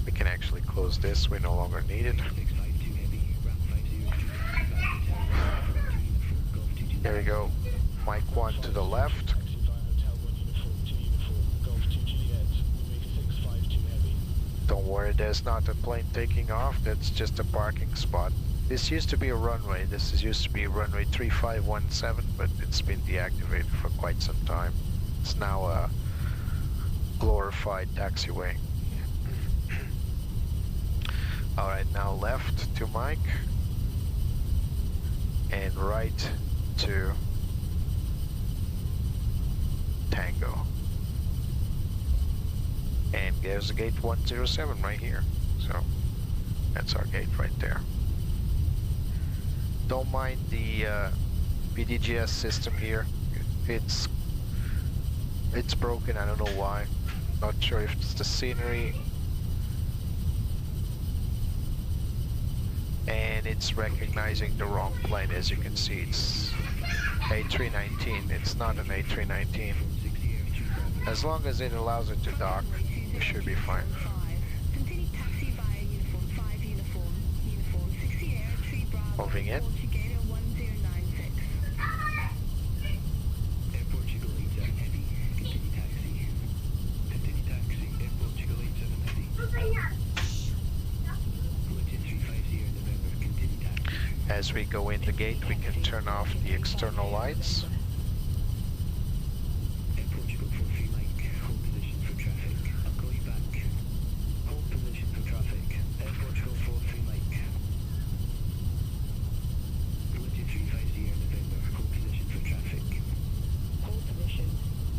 We can actually close this, we no longer need it. 652 Heavy, ramp 502 taxi via hotel 1 uniform, Golf 2 Here we go, Mike 1 to the left. Taxi via Hotel 1 uniform 2 uniform, Golf 2 Juliet, runway 652 heavy. Don't worry, there's not a plane taking off, that's just a parking spot. This used to be a runway, used to be runway 3517, but it's been deactivated for quite some time. It's now a glorified taxiway. Alright, now left to Mike, and right to Tango. And there's the gate 107 right here. So that's our gate right there. Don't mind the PDGS system here. It's broken, I don't know why. Not sure if it's the scenery. And it's recognizing the wrong plane. As you can see, it's A319. It's not an A319. As long as it allows it to dock, we should be fine. Continue taxi via uniform 5 uniform, uniform 6 Sierra 3 Bravo. Moving in. Portuguese 1096. Air Portugal 87 Heavy, continue taxi. Continue taxi, Air Portugal 87 Heavy. Limited 350 November, continue taxi. As we go in the gate, we can turn off the external lights. Air Portugal 43 Mike, hold position for traffic. I'll call you back. Hold position for traffic. Air Portugal 43 Mike. Limited 350 November, hold position for traffic. Hold position,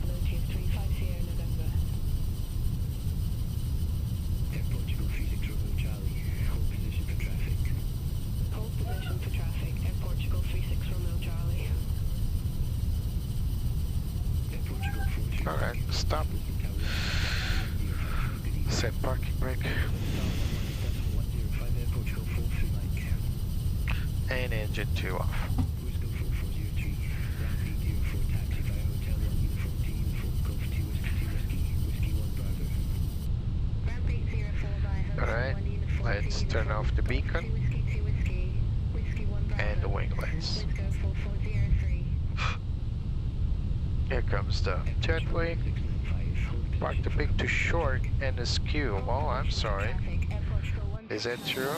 floated 350 November. Air Portugal 36 Romeo Charlie, hold position for traffic. Hold position for traffic, Air Portugal 36 Romeo Charlie. Air Portugal 43 Alright, stop. Set parking brake. 105 Air Portugal 43 Mike. And engine 2 off. Whiskey 4403, ramp 804 taxi via Hotel 1 uniform 2 uniform, Golf 2 Whiskey 2 Whiskey, Whiskey 1 Bravo. Ramp 804 via Hotel Alright, 1 uniform 2 let's uniform, turn off the Golf beacon 2 Whiskey 2 Whiskey, Whiskey 1 Bravo. and the wing lights. Whiskey 4403. Here comes the jetway. 695, hold Parked a bit too short and askew. Well, I'm sorry. Traffic, Air Portugal 1. Is that true?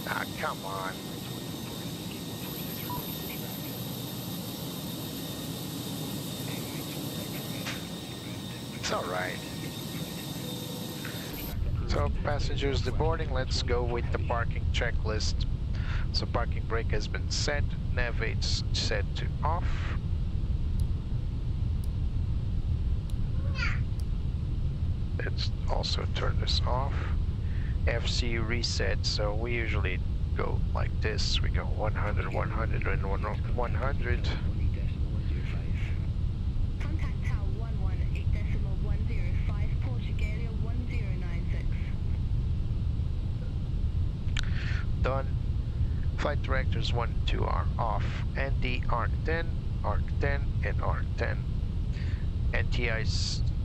Ah, come on. It's alright. So, passengers deboarding, let's go with the parking checklist. So, parking brake has been set, nav 8's set to off. Let's also turn this off. FC reset, so we usually go like this. We go 100, 100, and 100. Contact tower 118.105 Done. Flight directors 1 and 2 are off. ND ARC 10, ARC 10, and ARC 10. NTI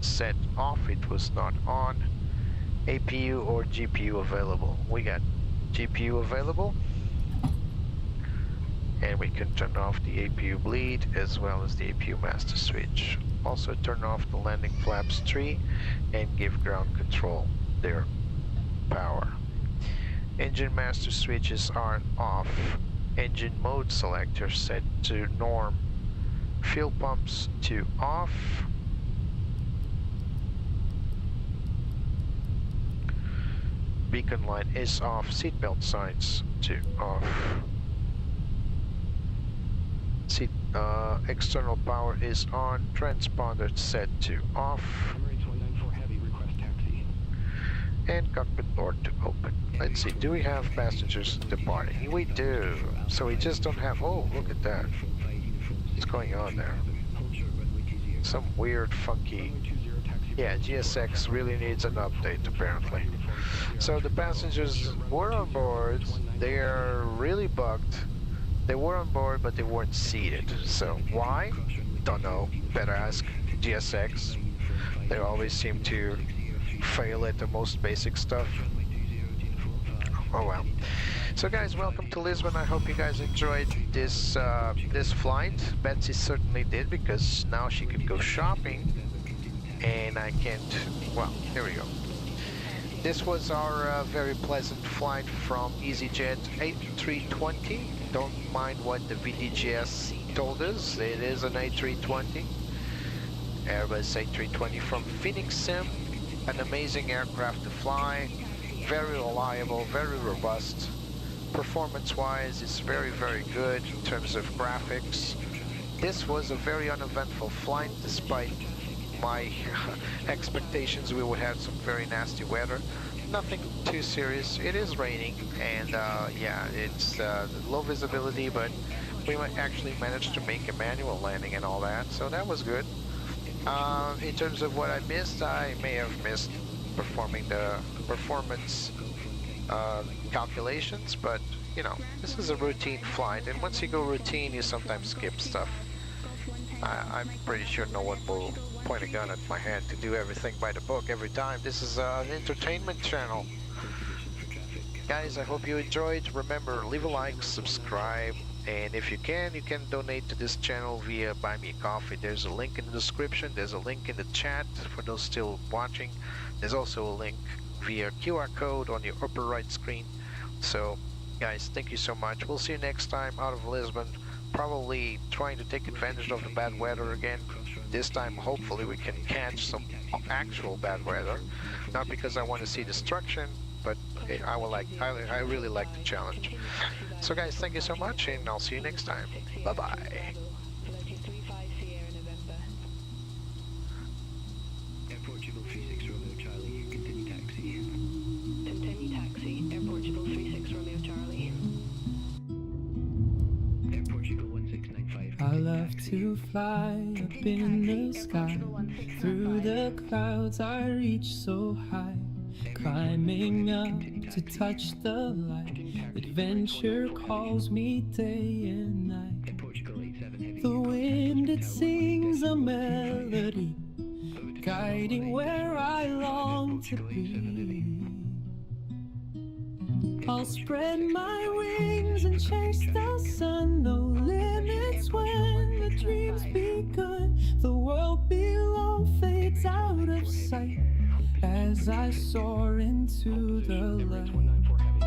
set off, it was not on. APU or GPU available. We got GPU available. And we can turn off the APU bleed as well as the APU master switch. Also turn off the landing flaps 3 and give ground control their power. Engine master switches are off. Engine mode selector set to norm. Fuel pumps to off. Beacon light is off. Seatbelt signs to off. External power is on. Transponder set to off. Emirates 194 Heavy, request taxi. And cockpit door to open. Let's see, do we have passengers departing? We do. So we just don't have, oh, look at that. What's going on there? Some weird, funky, yeah, GSX really needs an update apparently. So the passengers were on board, they are really bugged. They were on board, but they weren't seated. So why? Don't know. Better ask GSX. They always seem to fail at the most basic stuff. Oh well. So guys, welcome to Lisbon. I hope you guys enjoyed this this flight. Betsy certainly did, because now she could go shopping, and I can't. Well, here we go. This was our very pleasant flight from Easyjet A320. Don't mind what the VDGS told us. It is an A320. Airbus A320 from FenixSim. An amazing aircraft to fly. Very reliable, very robust. Performance-wise, it's very, very good in terms of graphics. This was a very uneventful flight, despite my expectations we would have some very nasty weather. Nothing too serious. It is raining, and yeah, it's low visibility, but we might actually manage to make a manual landing and all that, so that was good. In terms of what I missed, I may have missed performing the performance calculations, but you know, this is a routine flight, and once you go routine, you sometimes skip stuff. I'm pretty sure no one will point a gun at my head to do everything by the book every time. This is an entertainment channel. Guys, I hope you enjoyed. Remember, leave a like, subscribe, and if you can donate to this channel via Buy Me a Coffee. There's a link in the description, there's a link in the chat for those still watching. There's also a link via QR code on your upper right screen. So guys, thank you so much. We'll see you next time out of Lisbon. Probably trying to take advantage of the bad weather again. This time hopefully we can catch some actual bad weather. Not because I want to see destruction, but I really like the challenge. So guys, thank you so much, and I'll see you next time. Bye bye. Air Portugal 36 Romeo Charlie, continue taxi. Continue taxi, Air Portugal 36 Romeo Charlie. Air Portugal 1695. I love to fly up in the sky. Through the clouds I reach so high, climbing up to touch the light. Adventure calls me day and night. Portugal 87 Heavy. The wind, it sings a melody, guiding where I long to be. I'll spread my wings and chase the sun. No limits when the dream's begun. The world below fades out of sight as I soar into the Emirates light. 194 Heavy.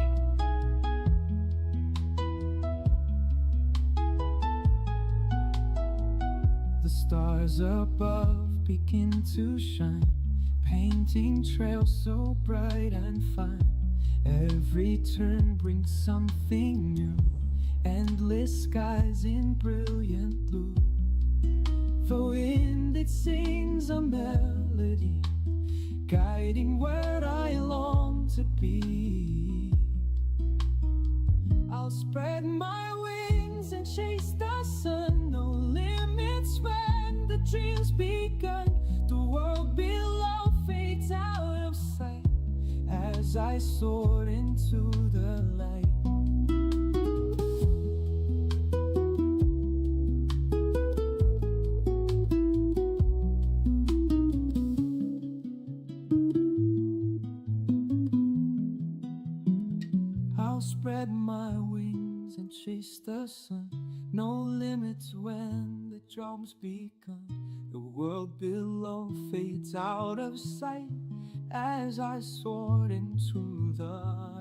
The stars above begin to shine, painting trails so bright and fine. Every turn brings something new, endless skies in brilliant blue. The wind, it sings a melody, guiding where I long to be. I'll spread my wings and chase the sun. No limits when the dream's begun. The world below fades out of sight as as I soared into the light. I'll spread my wings and chase the sun. No limits when the drums begun. The world below fades out of sight as I soared into the